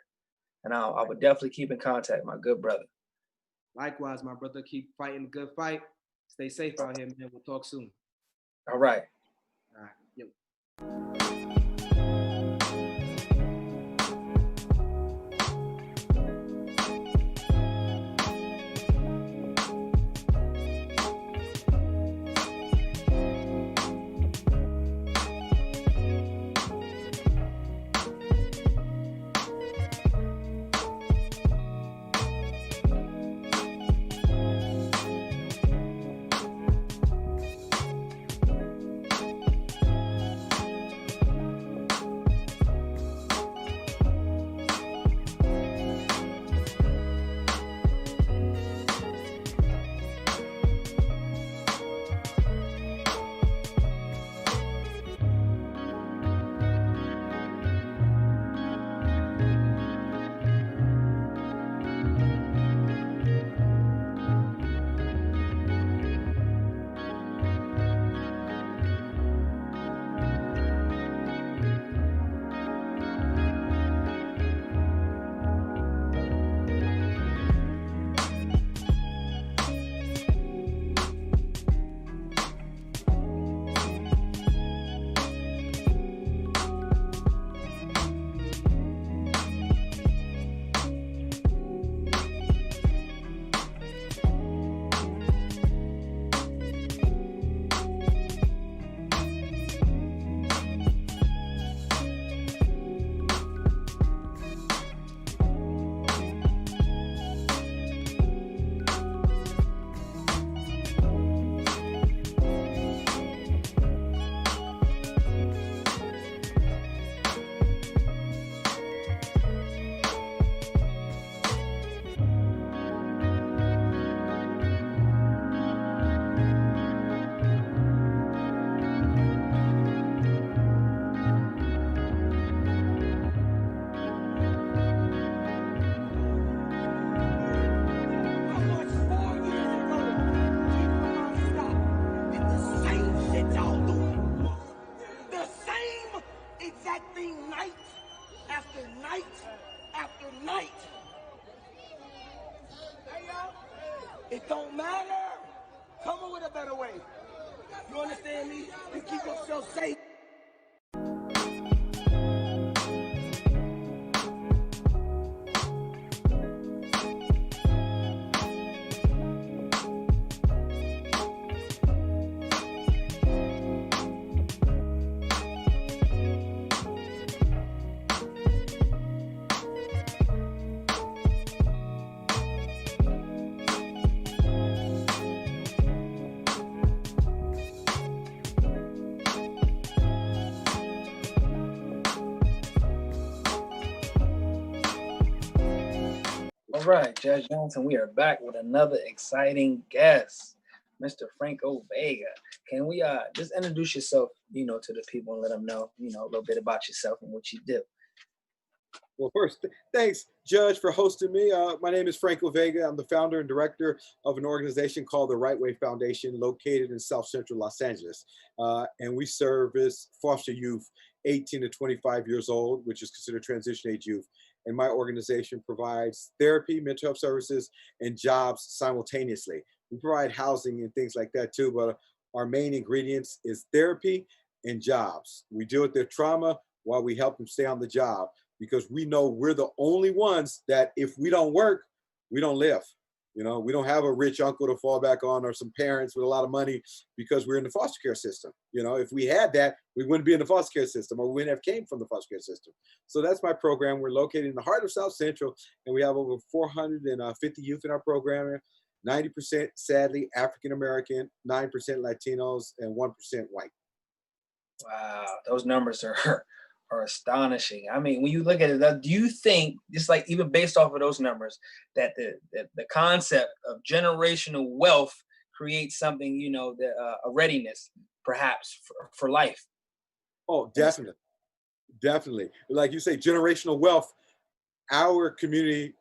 And I would definitely keep in contact, my good brother. Likewise, my brother. Keep fighting the good fight. Stay safe out here, man. We'll talk soon. All right. All right. Yo. It don't matter. Come up with a better way. You understand me? You keep yourself safe. All right, Judge Johnson, we are back with another exciting guest, Mr. Franco Vega. Can we just introduce yourself, to the people and let them know, a little bit about yourself and what you do? Well, first, thanks, Judge, for hosting me. My name is Franco Vega. I'm the founder and director of an organization called the Right Way Foundation, located in South Central Los Angeles. And we service foster youth 18 to 25 years old, which is considered transition age youth. And my organization provides therapy, mental health services, and jobs simultaneously. We provide housing and things like that too, but our main ingredients is therapy and jobs. We deal with their trauma while we help them stay on the job, because we know we're the only ones that if we don't work, we don't live. We don't have a rich uncle to fall back on or some parents with a lot of money because we're in the foster care system. If we had that, we wouldn't be in the foster care system, or we wouldn't have came from the foster care system. So that's my program. We're located in the heart of South Central, and we have over 450 youth in our program. 90%, sadly, African-American, 9% Latinos, and 1% white. Wow, those numbers are astonishing. I mean, when you look at it, do you think, just like even based off of those numbers, that the concept of generational wealth creates something, a readiness perhaps for life? Oh, definitely. Definitely. Like you say, generational wealth, our community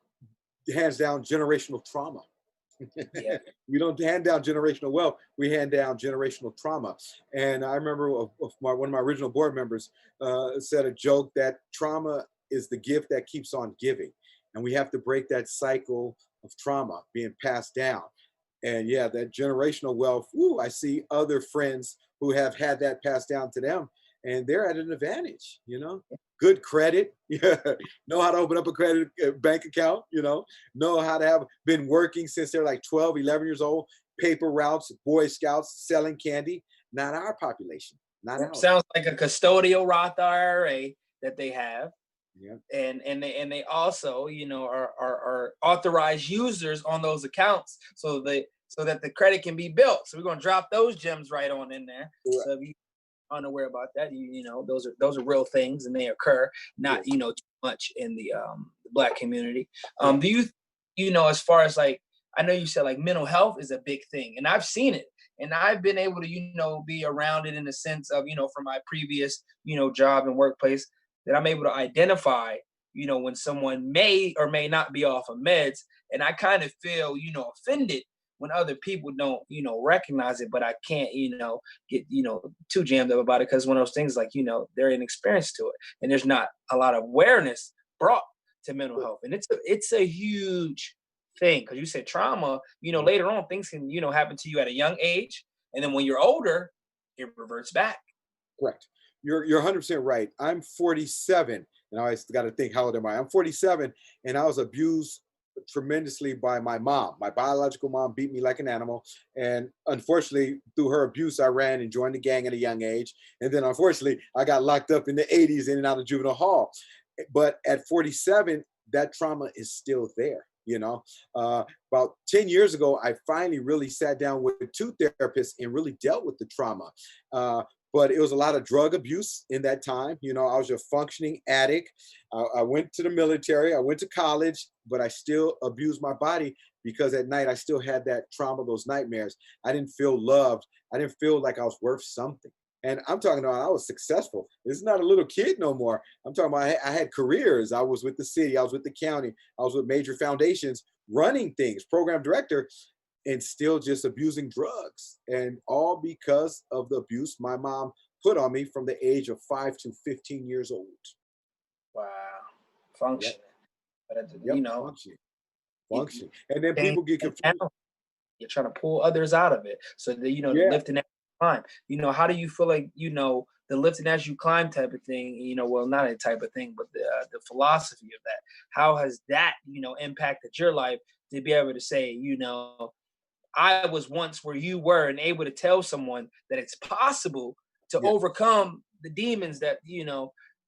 hands down generational trauma. Yeah. We don't hand down generational wealth. We hand down generational trauma. And I remember one of my original board members said a joke that trauma is the gift that keeps on giving. And we have to break that cycle of trauma being passed down. And yeah, that generational wealth, I see other friends who have had that passed down to them, and they're at an advantage, good credit, know how to open up a credit bank account, know how to have been working since they're like 12, 11 years old, paper routes, Boy Scouts, selling candy. Not our population, not ours. Sounds like a custodial Roth IRA that they have. Yeah. And they also, are authorized users on those accounts so that the credit can be built. So we're gonna drop those gems right on in there. Right. So if you unaware about that, those are real things and they occur, not too much in the Black community. Do you as far as like, I know you said like mental health is a big thing, and I've seen it, and I've been able to be around it in the sense of from my previous job and workplace, that I'm able to identify when someone may or may not be off of meds, and I kind of feel offended when other people don't recognize it, but I can't get too jammed up about it, because one of those things like they're inexperienced to it, and there's not a lot of awareness brought to mental health, and it's a huge thing, because you said trauma, later on things can happen to you at a young age, and then when you're older it reverts back. Correct. You're 100% right. I'm 47, and I always got to think, how old am I? I'm 47, and I was abused tremendously by my mom. My biological mom beat me like an animal, and unfortunately, through her abuse, I ran and joined the gang at a young age, and then unfortunately, I got locked up in the 80s in and out of juvenile hall. But at 47, that trauma is still there. About 10 years ago, I finally really sat down with 2 therapists and really dealt with the trauma. But it was a lot of drug abuse in that time. I was a functioning addict. I went to the military, I went to college, but I still abused my body because at night I still had that trauma, those nightmares. I didn't feel loved. I didn't feel like I was worth something. And I'm talking about I was successful. This is not a little kid no more. I'm talking about I had careers. I was with the city, I was with the county, I was with major foundations, running things, program director, and still just abusing drugs. And all because of the abuse my mom put on me from the age of 5 to 15 years old. Wow. Functioning. Yep. But Functioning. And then people get confused. You're trying to pull others out of it. So that, the lifting as you climb. How do you feel like, the lifting as you climb type of thing, well, not a type of thing, but the philosophy of that. How has that, impacted your life to be able to say, I was once where you were, and able to tell someone that it's possible to overcome the demons that,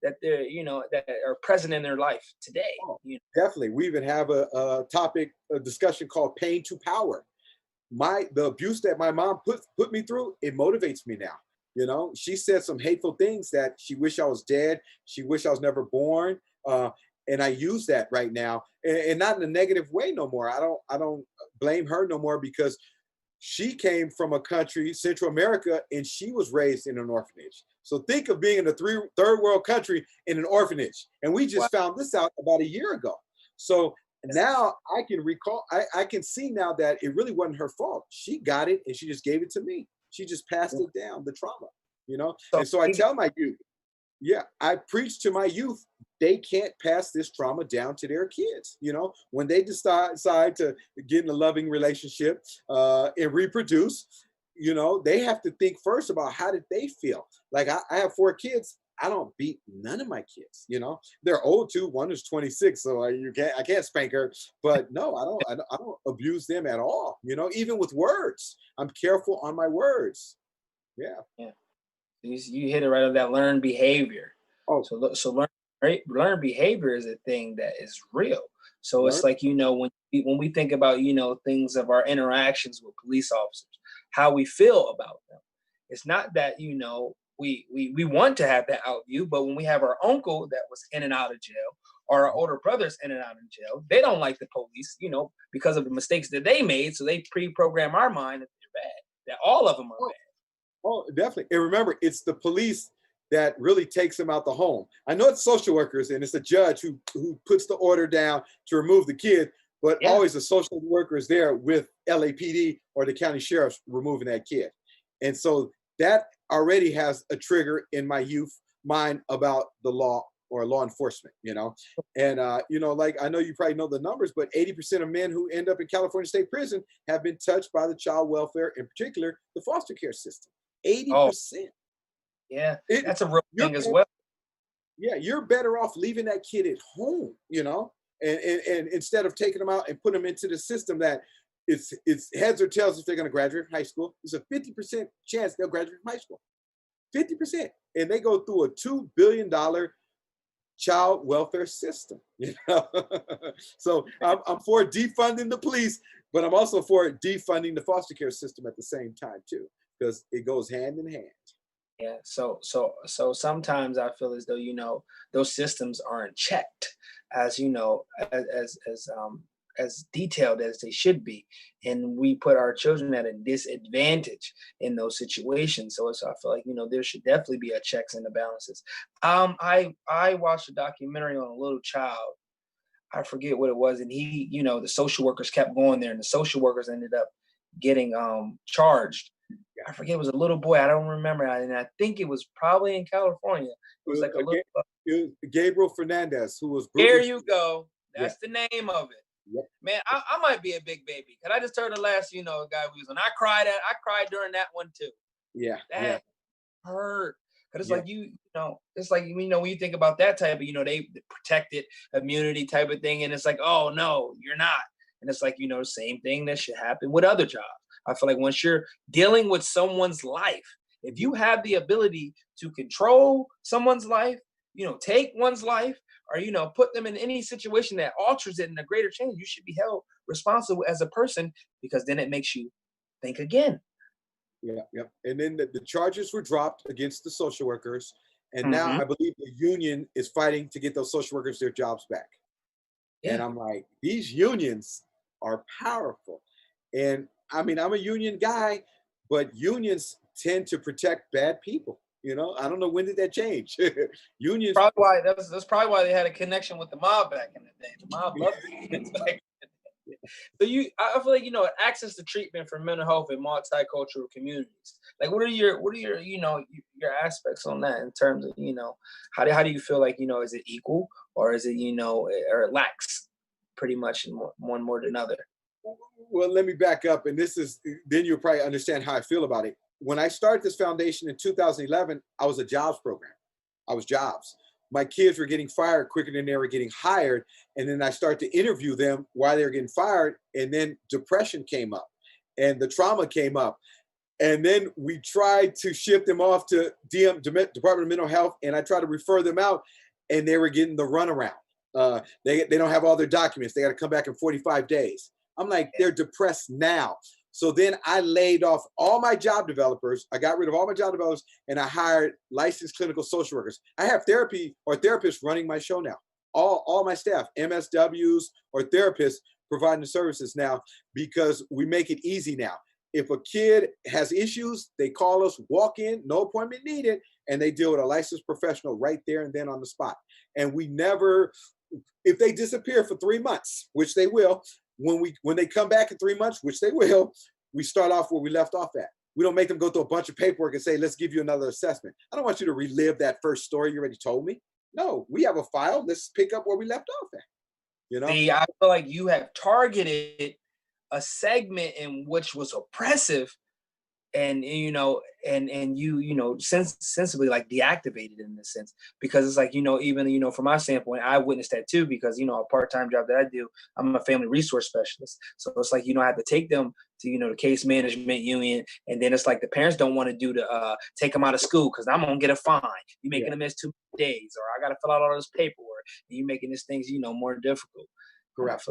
that they're, that are present in their life today. Definitely. We even have a discussion called pain to power. The abuse that my mom put me through, it motivates me now. She said some hateful things that she wished I was dead. She wished I was never born. And I use that right now, and not in a negative way no more. I don't blame her no more, because she came from a country, Central America, and she was raised in an orphanage. So think of being in a third world country in an orphanage. And we just found this out about a year ago. So now I can recall, I can see now that it really wasn't her fault. She got it and she just gave it to me. She just passed it down, the trauma, And so I tell my youth, I preach to my youth, they can't pass this trauma down to their kids. When they decide to get in a loving relationship and reproduce, they have to think first about how did they feel. Like I have 4 kids. I don't beat none of my kids. They're old too. One is 26, so I can't spank her. But no, I don't abuse them at all. Even with words, I'm careful on my words. Yeah. You hit it right on that learned behavior. So learned behavior is a thing that is real. So it's like, when we think about, things of our interactions with police officers, how we feel about them. It's not that, we want to have that out view, but when we have our uncle that was in and out of jail, or our older brothers in and out of jail, they don't like the police, because of the mistakes that they made. So they pre-program our mind that they're bad, that all of them are bad. Oh, definitely. And remember, it's the police that really takes them out the home. I know it's social workers and it's a judge who puts the order down to remove the kid, but Yeah. always the social worker is there with LAPD or the county sheriff's removing that kid. And so that already has a trigger in my youth mind about the law or law enforcement, And, like, I know you probably know the numbers, but 80% of men who end up in California State Prison have been touched by the child welfare, in particular, the foster care system. 80%. Yeah, that's a real thing as well. Yeah, you're better off leaving that kid at home, and instead of taking them out and putting them into the system that it's heads or tails if they're going to graduate from high school. There's a 50% chance they'll graduate from high school. 50%. And they go through a $2 billion child welfare system. So I'm for defunding the police, but I'm also for defunding the foster care system at the same time too, because it goes hand in hand. Yeah. So sometimes I feel as though, those systems aren't checked as, as detailed as they should be. And we put our children at a disadvantage in those situations. So I feel like, there should definitely be a checks and the balances. I watched a documentary on a little child. I forget what it was. And he, the social workers kept going there and the social workers ended up getting charged. I forget, it was a little boy. I don't remember. And I think it was probably in California. It was like a little. It was Gabriel Fernandez, who was. There you go. That's the name of it. Yep. Man, I might be a big baby. Cause I just heard the last, guy we was on. I cried during that one too. Yeah. That hurt. Cause it's like it's like when you think about that type of, they protected immunity type of thing, and it's like, oh no, you're not. And it's like, same thing that should happen with other jobs. I feel like once you're dealing with someone's life, if you have the ability to control someone's life, take one's life, or, put them in any situation that alters it in a greater change, you should be held responsible as a person, because then it makes you think again. Yeah. And then the charges were dropped against the social workers. And now I believe the union is fighting to get those social workers their jobs back. Yeah. And I'm like, these unions are powerful. And I mean, I'm a union guy, but unions tend to protect bad people. I don't know, when did that change? Unions. Probably why that's probably why they had a connection with the mob back in the day. The mob loved it. So I feel like access to treatment for mental health in multicultural communities. Like, what are your your aspects on that in terms of how do you feel like is it equal, or is it or it lacks pretty much in one more than another? Well, let me back up, and then you'll probably understand how I feel about it. When I started this foundation in 2011, I was a jobs program. I was jobs. My kids were getting fired quicker than they were getting hired. And then I started to interview them why they were getting fired. And then depression came up and the trauma came up. And then we tried to ship them off to Department of Mental Health. And I tried to refer them out, and they were getting the runaround. They don't have all their documents. They got to come back in 45 days. I'm like, they're depressed now. So then I laid off all my job developers. I got rid of all my job developers, and I hired licensed clinical social workers. I have therapists running my show now. All my staff, MSWs or therapists, providing the services now, because we make it easy now. If a kid has issues, they call us, walk in, no appointment needed, and they deal with a licensed professional right there and then on the spot. And we never, if they disappear for 3 months, which they will, when they come back in 3 months, which they will, we start off where we left off at. We don't make them go through a bunch of paperwork and say, let's give you another assessment. I don't want you to relive that first story you already told me. No, we have a file. Let's pick up where we left off at. See, I feel like you have targeted a segment in which was oppressive, and you sensibly like deactivated in this sense, because it's like even from my standpoint, I witnessed that too, because a part-time job that I do, I'm a family resource specialist, so it's like I have to take them to the case management union, and then it's like the parents don't want to do the take them out of school because I'm gonna get a fine. You making them miss 2 days, or I gotta fill out all this paperwork, and you making these things more difficult. Correct.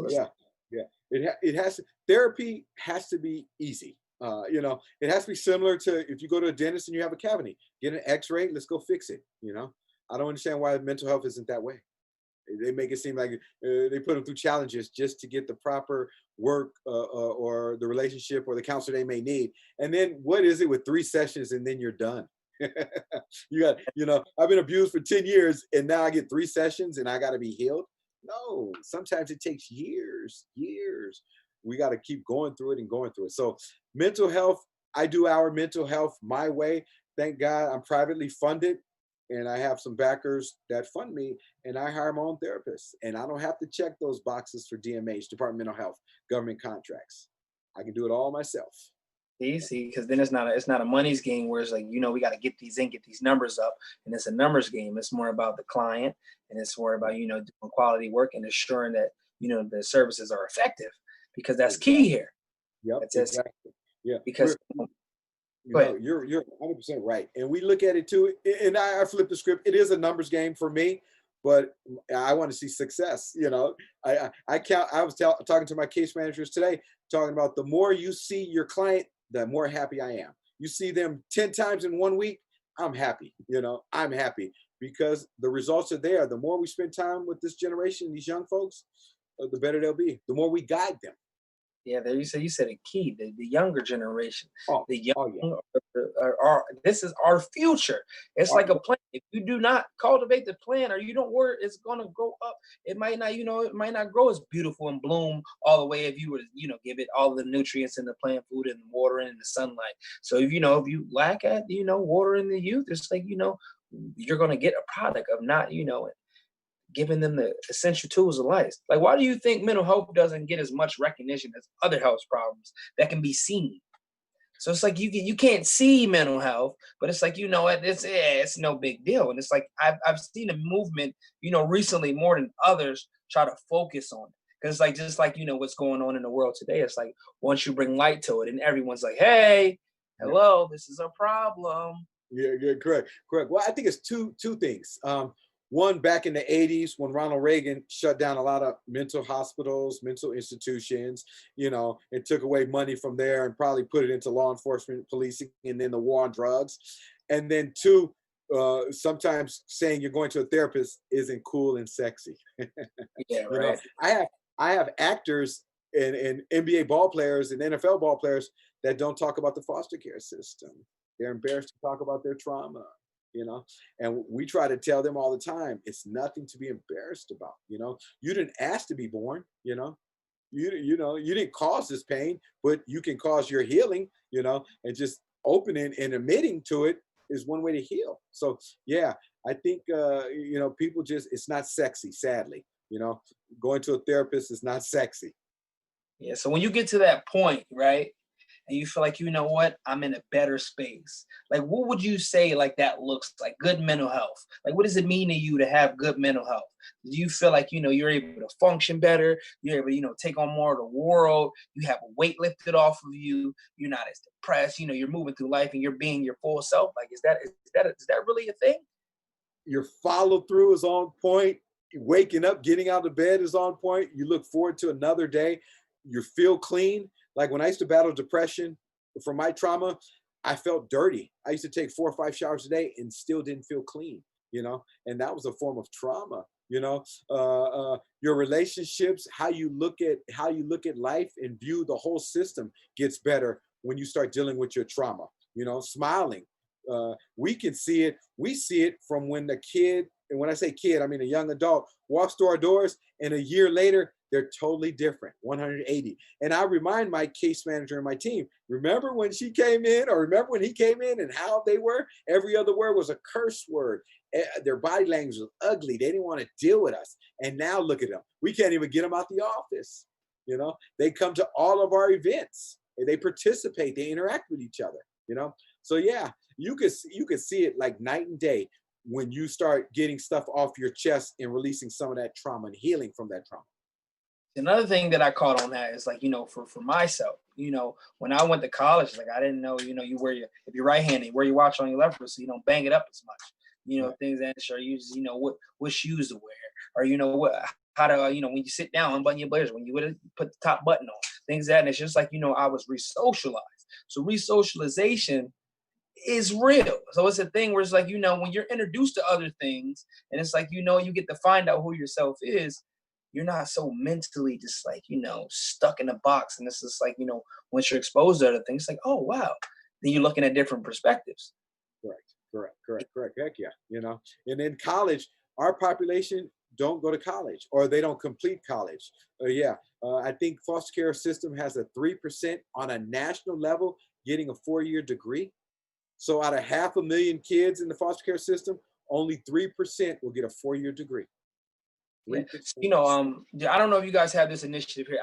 Yeah. It has to, therapy has to be easy. It has to be similar to if you go to a dentist and you have a cavity, get an x-ray, let's go fix it. I don't understand why mental health isn't that way. They make it seem like they put them through challenges just to get the proper work or the relationship or the counselor they may need. And then what is it with 3 sessions and then you're done? I've been abused for 10 years and now I get 3 sessions and I got to be healed. No, sometimes it takes years. We got to keep going through it and going through it. So mental health, I do our mental health my way. Thank God I'm privately funded and I have some backers that fund me, and I hire my own therapists, and I don't have to check those boxes for DMH, Department of Mental Health, government contracts. I can do it all myself. Easy, because then it's not a money's game where it's like, we got to get these numbers up, and it's a numbers game. It's more about the client, and it's more about doing quality work and ensuring that the services are effective, because that's key here. Yep, That's exactly. Yeah, because you're 100% right, and we look at it too. And I flip the script. It is a numbers game for me, but I want to see success. I count. I was talking to my case managers today, talking about the more you see your client, the more happy I am. You see them 10 times in 1 week, I'm happy. I'm happy because the results are there. The more we spend time with this generation, these young folks, the better they'll be. The more we guide them. Yeah, there you said a key, the younger generation. The young yeah. This is our future. It's like a plant. If you do not cultivate the plant, or you don't work, it's gonna grow up. It might not, it might not grow as beautiful and bloom all the way if you were to, give it all the nutrients in the plant food and the water and the sunlight. So if you lack at, water in the youth, it's like, you're gonna get a product of not, giving them the essential tools of life. Like, why do you think mental health doesn't get as much recognition as other health problems that can be seen? So it's like you can't see mental health, but it's like, it's no big deal. And it's like I've seen a movement, recently more than others try to focus on it. Because it's like, just like, what's going on in the world today, it's like once you bring light to it and everyone's like, hey, hello, this is a problem. Yeah, correct. Well, I think it's two things. One, back in the 80s, when Ronald Reagan shut down a lot of mental hospitals, mental institutions, and took away money from there and probably put it into law enforcement, policing, and then the war on drugs. And then two, sometimes saying you're going to a therapist isn't cool and sexy. Yeah, right. I have actors and NBA ball players and NFL ball players that don't talk about the foster care system. They're embarrassed to talk about their trauma. And we try to tell them all the time, it's nothing to be embarrassed about. You didn't ask to be born. You didn't cause this pain, but you can cause your healing. And just opening and admitting to it is one way to heal. So yeah, I think people it's not sexy. Sadly, going to a therapist is not sexy. Yeah. So when you get to that point, right, and you feel like, what, I'm in a better space. Like, what would you say like that looks like? Good mental health. Like, what does it mean to you to have good mental health? Do you feel like, you're able to function better? You're able to, take on more of the world. You have a weight lifted off of you. You're not as depressed. You're moving through life and you're being your full self. Like, is that really a thing? Your follow through is on point. Waking up, getting out of bed is on point. You look forward to another day. You feel clean. Like when I used to battle depression from my trauma, I felt dirty. I used to take 4 or 5 showers a day and still didn't feel clean, and that was a form of trauma. Your relationships, how you look at life and view the whole system gets better when you start dealing with your trauma. Smiling. We can see it. We see it from when the kid, and when I say kid, I mean a young adult, walks through our doors, and a year later, they're totally different, 180. And I remind my case manager and my team, remember when she came in, or remember when he came in and how they were? Every other word was a curse word. Their body language was ugly. They didn't want to deal with us. And now look at them. We can't even get them out the office. They come to all of our events. They participate. They interact with each other. So yeah, you could see it like night and day when you start getting stuff off your chest and releasing some of that trauma and healing from that trauma. Another thing that I caught on that is like, for myself, when I went to college, like I didn't know, you wear if you're right-handed, wear your watch on your left wrist so you don't bang it up as much. Things that sure use, what shoes to wear, or how to, when you sit down, unbutton your blazer, when you would put the top button on, things that, and it's just like, I was re-socialized. So re-socialization is real. So it's a thing where it's like, when you're introduced to other things, and it's like, you get to find out who yourself is. You're not so mentally just like, stuck in a box. And it's just like, once you're exposed to other things, like, oh, wow. Then you're looking at different perspectives. Correct. Heck yeah. And in college, our population, don't go to college or they don't complete college. I think foster care system has a 3% on a national level getting a 4-year degree. So out of 500,000 kids in the foster care system, only 3% will get a 4-year degree. 3%. You know, I don't know if you guys have this initiative here.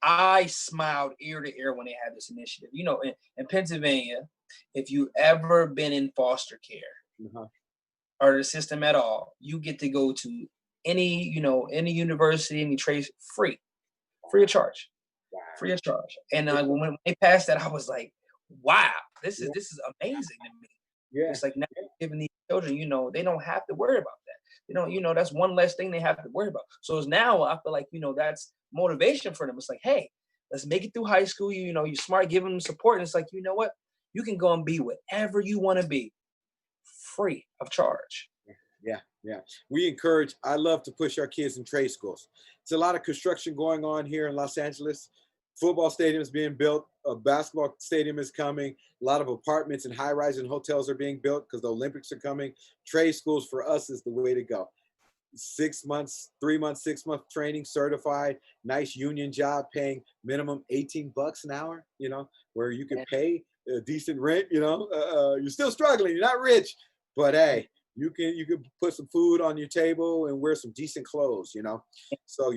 I smiled ear to ear when they had this initiative. You know, in Pennsylvania, if you ever been in foster care or the system at all, you get to go to any university, any trade free of charge. Free of charge. And when they passed that, I was like, wow, this is amazing to me. Yeah. It's like now giving these children, they don't have to worry about that. They don't, that's one less thing they have to worry about. So it's now I feel like, that's motivation for them. It's like, hey, let's make it through high school. You're smart, give them support. And it's like, you know what? You can go and be whatever you want to be free of charge. Yeah. I love to push our kids in trade schools. It's a lot of construction going on here in Los Angeles. Football stadium is being built. A basketball stadium is coming. A lot of apartments and high-rise and hotels are being built because the Olympics are coming. Trade schools for us is the way to go. 6 months, 3 months, 6 month training, certified, nice union job, paying minimum $18 an hour, where you can pay a decent rent, you're still struggling, you're not rich, but hey, you can put some food on your table and wear some decent clothes, So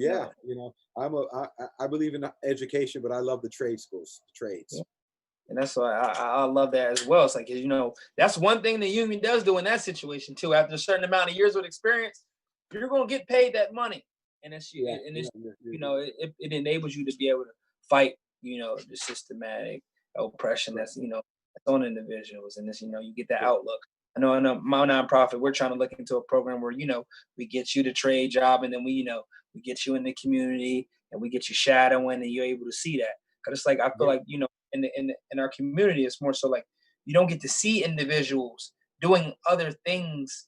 I believe in education, but I love the trade schools, the trades. Yeah. And that's why I love that as well. It's like, that's one thing the union does do in that situation too. After a certain amount of years of experience, you're going to get paid that money. And it enables you to be able to fight, the systematic oppression that's on individuals. And this, you get that outlook. I know my nonprofit, we're trying to look into a program where, we get you the trade job and then we get you in the community and we get you shadowing and you're able to see that. Cause it's like, I feel like, in our community, it's more so like, you don't get to see individuals doing other things,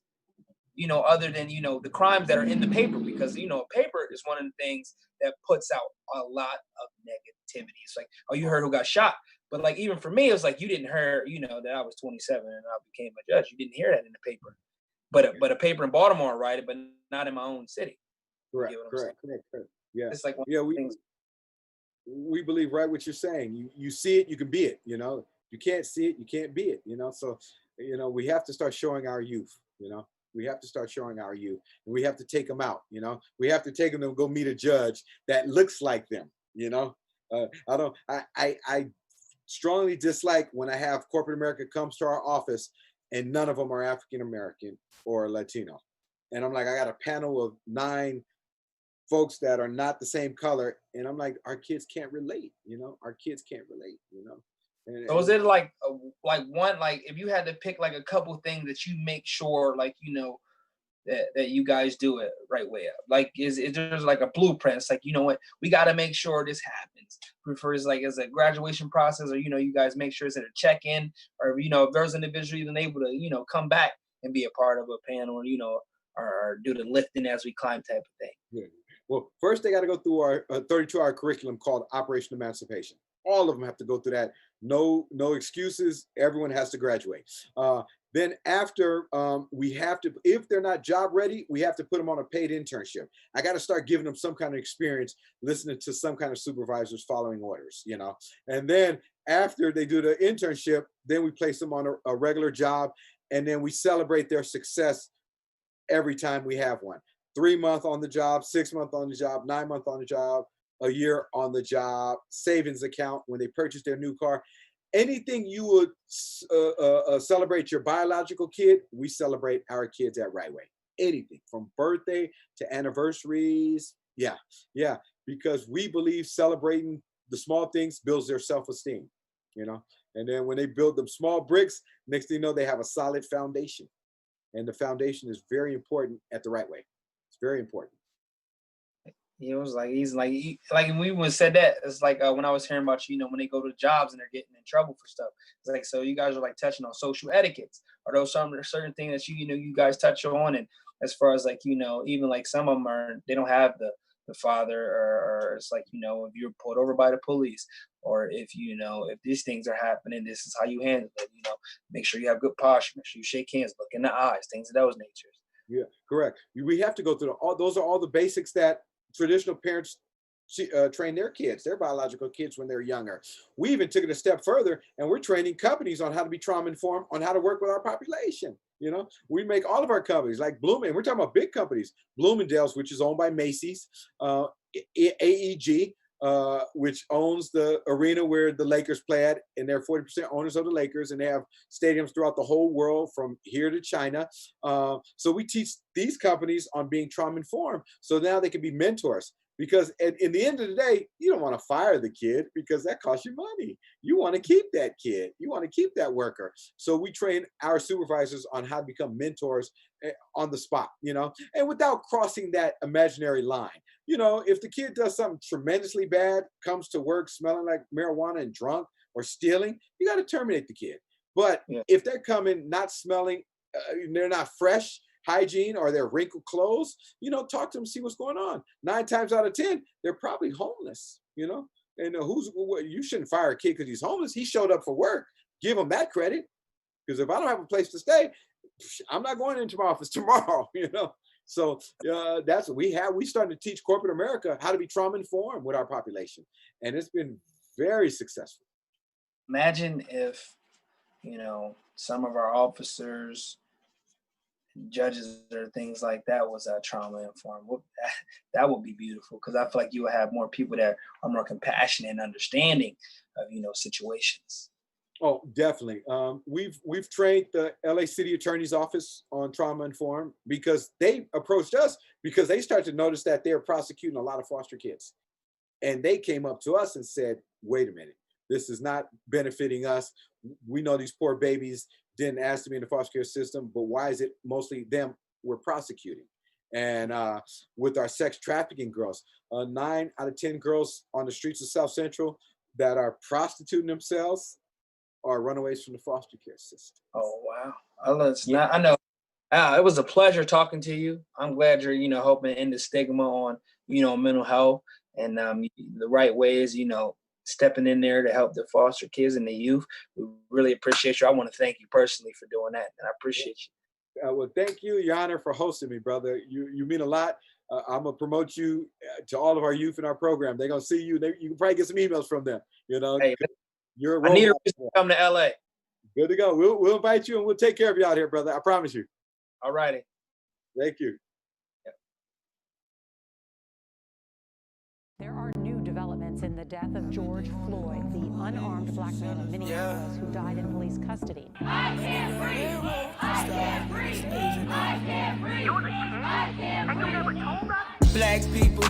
other than, the crimes that are in the paper, because, paper is one of the things that puts out a lot of negativity. It's like, oh, you heard who got shot. But like, even for me, it was like, you didn't hear, that I was 27 and I became a judge. You didn't hear that in the paper, but a paper in Baltimore write it, but not in my own city. Correct. Yeah. It's like, we believe right what you're saying. You see it, you can be it, You can't see it, you can't be it, So, we have to start showing our youth, We have to start showing our youth, and we have to take them out, We have to take them to go meet a judge that looks like them, I strongly dislike when I have corporate America comes to our office and none of them are African American or Latino. And I'm like, I got a panel of 9 folks that are not the same color. And I'm like, our kids can't relate, Our kids can't relate, So is it like one, like if you had to pick like a couple things that you make sure, like, that you guys do it right way up? Like, is there's like a blueprint? It's like, what, we got to make sure this happens. Prefers like as a graduation process, or, you guys make sure it's at a check-in, or, if there's an individual even able to, come back and be a part of a panel, or do the lifting as we climb type of thing. Yeah. Well, first they got to go through our 32-hour curriculum called Operation Emancipation. All of them have to go through that. No excuses. Everyone has to graduate. Then after, we have to, if they're not job ready, we have to put them on a paid internship. I got to start giving them some kind of experience, listening to some kind of supervisors following orders, And then after they do the internship, then we place them on a regular job, and then we celebrate their success every time we have one. 3 month on the job, 6 month on the job, 9 month on the job, a year on the job, savings account when they purchase their new car. Anything you would celebrate your biological kid, we celebrate our kids at Right Way. Anything from birthday to anniversaries. Yeah, because we believe celebrating the small things builds their self-esteem, And then when they build them small bricks, next thing you know, they have a solid foundation. And the foundation is very important at the Right Way. It's very important. It was like, he's like when we even said that, it's like when I was hearing about, when they go to jobs and they're getting in trouble for stuff. It's like, so you guys are like touching on social etiquettes. Are those some certain things that you guys touch on? And as far as like, even like some of them they don't have the father, or it's like, if you're pulled over by the police, or if, if these things are happening, this is how you handle it, make sure you have good posture, make sure you shake hands, look in the eyes, things of those natures. Yeah, correct. We have to go through all those are all the basics that traditional parents train their kids, their biological kids when they're younger. We even took it a step further, and we're training companies on how to be trauma informed, on how to work with our population. You know, we make all of our companies like Bloomingdale's. We're talking about big companies, Bloomingdale's, which is owned by Macy's, AEG, which owns the arena where the Lakers play at, and they're 40% owners of the Lakers, and they have stadiums throughout the whole world from here to China. So we teach these companies on being trauma informed, so now they can be mentors. Because in the end of the day, you don't want to fire the kid because that costs you money. You want to keep that kid. You want to keep that worker. So we train our supervisors on how to become mentors on the spot, you know, and without crossing that imaginary line. You know, if the kid does something tremendously bad, comes to work smelling like marijuana and drunk or stealing, you got to terminate the kid. But if they're coming not smelling, they're not fresh, hygiene, or their wrinkled clothes, you know, talk to them, see what's going on. 9 times out of 10, they're probably homeless, you know, and you shouldn't fire a kid because he's homeless. He showed up for work. Give him that credit. Because if I don't have a place to stay, I'm not going into my office tomorrow, you know. So that's what we have. We started to teach corporate America how to be trauma informed with our population. And it's been very successful. Imagine if, you know, some of our officers, judges or things like that was trauma informed. That would be beautiful, because I feel like you would have more people that are more compassionate and understanding of, you know, situations. Oh, definitely. We've trained the LA City Attorney's Office on trauma informed because they approached us because they started to notice that they're prosecuting a lot of foster kids. And they came up to us and said, wait a minute, this is not benefiting us. We know these poor babies didn't ask to be in the foster care system, but why is it mostly them we're prosecuting? And with our sex trafficking girls, 9 out of 10 girls on the streets of South Central that are prostituting themselves are runaways from the foster care system. Oh, wow. I know. It was a pleasure talking to you. I'm glad you're, you know, helping end the stigma on, you know, mental health, and the right ways, you know, stepping in there to help the foster kids and the youth. We really appreciate you. I want to thank you personally for doing that, and I appreciate you. Well, thank you, Your Honor, for hosting me, brother. You mean a lot. I'm gonna promote you to all of our youth in our program. They're gonna see you. You can probably get some emails from them. You know, hey, you're a role I need a model. reason to come to LA. Good to go. We'll invite you, and we'll take care of you out here, brother. I promise you. All righty. Thank you. There are new developments in the death of George Floyd, the unarmed black man in Minneapolis who died in police custody. I can't breathe. I can't breathe. I can't breathe. You're the king? I can't breathe. And you never told us? Black people,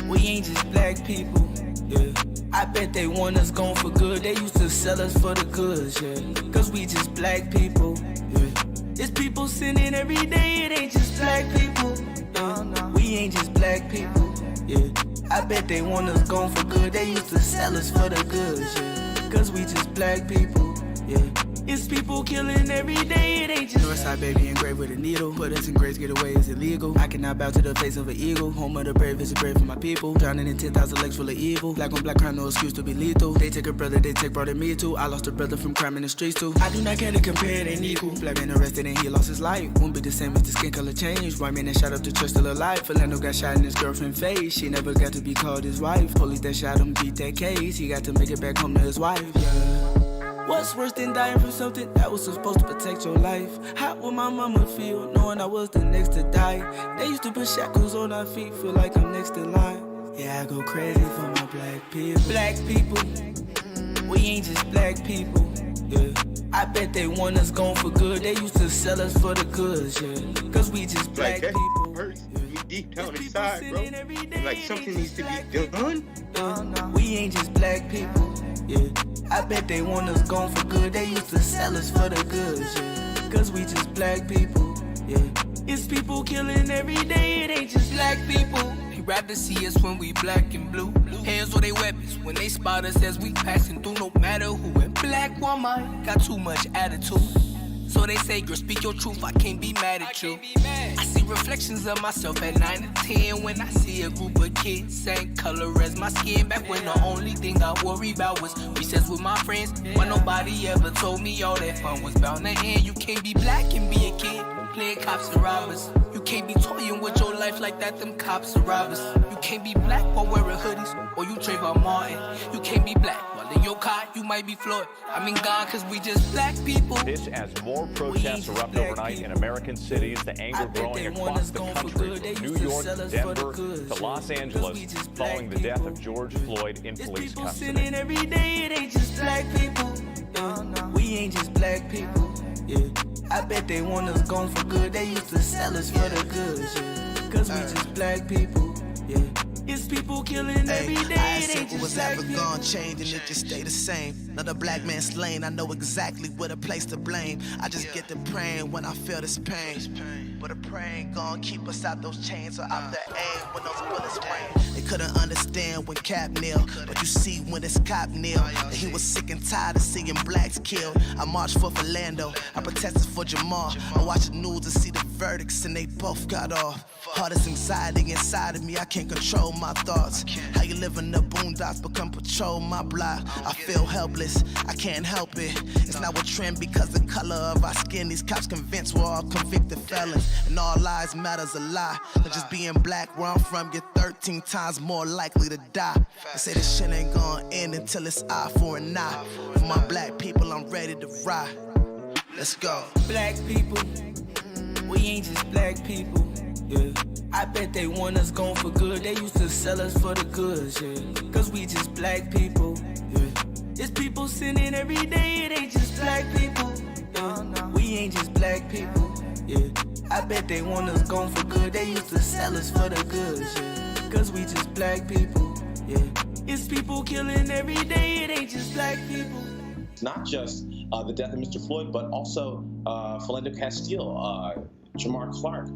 we ain't just black people. Yeah, I bet they want us gone for good. They used to sell us for the goods, yeah. Cause we just black people. Yeah, it's people sinning every day. It ain't just black people. Yeah, we ain't just black people. Yeah, I bet they want us gone for good. They used to sell us for the goods, yeah. Cause we just black people, yeah. It's people killing every day, it ain't just Northside baby engraved with a needle. Put us in grace, get away is illegal. I cannot bow to the face of an eagle. Home of the brave is a brave for my people. Drowning in 10,000 lakes full of evil. Black on black crime, no excuse to be lethal. They take a brother, they take brother me too. I lost a brother from crime in the streets too. I do not care to compare, it ain't equal. Black man arrested and he lost his life. Won't be the same if the skin color changed. White man that shot up the church still alive. Philando got shot in his girlfriend face. She never got to be called his wife. Police that shot him beat that case. He got to make it back home to his wife, yeah. What's worse than dying from something that was supposed to protect your life? How would my mama feel knowing I was the next to die? They used to put shackles on our feet, feel like I'm next in line. Yeah, I go crazy for my black people. Black people, we ain't just black people. Yeah, I bet they want us gone for good. They used to sell us for the goods, yeah. Cause we just black people. Hurts me deep down inside, bro. Like something needs to be done. We ain't just black people. Yeah, I bet they want us gone for good. They used to sell us for the goods, yeah. Cause we just black people, yeah. It's people killing every day, it ain't just black people. They rather see us when we black and blue. Hands on their weapons when they spot us as we passing through. No matter who, and black woman got too much attitude. So they say, girl, speak your truth, I can't be mad at you. I see reflections of myself at 9 and 10 when I see a group of kids same color as my skin. Back when the only thing I worry about was recess with my friends. When nobody ever told me all that fun was bound to end. You can't be black and be a kid. playing cops and robbers. You can't be toying with your life like that, them cops and robbers. You can't be black while wearing hoodies, or you Trayvon Martin. You can't be black while in your car, you might be Floyd. I mean God, cause we just black people. This as more protests erupt overnight in American cities, the anger growing across the country from New York to Denver to Los Angeles following the death of George Floyd in police custody. Sinning every day, it ain't just black people. Yeah. We ain't just black people. Yeah. I bet they want us gone for good. They used to sell us for the goods. Yeah. Cause we just black people. Yeah. It's people killing every day. I It ain't said what was just black ever people. gone change and it just stay the same. Another black man slain, I know exactly where to place the blame. I just get to praying when I feel this pain. But a praying gon' keep us out those chains or out the aim when those bullets rain. They couldn't understand when Cap kneel, but you see when it's Cop kneel. And he was sick and tired of seeing blacks killed. I marched for Philando, I protested for Jamal. I watched the news to see the verdicts and they both got off. Hardest anxiety inside of me, I can't control my thoughts. How you live in the boondocks but come patrol my block. I feel helpless, I can't help it. It's not what trend because the color of our skin. These cops convinced we're all convicted felons. And all lives matters a lot. But just being black where I'm from, you're 13 times more likely to die. They say this shit ain't gonna end until it's eye for an eye. For my black people, I'm ready to ride. Let's go. Black people, we ain't just black people. Yeah. I bet they want us gone for good. They used to sell us for the goods, yeah. Cause we just black people, yeah. It's people sinning every day, it ain't just black people, yeah. We ain't just black people, yeah. I bet they want us gone for good. They used to sell us for the goods, yeah. Cause we just black people, yeah. It's people killing every day, it ain't just black people. Not just the death of Mr. Floyd, but also Philando Castile, Jamar Clark,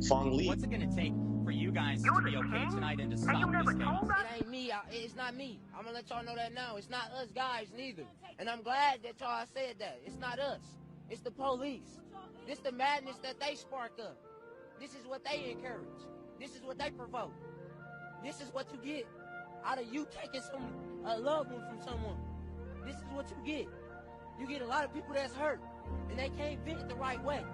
Fong Lee. What's it gonna take for you guys to be okay tonight and to stop this game? It ain't me. It's not me. I'm gonna let y'all know that now. It's not us guys neither. And I'm glad that y'all said that. It's not us. It's the police. This the madness that they spark up. This is what they encourage. This is what they provoke. This is what you get out of you taking a loved one from someone. This is what you get. You get a lot of people that's hurt, and they can't vent the right way.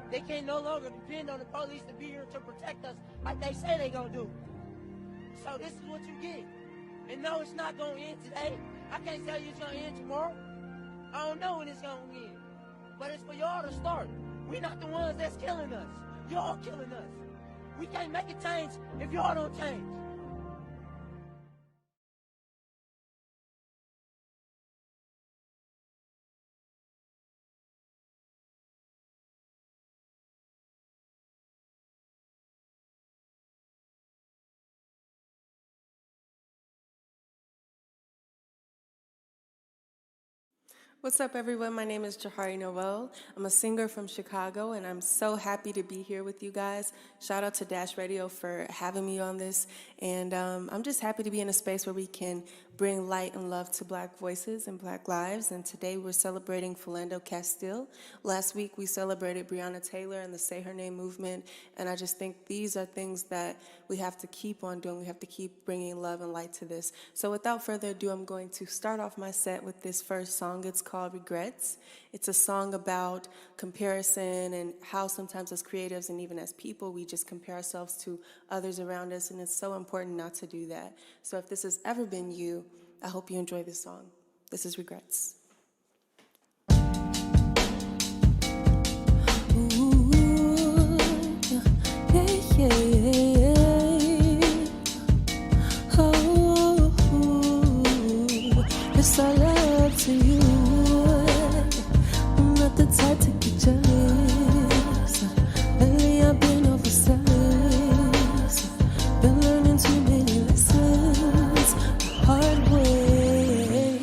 They can no longer depend on the police to be here to protect us like they say they gonna do. So this is what you get. And no, it's not gonna end today. I can't tell you it's gonna end tomorrow. I don't know when it's gonna end. But it's for y'all to start. We're not the ones that's killing us. Y'all killing us. We can't make a change if y'all don't change. What's up, everyone? My name is Jahari Noel. I'm a singer from Chicago, and I'm so happy to be here with you guys. Shout out to Dash Radio for having me on this, and I'm just happy to be in a space where we can bring light and love to Black voices and Black lives, and today we're celebrating Philando Castile. Last week, we celebrated Breonna Taylor and the Say Her Name movement, and I just think these are things that we have to keep on doing. We have to keep bringing love and light to this. So without further ado, I'm going to start off my set with this first song. It's called Regrets. It's a song about comparison and how sometimes as creatives and even as people, we just compare ourselves to others around us, and it's so important not to do that. So if this has ever been you, I hope you enjoy this song. This is Regrets. Ooh, yeah, yeah, yeah. Oh, it's all up to you. I'm not the type to get jealous. Lately I've been overzealous. Been learning too many lessons the hard way.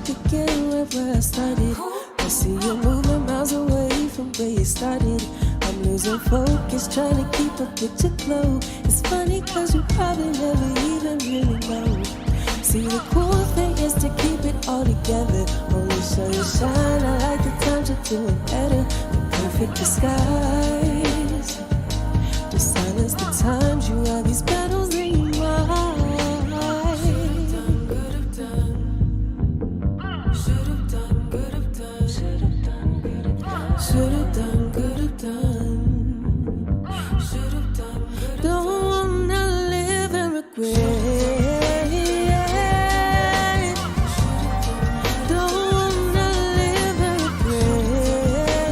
back again right where I started. I see you moving miles away from where you started. I'm losing focus, trying to keep up with your glow. It's funny cause you probably never even really know. See, the cool thing is to keep it all together. Only show you shine, I like the times you're doing better. The perfect disguise. Just silence the times you have these battles in your mind. Should've done, could've done. Should've done, could've done. Should've done, could've done. Should've done, could've done. Don't wanna live and regret. Don't wanna live and regret.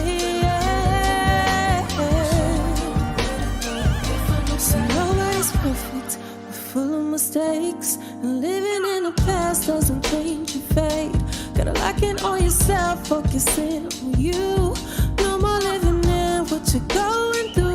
So nobody's perfect, we're full of mistakes. And living in the past doesn't change your fate. Gotta lock in on yourself, focusing on you. No more living in what you're going through.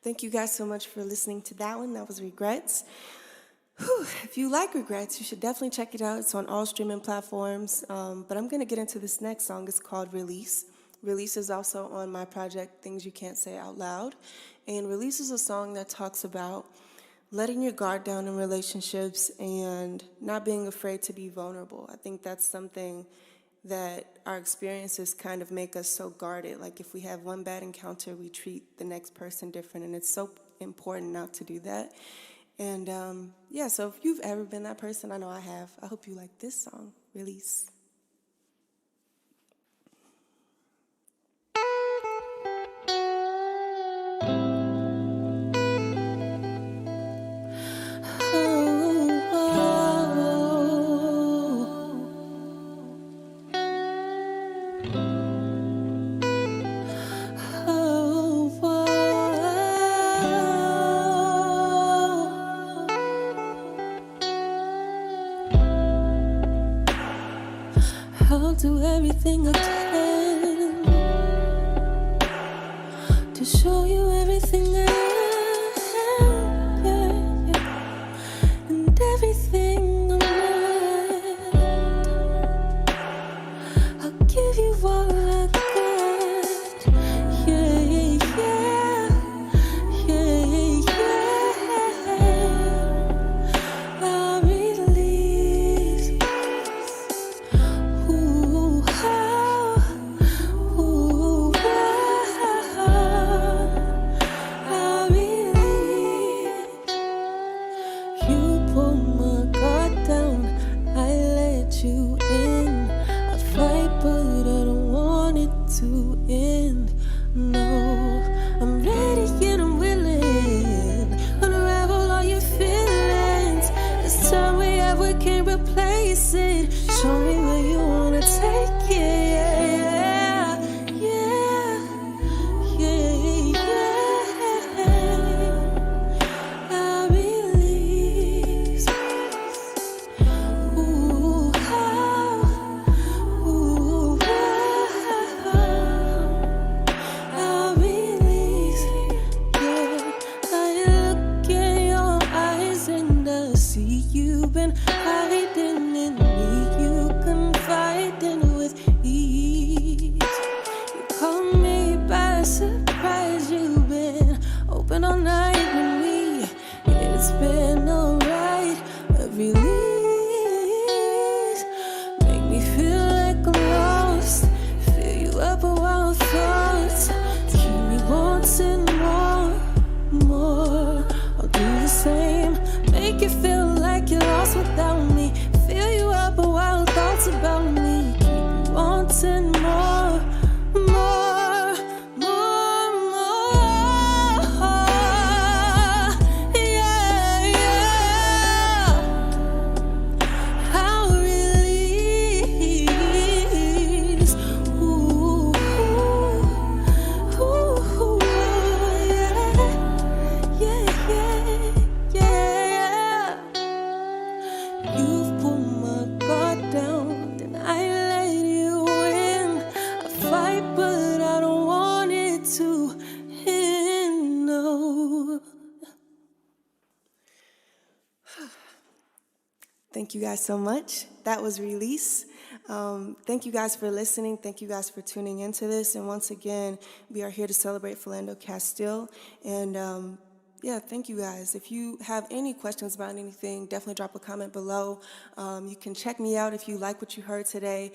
Thank you guys so much for listening to that one. That was Regrets. Whew. If you like Regrets, you should definitely check it out. It's on all streaming platforms. But I'm going to get into this next song. It's called Release. Release is also on my project, Things You Can't Say Out Loud. And Release is a song that talks about letting your guard down in relationships and not being afraid to be vulnerable. I think that's something that our experiences kind of make us so guarded. Like if we have one bad encounter, we treat the next person different, and it's so important not to do that. And yeah, so if you've ever been that person, I know I have, I hope you like this song, Release. I'll do everything I can to show you everything I am, yeah, yeah. And everything I'm not. I'll give you all I got, yeah, yeah, yeah, yeah. I'll release. Show me where you wanna take it, yeah, yeah, yeah, yeah. I release. Ooh, ooh, I release. Yeah, I look in your eyes and I see you've been hiding in me. Confiding with ease. You caught me by surprise. You've been open all night with me. It's been alright. A release. Make me feel like I'm lost. Fill you up with wild thoughts. Keep me wanting more. I'll do the same. Make you feel like you're lost without me. Fill you up with Thank you guys so much. That was Release. Thank you guys for listening. Thank you guys for tuning into this. And once again, we are here to celebrate Philando Castile. And yeah, thank you guys. If you have any questions about anything, definitely drop a comment below. You can check me out if you like what you heard today.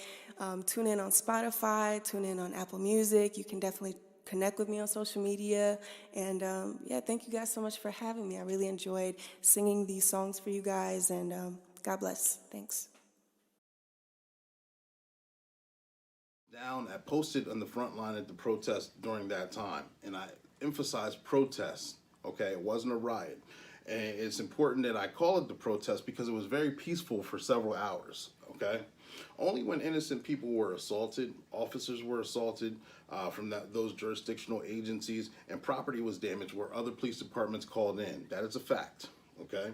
Tune in on Spotify, tune in on Apple Music. You can definitely connect with me on social media. And yeah, thank you guys so much for having me. I really enjoyed singing these songs for you guys. And God bless. Thanks. Down, I posted on the front line at the protest during that time, and I emphasized protest, okay? It wasn't a riot. And it's important that I call it the protest because it was very peaceful for several hours, okay? Only when innocent people were assaulted, officers were assaulted from those jurisdictional agencies, and property was damaged where other police departments called in. That is a fact, okay?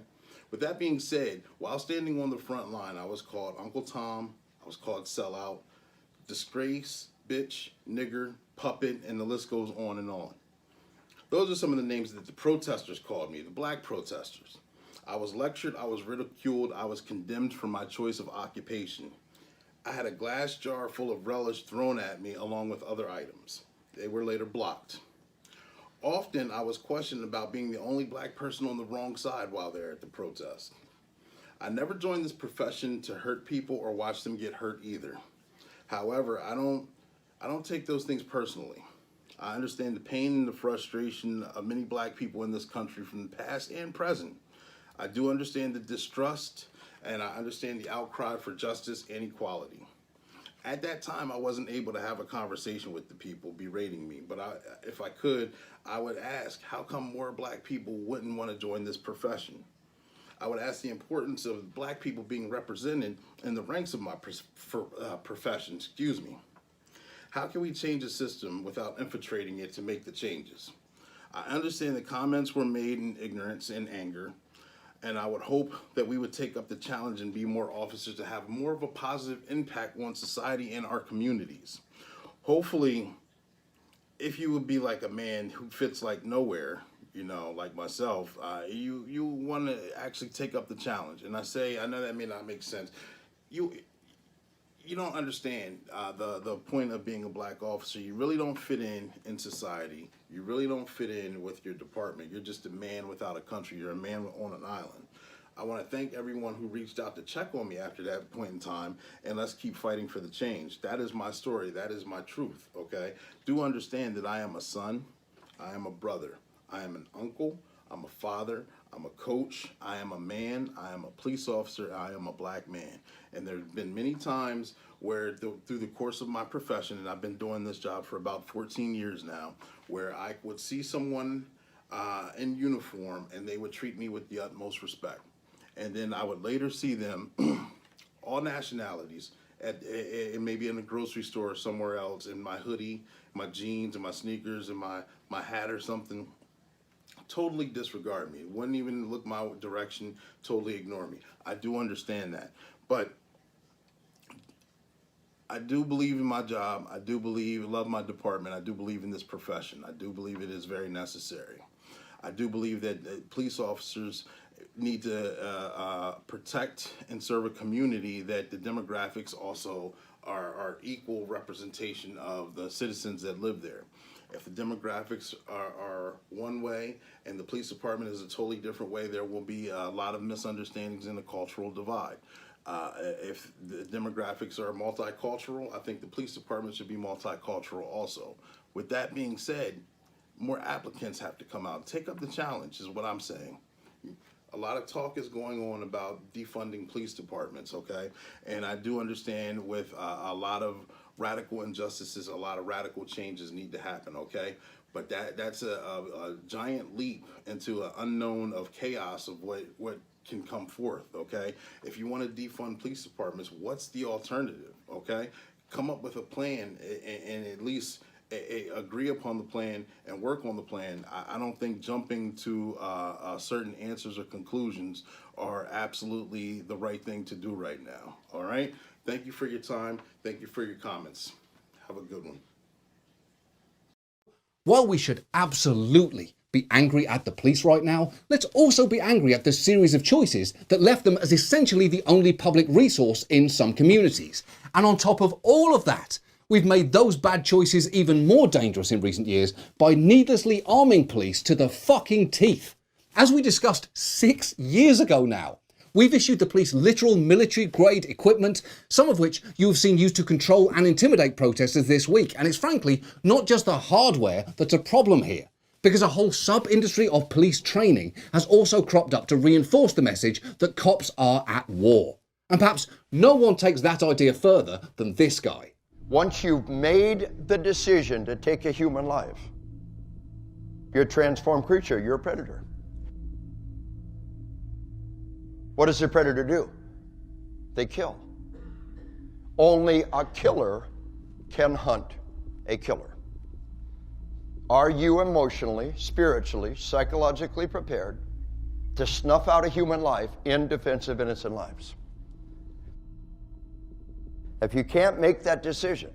With that being said, while standing on the front line, I was called Uncle Tom, I was called sellout, disgrace, bitch, nigger, puppet, and the list goes on and on. Those are some of the names that the protesters called me, the black protesters. I was lectured, I was ridiculed, I was condemned for my choice of occupation. I had a glass jar full of relish thrown at me along with other items. They were later blocked. Often, I was questioned about being the only black person on the wrong side while there at the protest. I never joined this profession to hurt people or watch them get hurt either. However, I don't take those things personally. I understand the pain and the frustration of many black people in this country from the past and present. I do understand the distrust, and I understand the outcry for justice and equality. At that time, I wasn't able to have a conversation with the people berating me, but if I could, I would ask, how come more black people wouldn't want to join this profession? I would ask the importance of black people being represented in the ranks of my profession, How can we change a system without infiltrating it to make the changes? I understand the comments were made in ignorance and anger, and I would hope that we would take up the challenge and be more officers to have more of a positive impact on society and our communities. Hopefully, if you would be like a man who fits like nowhere, like myself, you want to actually take up the challenge. And I know that may not make sense. You don't understand the point of being a black officer. You really don't fit in society. You really don't fit in with your department. You're just a man without a country. You're a man on an island. I want to thank everyone who reached out to check on me after that point in time, and let's keep fighting for the change. That is my story. That is my truth, okay? Do understand that I am a son. I am a brother. I am an uncle. I'm a father. I'm a coach. I am a man. I am a police officer. I am a black man. And there have been many times where through the course of my profession, and I've been doing this job for about 14 years now, where I would see someone in uniform and they would treat me with the utmost respect. And then I would later see them, all nationalities, maybe in a grocery store or somewhere else, in my hoodie, my jeans, and my sneakers, and my hat or something, totally disregard me. Wouldn't even look my direction, totally ignore me. I do understand that. But I do believe in my job. I do love my department. I do believe in this profession. I do believe it is very necessary. I do believe that police officers need to protect and serve a community that the demographics also are equal representation of the citizens that live there. If the demographics are one way and the police department is a totally different way, there will be a lot of misunderstandings and a cultural divide. If the demographics are multicultural, I think the police department should be multicultural also. With that being said, more applicants have to come out. Take up the challenge is what I'm saying. A lot of talk is going on about defunding police departments, okay? And I do understand with a lot of radical injustices, a lot of radical changes need to happen, okay? But that's a giant leap into an unknown of chaos of what can come forth, okay? If you want to defund police departments, what's the alternative, okay? Come up with a plan and at least agree upon the plan and work on the plan. I don't think jumping to certain answers or conclusions are absolutely the right thing to do right now, all right? Thank you for your time. Thank you for your comments. Have a good one. While we should absolutely be angry at the police right now, let's also be angry at the series of choices that left them as essentially the only public resource in some communities. And on top of all of that, we've made those bad choices even more dangerous in recent years by needlessly arming police to the fucking teeth. As we discussed 6 years ago now, we've issued the police literal military-grade equipment, some of which you have seen used to control and intimidate protesters this week. And it's frankly not just the hardware that's a problem here, because a whole sub-industry of police training has also cropped up to reinforce the message that cops are at war. And perhaps no one takes that idea further than this guy. Once you've made the decision to take a human life, you're a transformed creature, you're a predator. What does a predator do? They kill. Only a killer can hunt a killer. Are you emotionally, spiritually, psychologically prepared to snuff out a human life in defense of innocent lives? If you can't make that decision,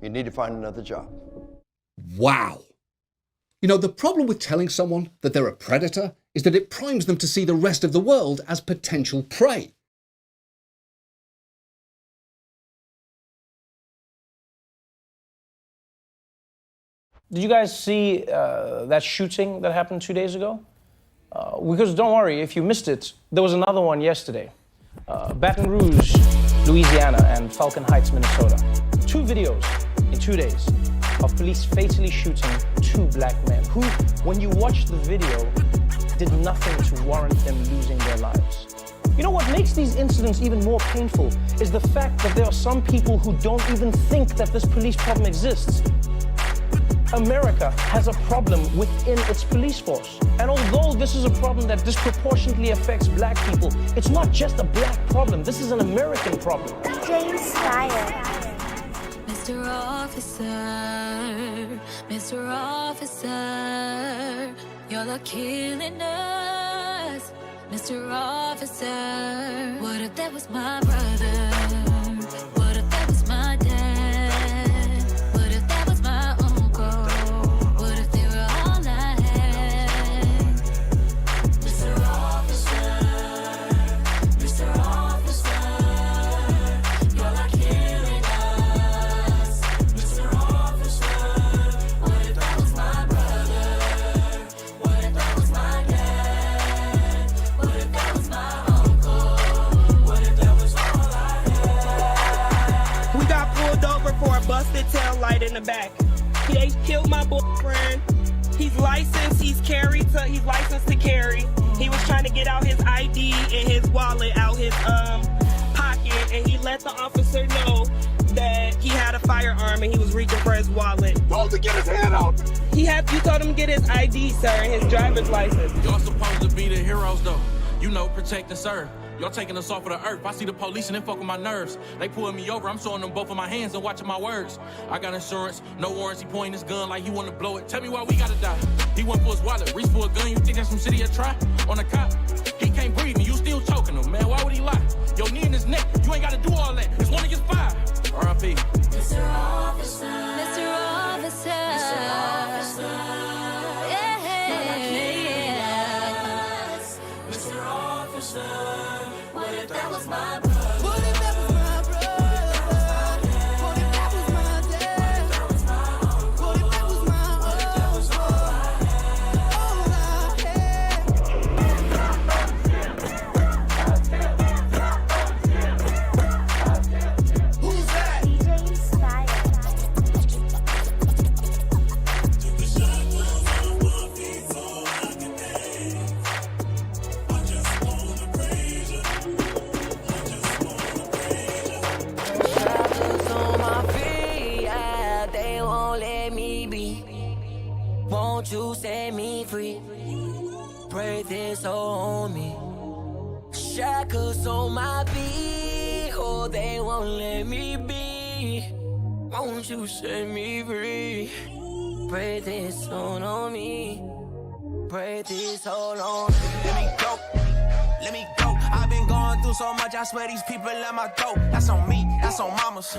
you need to find another job. Wow. You know, the problem with telling someone that they're a predator is that it primes them to see the rest of the world as potential prey. Did you guys see that shooting that happened 2 days ago? Because don't worry, if you missed it, there was another one yesterday. Baton Rouge, Louisiana, and Falcon Heights, Minnesota. 2 videos in 2 days of police fatally shooting 2 black men who, when you watch the video, did nothing to warrant them losing their lives. You know what makes these incidents even more painful is the fact that there are some people who don't even think that this police problem exists. America has a problem within its police force. And although this is a problem that disproportionately affects black people, it's not just a black problem. This is an American problem. James Steyer. Mr. Officer, Mr. Officer, you're killing us. Mr. Officer, what if that was my brother? What if that was my dad? What if that was my uncle? What if they were all I had? Mr. Officer, Mr. Officer, you're killing us. Mr. Officer, what if that was my brother? What if that was my dad? What if that was my uncle? What if that was all I had? We got pulled over for a busted tail light in the back. They killed my boyfriend. He's licensed. He's licensed to carry. He was trying to get out his ID and his wallet out his pocket, and he let the officer know that he had a firearm and he was reaching for his wallet. Told to get his hand out. You told him to get his ID, sir, and his driver's license. Y'all supposed to be the heroes, though. You know, protect and serve. Y'all taking us off of the earth. I see the police and they fuck with my nerves. They pulling me over. I'm showing them both of my hands and watching my words. I got insurance, no warranty. Pointing his gun like he want to blow it. Tell me why we gotta die. He went for his wallet, reached for a gun. You think that's some shit he'll try on a cop? He can't breathe and you still choking him, man. Why would he lie? Your knee in his neck. You ain't gotta do all that. It's one against 5. R.I.P. Mr. Officer, Mr. Officer, Mr. Officer, yeah, Mr. Officer, what if that was my brother? What if that was my brother? What if that was my dad? What if that was my Who's that? James Steyer. Shackles on my feet, yeah, they won't let me be. Won't you set me free? Pray this on me. Shackles on my feet, oh, they won't let me be. Won't you set me free? Pray this on me. Pray this all on me. Let me go. Let me go. I've been going through so much, I swear these people at my throat. That's on me, that's on mamas.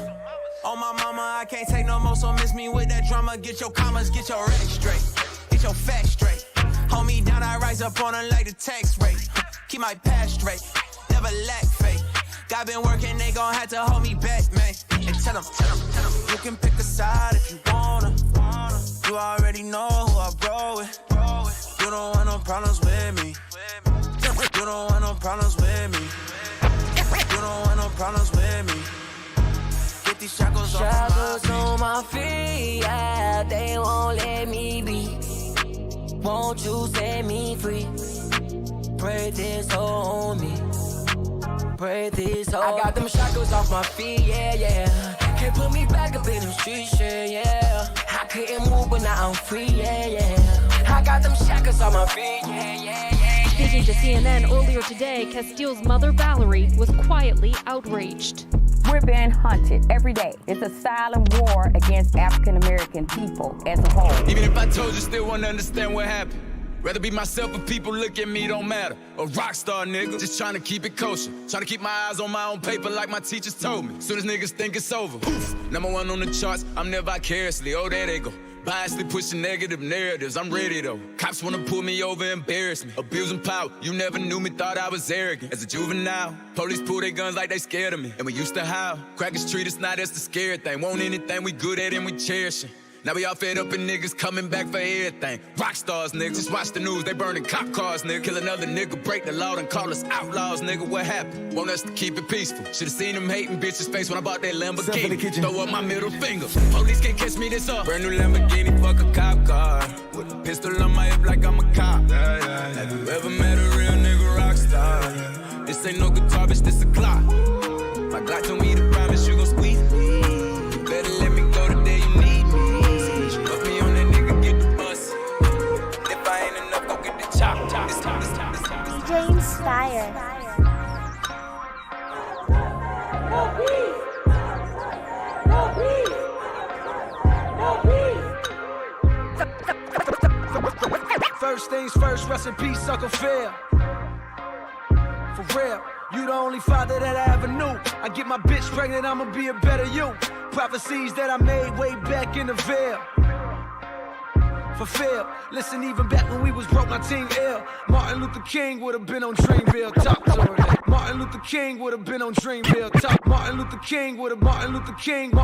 Oh my mama, I can't take no more, so miss me with that drama. Get your commas, get your racks straight, get your facts straight. Hold me down, I rise up on her like the tax rate. Keep my past straight, never lack faith. God been working, they gon' have to hold me back, man. And tell them, you can pick a side if you wanna. You already know who I bro with. You don't want no problems with me. You don't want no problems with me. You don't want no problems with me. Get these shackles on my feet, yeah, they won't let me be. Won't you set me free? Pray this on me. Pray this on. I got them shackles off my feet, yeah, yeah. Can't put me back up in the streets, yeah, yeah. I couldn't move, but now I'm free, yeah, yeah. I got them shackles on my feet, yeah, yeah, yeah. Speaking to CNN earlier today, Castile's mother, Valerie, was quietly outraged. We're being hunted every day. It's a silent war against African-American people as a whole. Even if I told you, still wouldn't understand what happened. Rather be myself if people look at me, don't matter. A rock star nigga, just trying to keep it kosher. Trying to keep my eyes on my own paper like my teachers told me. Soon as niggas think it's over, poof, #1 on the charts, I'm there vicariously, oh there they go. Biasly pushing negative narratives, I'm ready though. Cops wanna pull me over, embarrass me. Abusing power, you never knew me, thought I was arrogant. As a juvenile, police pull their guns like they scared of me. And we used to howl, crackers treat us now, that's the scary thing. Want anything we good at and we cherish it. Now we all fed up and niggas coming back for everything. Rock stars, nigga. Just watch the news, they burning cop cars, nigga. Kill another nigga, break the law and call us outlaws, nigga. What happened? Want us to keep it peaceful. Should've seen them hating bitches' face when I bought that Lamborghini. Throw up my middle finger. Police can't catch me this up. Brand new Lamborghini, fuck a cop car. With a pistol on my hip like I'm a cop. Have you ever met a real nigga rock star? This ain't no guitar, bitch, this a clock. My Glock told me to promise you gon' squeeze me. You better let me go the day you need me. DJ Inspire. No peace. No peace. No peace. First things first, rest in peace, Uncle Phil. For real, you the only father that I ever knew. I get my bitch pregnant, I'ma be a better you. Prophecies that I made way back in the veil. Fulfilled. Listen, even back when we was broke, my team ill. Martin Luther King would have been on Dreamville. Talk to her. Martin Luther King would have been on Dreamville. Talk. Martin Luther King would have. Martin Luther King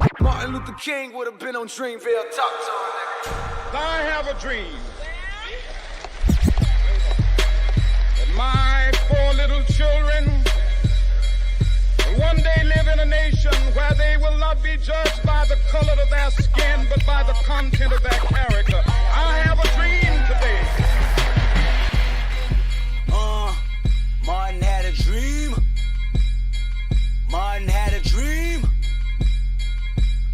would have been on Dreamville. Talk to her. I have a dream that my 4 little children will one day live in a nation where they will not be judged by the color of their skin, but by the content of their character. I have a dream today. Martin had a dream. Martin had a dream.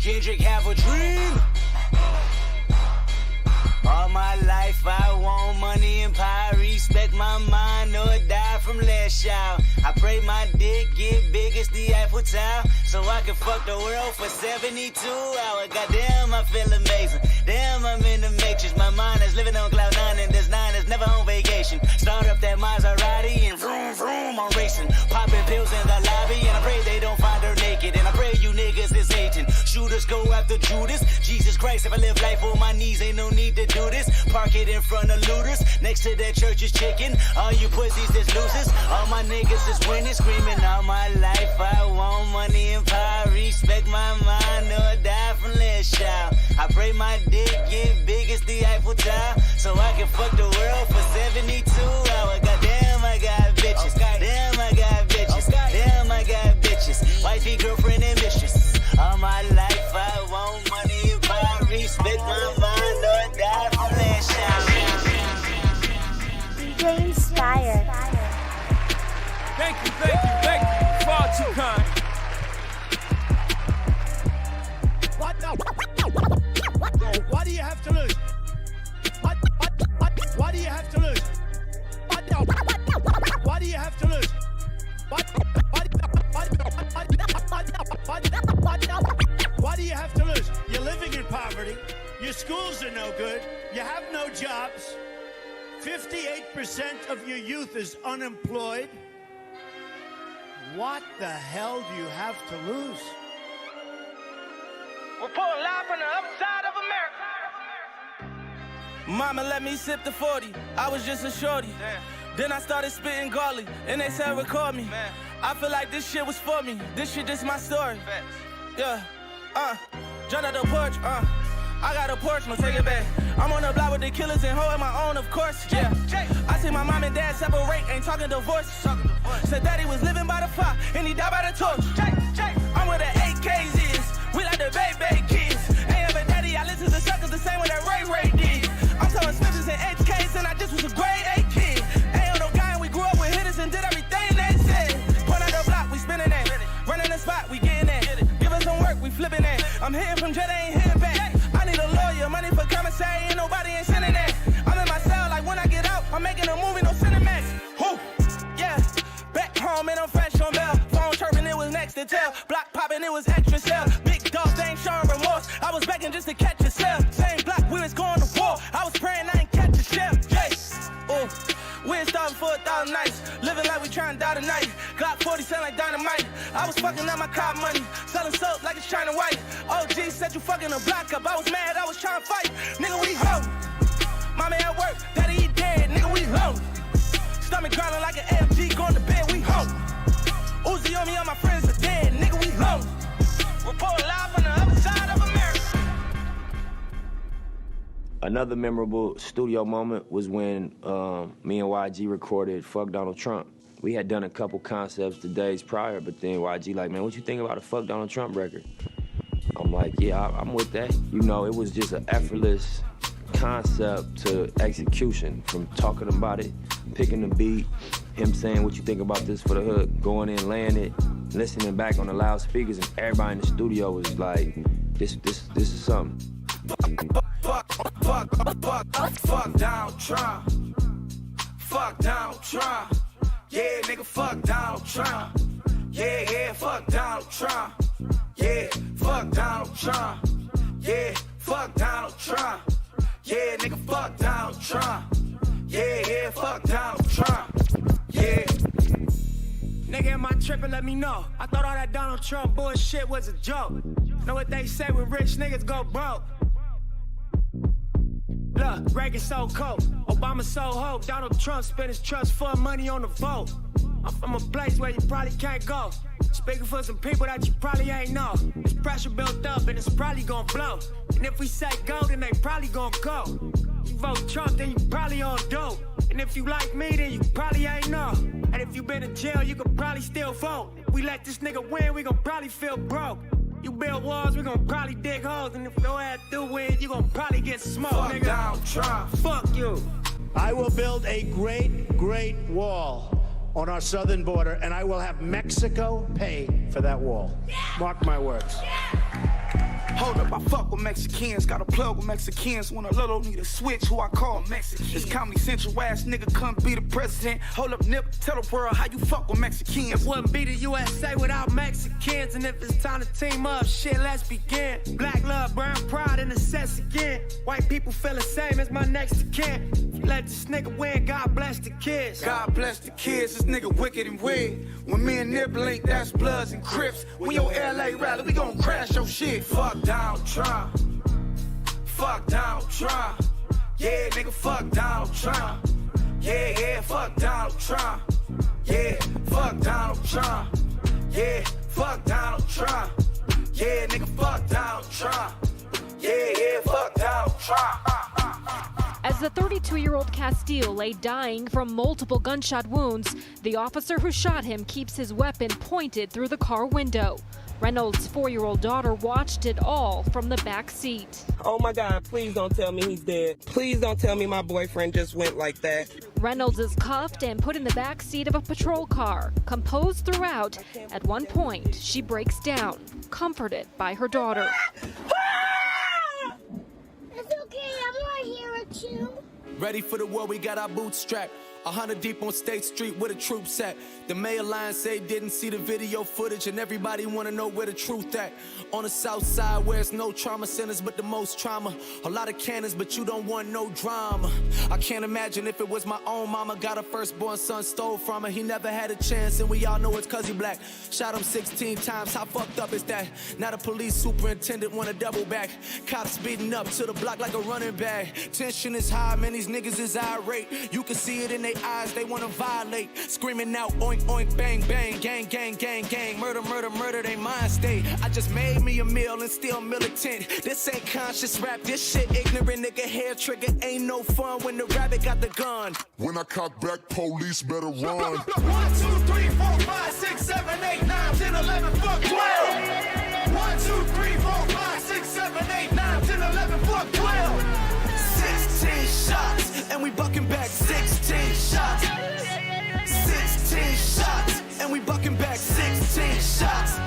Kendrick have a dream. All my life I want money and power, respect my mind, or die from last child. I pray my dick get big as the Eiffel Tower, so I can fuck the world for 72 hours. Goddamn, I feel amazing. Damn, I'm in the matrix. My mind is living on cloud 9 and this 9 is never on vacation. Start up that Maserati and vroom, vroom, I'm racing. Popping pills in the lobby and I pray they don't find her naked. And I pray you niggas is hating. Shooters go after Judas. Jesus Christ, if I live life on my knees, ain't no need to do this. Park it in front of looters. Next to that church is chicken. All you pussies is losers. All my niggas is winning. Screaming all my life. I want money and power. Respect my mind or die from last child. I pray my dick get big as the Eiffel Tower, so I can fuck the world for 72 hours. Goddamn, I got bitches. Damn, I got bitches. Damn, I got bitches. Wifey, girlfriend, and mistress. All my life I want money and power. Respect my mind or die from last child. DJ Inspire. Thank you. Far too kind. Why do you have to lose? Why do you have to lose? Why do you have to lose? Why do you have to lose? You're living in poverty. Your schools are no good. You have no jobs. 58% of your youth is unemployed. What the hell do you have to lose? Reporting live from the other side of America. Mama let me sip the 40. I was just a shorty. Then I started spitting garlic, and they said record me. I feel like this shit was for me. This shit just my story. Yeah, jumped out the porch, I got a porch, no take it back. I'm on the block with the killers and holding my own, of course, yeah. I see my mom and dad separate, ain't talking divorce. Said daddy was living by the fire, and he died by the torch. I'm where the AKs is, we like the baby kids. Ain't ever daddy, I listen to suckers the same way that Ray did. I'm telling Smithers and HKs, and I just was a grade A kid. Ain't on no guy, and we grew up with hitters and did everything they said. Point out the block, we spinning that. Running the spot, we getting that. Give us some work, we flipping that. I'm hitting from jet, I ain't hitting back. I need a lawyer, money for commissary, ain't nobody ain't sending that. I'm in my cell, like when I get out, I'm making a movie, no Cinemax. Whoo, yeah. Back home and I'm fresh on bail. Phone chirping, it was next to tell. Block popping, it was extra cell. Big dogs, they ain't showing remorse. I was begging just to catch a cell. Same block, we was going to war. I was praying I ain't catch a shell. Yes, ooh. We ain't starving for 1,000 nights. Living like we trying to die tonight. Glock 40 sound like dynamite. I was fucking up my car money. Selling soap like it's China white. OG said you fucking a block up. I was mad, I was trying to fight. Nigga, we home. Mommy at work, daddy he dead. Nigga, we home. Stomach growling like an LG, going to bed, we home. Uzi on me, all my friends are dead. Nigga, we home. Report live from the other side of America. Another memorable studio moment was when me and YG recorded Fuck Donald Trump. We had done a couple concepts the days prior, but then YG like, man, what you think about a Fuck Donald Trump record? I'm like, yeah, I'm with that. You know, it was just an effortless concept to execution, from talking about it, picking the beat, him saying what you think about this for the hook, going in, laying it, listening back on the loudspeakers, and everybody in the studio was like, this is something. Fuck Donald Trump. Fuck Donald Trump. Yeah, nigga, fuck Donald Trump. Yeah, fuck Donald Trump. Yeah, fuck Donald Trump. Yeah, fuck Donald Trump. Yeah, nigga, fuck Donald Trump. Yeah, fuck Donald Trump. Yeah. Nigga, am I tripping? Let me know. I thought all that Donald Trump bullshit was a joke. Know what they say when rich niggas go broke? Look, Reagan so cold, Obama so hope, Donald Trump spent his trust fund money on the vote. I'm from a place where you probably can't go. Speaking for some people that you probably ain't know. There's pressure built up and it's probably gonna blow. And if we say go, then they probably gonna go. You vote Trump, then you probably on dope. And if you like me, then you probably ain't know. And if you been in jail, you could probably still vote. If we let this nigga win, we gon' probably feel broke. You build walls, we gon' probably dig holes. And if your ass do win, you gon' probably get smoked, fuck nigga. Donald Trump. Fuck you. I will build a great wall on our southern border, and I will have Mexico pay for that wall. Yeah. Mark my words. Yeah. Hold up, I fuck with Mexicans, got a plug with Mexicans. When a little need a switch, who I call Mexican. This Comedy Central ass nigga couldn't be the president. Hold up, Nip, tell the world how you fuck with Mexicans. It wouldn't be the USA without Mexicans. And if it's time to team up, shit, let's begin. Black love, brown pride, and the sets again. White people feel the same as my next of kin. Let this nigga win, God bless the kids. God bless the kids, this nigga wicked and weird. When me and Nip link, that's Bloods and Crips. When your LA rally, we gon' crash your shit. Fuck Donald Trump. Fuck Donald Trump. Yeah, nigga, fuck Donald Trump. Yeah, fuck Donald Trump. Yeah, fuck Donald Trump. Yeah, fuck Donald Trump. Yeah, nigga, fuck Donald Trump. Yeah, fuck Donald Trump. As the 32-year-old Castile lay dying from multiple gunshot wounds, the officer who shot him keeps his weapon pointed through the car window. Reynolds' 4-year-old daughter watched it all from the back seat. Oh my God, please don't tell me he's dead. Please don't tell me my boyfriend just went like that. Reynolds is cuffed and put in the back seat of a patrol car. Composed throughout, at one point, she breaks down, comforted by her daughter. It's okay, I'm right here with you. Ready for the war, we got our boots strapped. 100 deep on State Street where the troops at. The mayor line say didn't see the video footage, and everybody wanna know where the truth at. On the south side where it's no trauma centers but the most trauma. A lot of cannons but you don't want no drama. I can't imagine if it was my own mama. Got a firstborn son stole from her. He never had a chance and we all know it's cause he black. Shot him 16 times, how fucked up is that? Now the police superintendent wanna double back. Cops speeding up to the block like a running back. Tension is high, man, these niggas is irate. You can see it in their eyes, they wanna violate. Screaming out oink oink bang bang, gang gang gang gang. Murder murder murder, they mind state. I just made me a meal and still militant. This ain't conscious rap, this shit ignorant. Nigga hair trigger ain't no fun when the rabbit got the gun. When I cock back, police better run. 1, 2, 3, 4, 5, 6, 7, 8, 9, 10, 11, fuck 12. 1, 2, 3, 4, 5, 6, 7, 8, 9, 10, 11, fuck 12. 16 shots, and we bucking back 16 shots. 16 shots, and we bucking back 16 shots.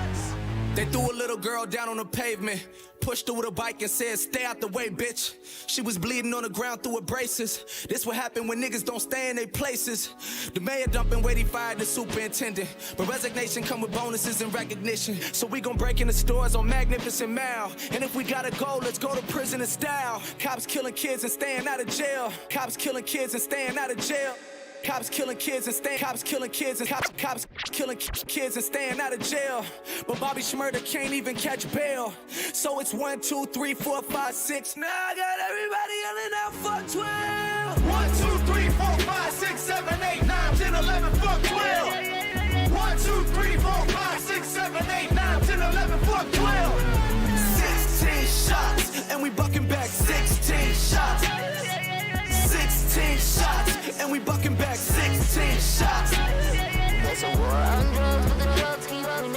They threw a little girl down on the pavement, pushed her with a bike and said, stay out the way, bitch. She was bleeding on the ground through her braces. This what happen when niggas don't stay in their places. The mayor dumping weight, he fired the superintendent. But resignation come with bonuses and recognition. So we gon' break in the stores on Magnificent Mile. And if we gotta go, let's go to prison in style. Cops killing kids and staying out of jail. Cops killing kids and staying out of jail. Cops killing kids and staying. Cops killing kids and cops killing kids and staying out of jail. But Bobby Shmurda can't even catch bail. So it's 1, 2, 3, 4, 5, 6. Now I got everybody yelling out for 12. 1, 2, 3, 4, 5, 6, 7, 8, 9, 10, 11, fuck 12. 1, 2, 3, 4, 5, 6, 7, 8, 9, 10, 11, fuck 12. 16 shots, and we bucking back 16 shots. 16 shots, and we bucking back 16 shots. There's a war on drugs, but the drugs keep running.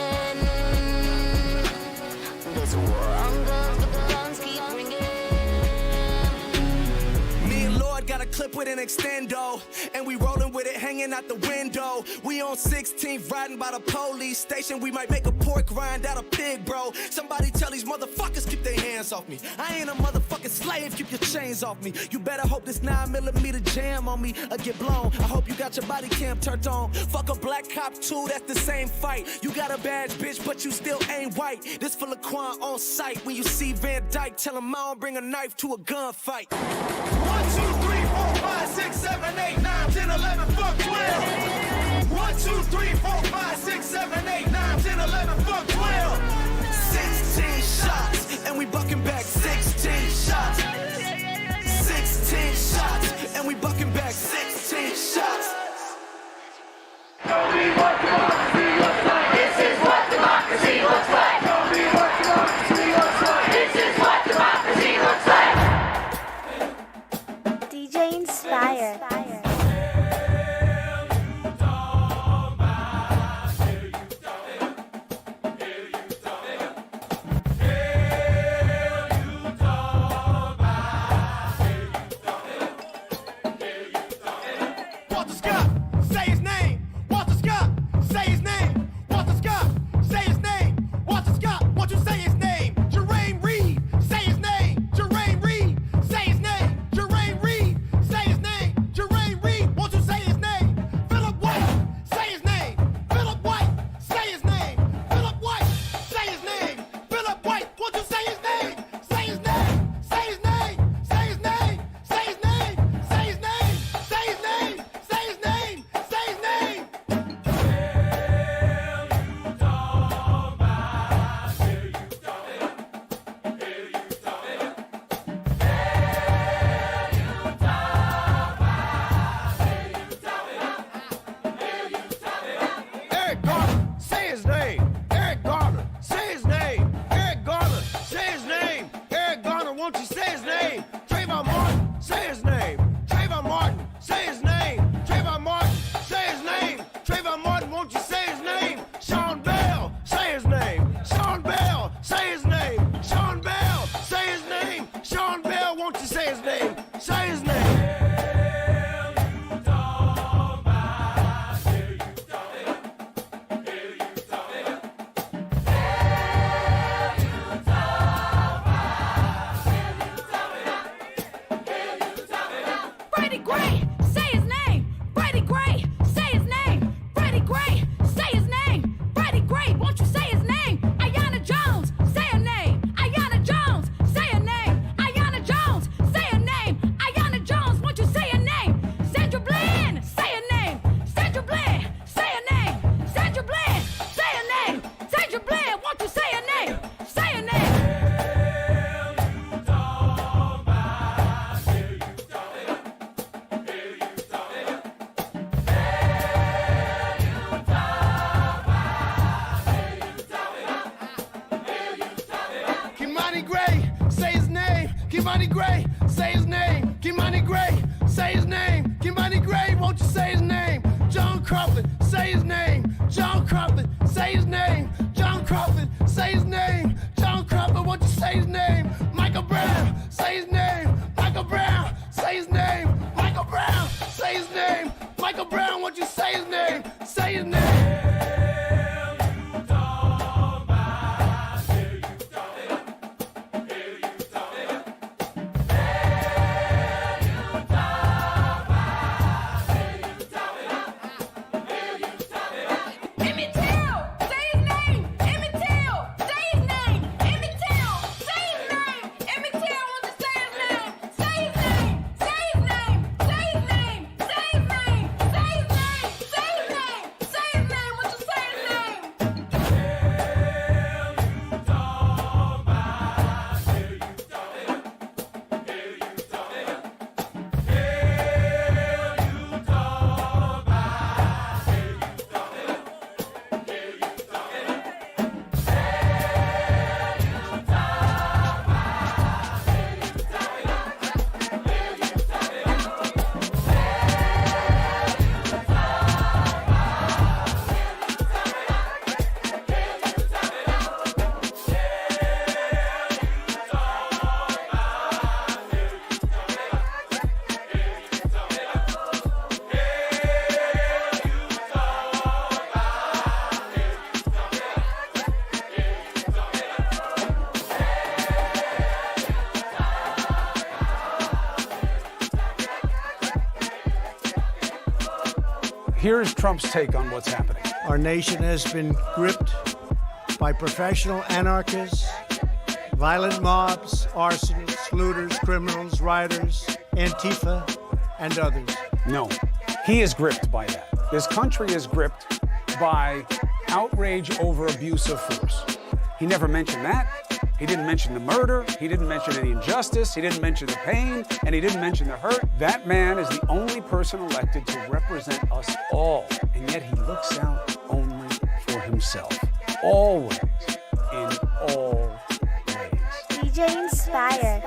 There's a war on drugs, but the guns keep ringing. Me and Lord got a clip with an extendo, and we rolling with it hanging out the window. We on 16th riding by the police station. We might make a pork rind out of pig, bro. Somebody tell these motherfuckers keep their hands off me. I ain't a motherfucking slave, keep your chains off me. You better hope this 9mm jam on me or get blown. I hope you got your body cam turned on. Fuck a black cop too, that's the same fight. You got a badge, bitch, but you still ain't white. This for Laquan on sight. When you see Van Dyke, tell him I don't bring a knife to a gunfight. 1, 2, 3, 4, 5, 6, 7, 8, 9, 10, 11, fuck 12. 1, 2, 3, 4, 5, 6, 7, 8, 9, 10, 11, fuck 12. 16 shots, and we bucking back 16 shots. 16 shots, and we bucking back 16 shots. Show me what democracy looks like. This is what democracy looks like. Show me what democracy looks like. This is what democracy looks like. DJ Inspire. Walter Scott, say his name. Walter Scott, say his name. Walter Scott, say his name. Walter Scott, won't you say his name? Jermaine Reed, say his name. Jermaine Reed, say his name. Jermaine Reed, say his name. Jermaine Reed, won't you say his name? Philip White, say his name. Philip White, say his name. Philip White, say his name. Philip White, won't you say his name? Say his name. Say his name. Say his name. Say his name. Say his name. Say his name. Say his name. his name. Michael Brown, say his name. Michael Brown, say his name. Michael Brown, say his name. Michael Brown, won't you say his name? Say his name. Here's Trump's take on what's happening. Our nation has been gripped by professional anarchists, violent mobs, arsonists, looters, criminals, rioters, Antifa, and others. No, he is gripped by that. This country is gripped by outrage over abuse of force. He never mentioned that. He didn't mention the murder. He didn't mention any injustice. He didn't mention the pain, and he didn't mention the hurt. That man is the only person elected to represent us all, and yet he looks out only for himself. Always, in all ways. DJ Inspire.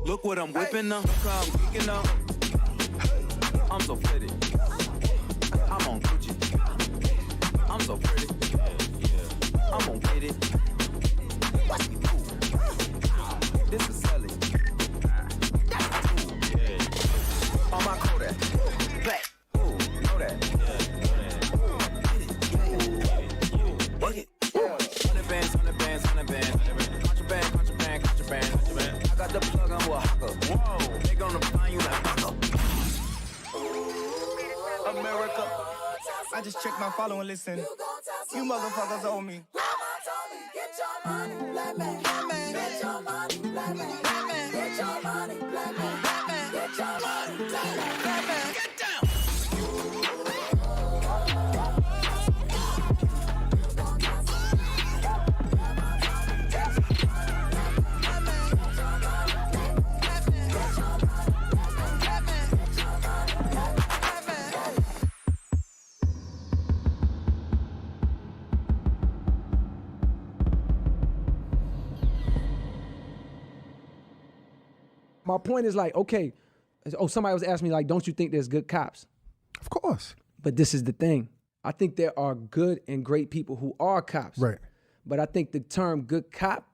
Look what I'm whipping up. I'm geeking up. I'm so pretty. I'm on Gucci. I'm so pretty. I'm on get it. Watch me cool. This is selling. On my Kodak. Black. Ooh, know that. Work it. 100 bands, 100 bands, 100 bands. Contraband, contraband, contraband. I got the plug on who a hawker. Whoa, they gonna find you like hawker. America. I just checked my follow and listen. You motherfuckers owe me. Get your money, black man. Get your money, black man. Get your money, black man. Get your money, black man. Get down. My point is like, okay, somebody was asking me like, don't you think there's good cops? Of course. But this is the thing. I think there are good and great people who are cops. Right. But I think the term good cop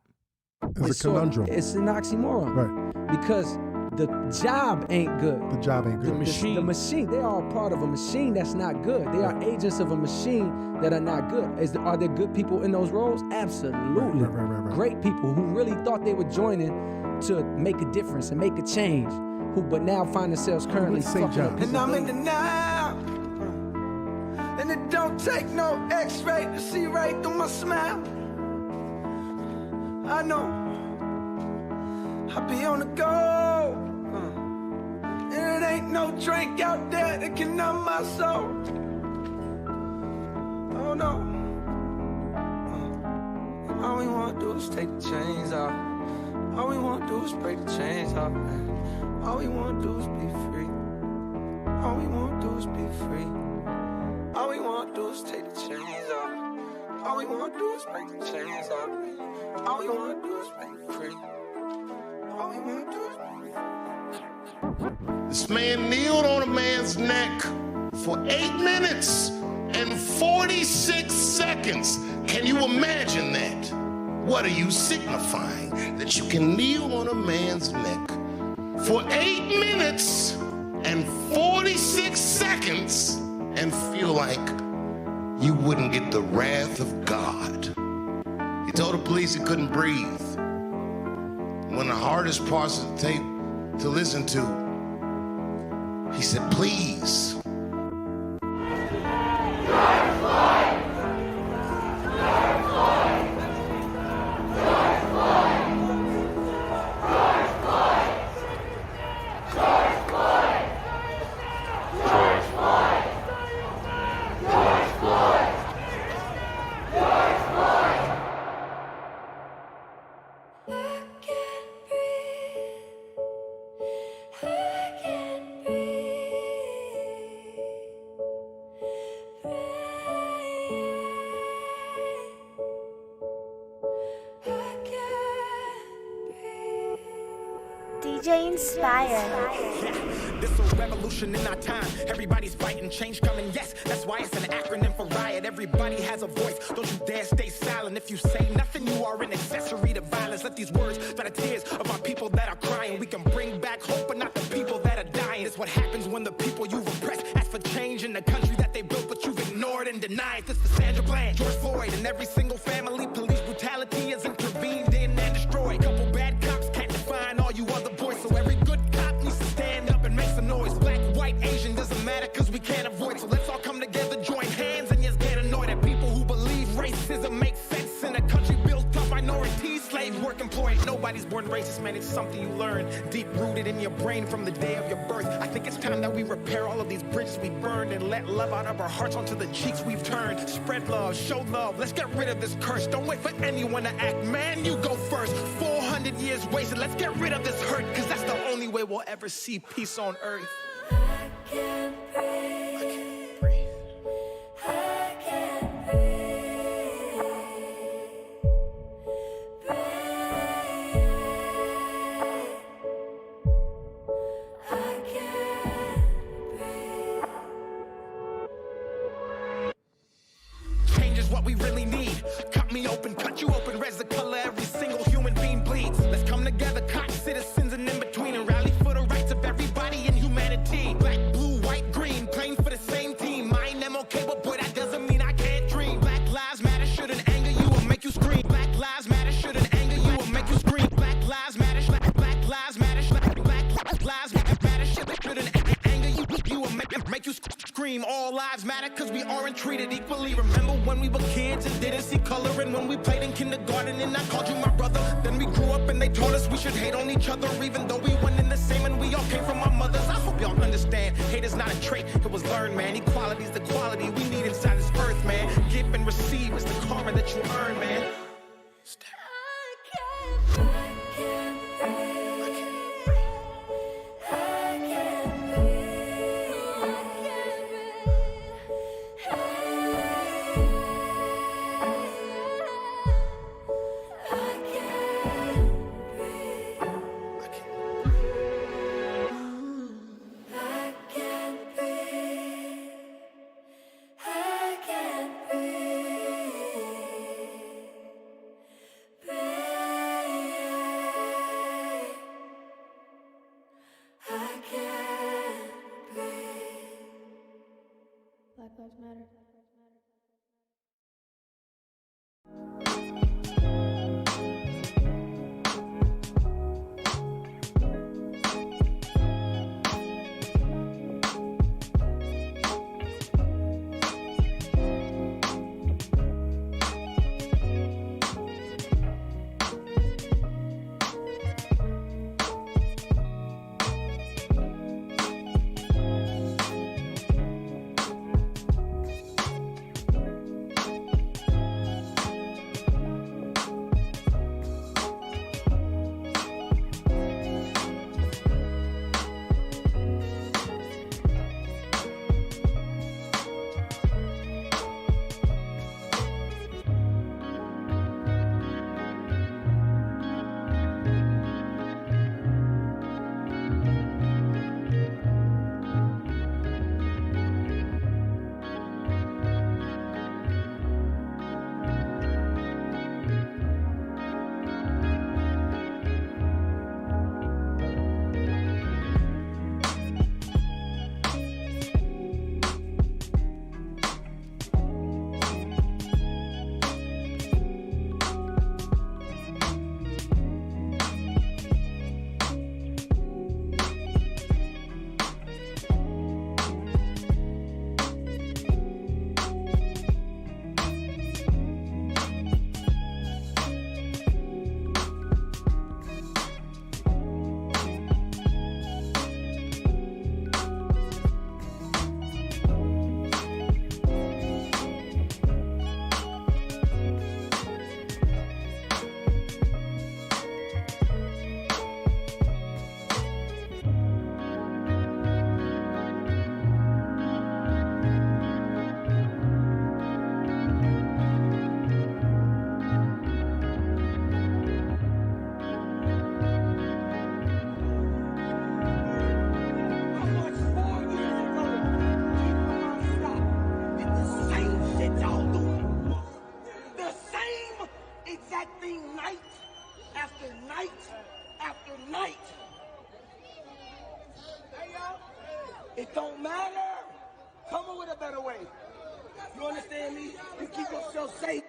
It's a conundrum. It's an oxymoron. Right. Because the job ain't good. The job ain't good. The machine, they are a part of a machine that's not good. They are agents of a machine that are not good. Are there good people in those roles? Absolutely. Right. Great people who really thought they were joining to make a difference and make a change. who but now find themselves currently fucking up. And I'm in denial. And it don't take no x-ray to see right through my smile. I know I be on the go. And it ain't no drink out there that can numb my soul. Oh no. All we wanna do is take the chains off. All we wanna do is break the chains off, man. All we wanna do is be free. All we wanna do is be free. All we wanna do is take the chains off. All we wanna do is break the chains off. All we wanna do is be free. All we wanna do is be free. This man kneeled on a man's neck for 8 minutes and 46 seconds. Can you imagine that? What are you signifying? That you can kneel on a man's neck for 8 minutes and 46 seconds and feel like you wouldn't get the wrath of God. He told the police he couldn't breathe. One of the hardest parts of the tape to listen to, he said, please. DJ Inspire. This a revolution in our time. Everybody's fighting, change coming, yes. That's why it's an acronym for riot. Everybody has a voice. Don't you dare stay silent. If you say nothing, you are an accessory to violence. Let these words that are tears of our people that are crying. We can bring back hope, but not the people that are dying. It's what happens when the people you repress ask for change in the country that they built, but you've ignored and denied. This for Sandra Bland, George Floyd, and every single family. Police brutality has intervened in and destroyed. Couple bad cops can't define all you other boys. So every good cop needs to stand up and make some noise. Black, white, Asian, doesn't matter cause we can't avoid it. So let's all come together, join hands, and just get annoyed at people who believe racism makes sense in a country built of minorities, slave work employed. Nobody's born racist, man, it's something you learn, deep rooted in your brain from the day of your birth. I think it's time that we repair all of these bridges we burned and let love out of our hearts onto the cheeks we've turned. Spread love, show love, let's get rid of this curse. Don't wait for anyone to act, man, you go first. 400 years wasted, let's get rid of this hurt, cause that's the only way we'll ever see peace on earth. I can't breathe. I can't breathe. I can't breathe. Change is what we really need. Cut me open, cut you open, res the color every single human being bleeds. Let's come together, cops, citizens, and in between, and rally for the rights of everybody in humanity. Black, blue, white, green, playing for the same team. Mine, I'm okay, but boy, that doesn't mean I can't dream. Black lives matter, shouldn't anger you or make you scream. Black lives matter, shouldn't anger you or make you scream. Black lives matter, black lives matter, black lives matter, shouldn't anger you or make you scream. All lives matter, cause we aren't treated equally. Remember when we were kids and didn't see color, and when we played in kindergarten and I called you my brother. Then we grew up and they told us we should hate on each other, even though we weren't in the same and we all came from our mothers. I hope y'all understand, hate is not a trait, it was learned, man. Equality is the quality we need inside this earth, man. Give and receive is the karma that you earn, man. night after night. It don't matter. Come up with a better way. You understand me? You keep yourself safe.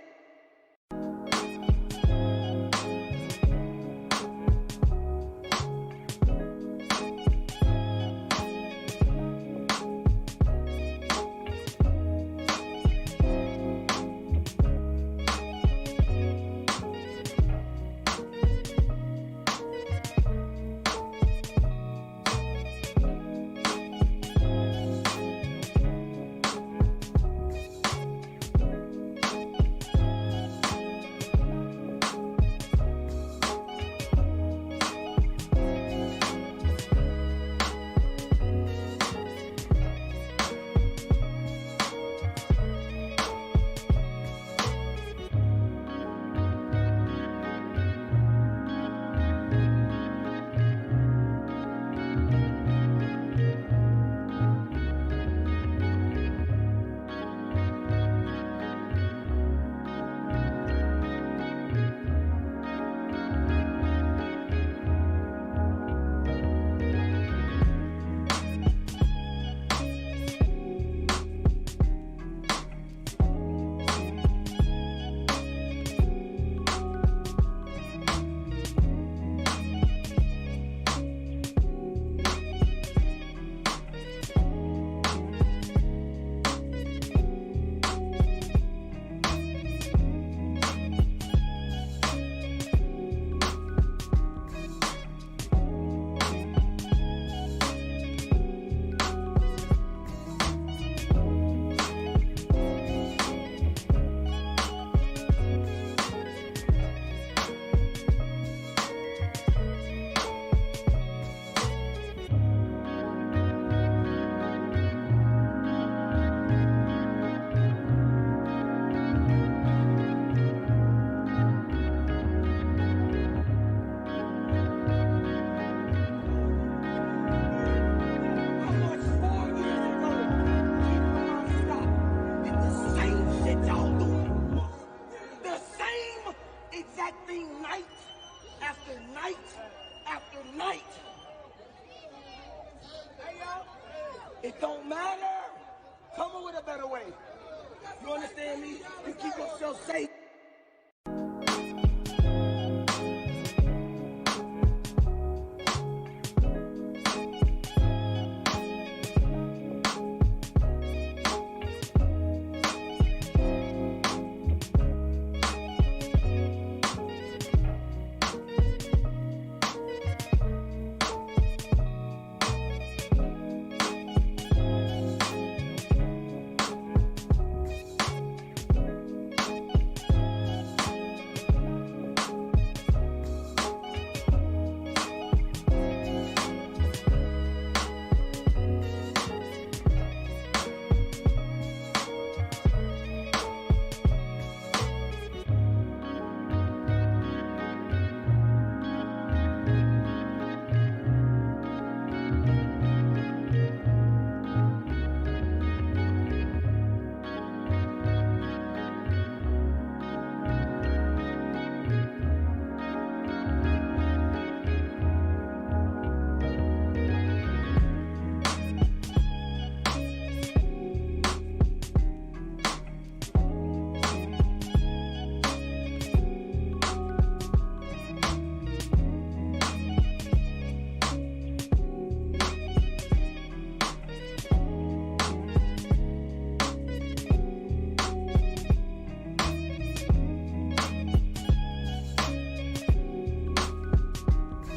It don't matter. Come up with a better way. You understand me? You keep yourself safe.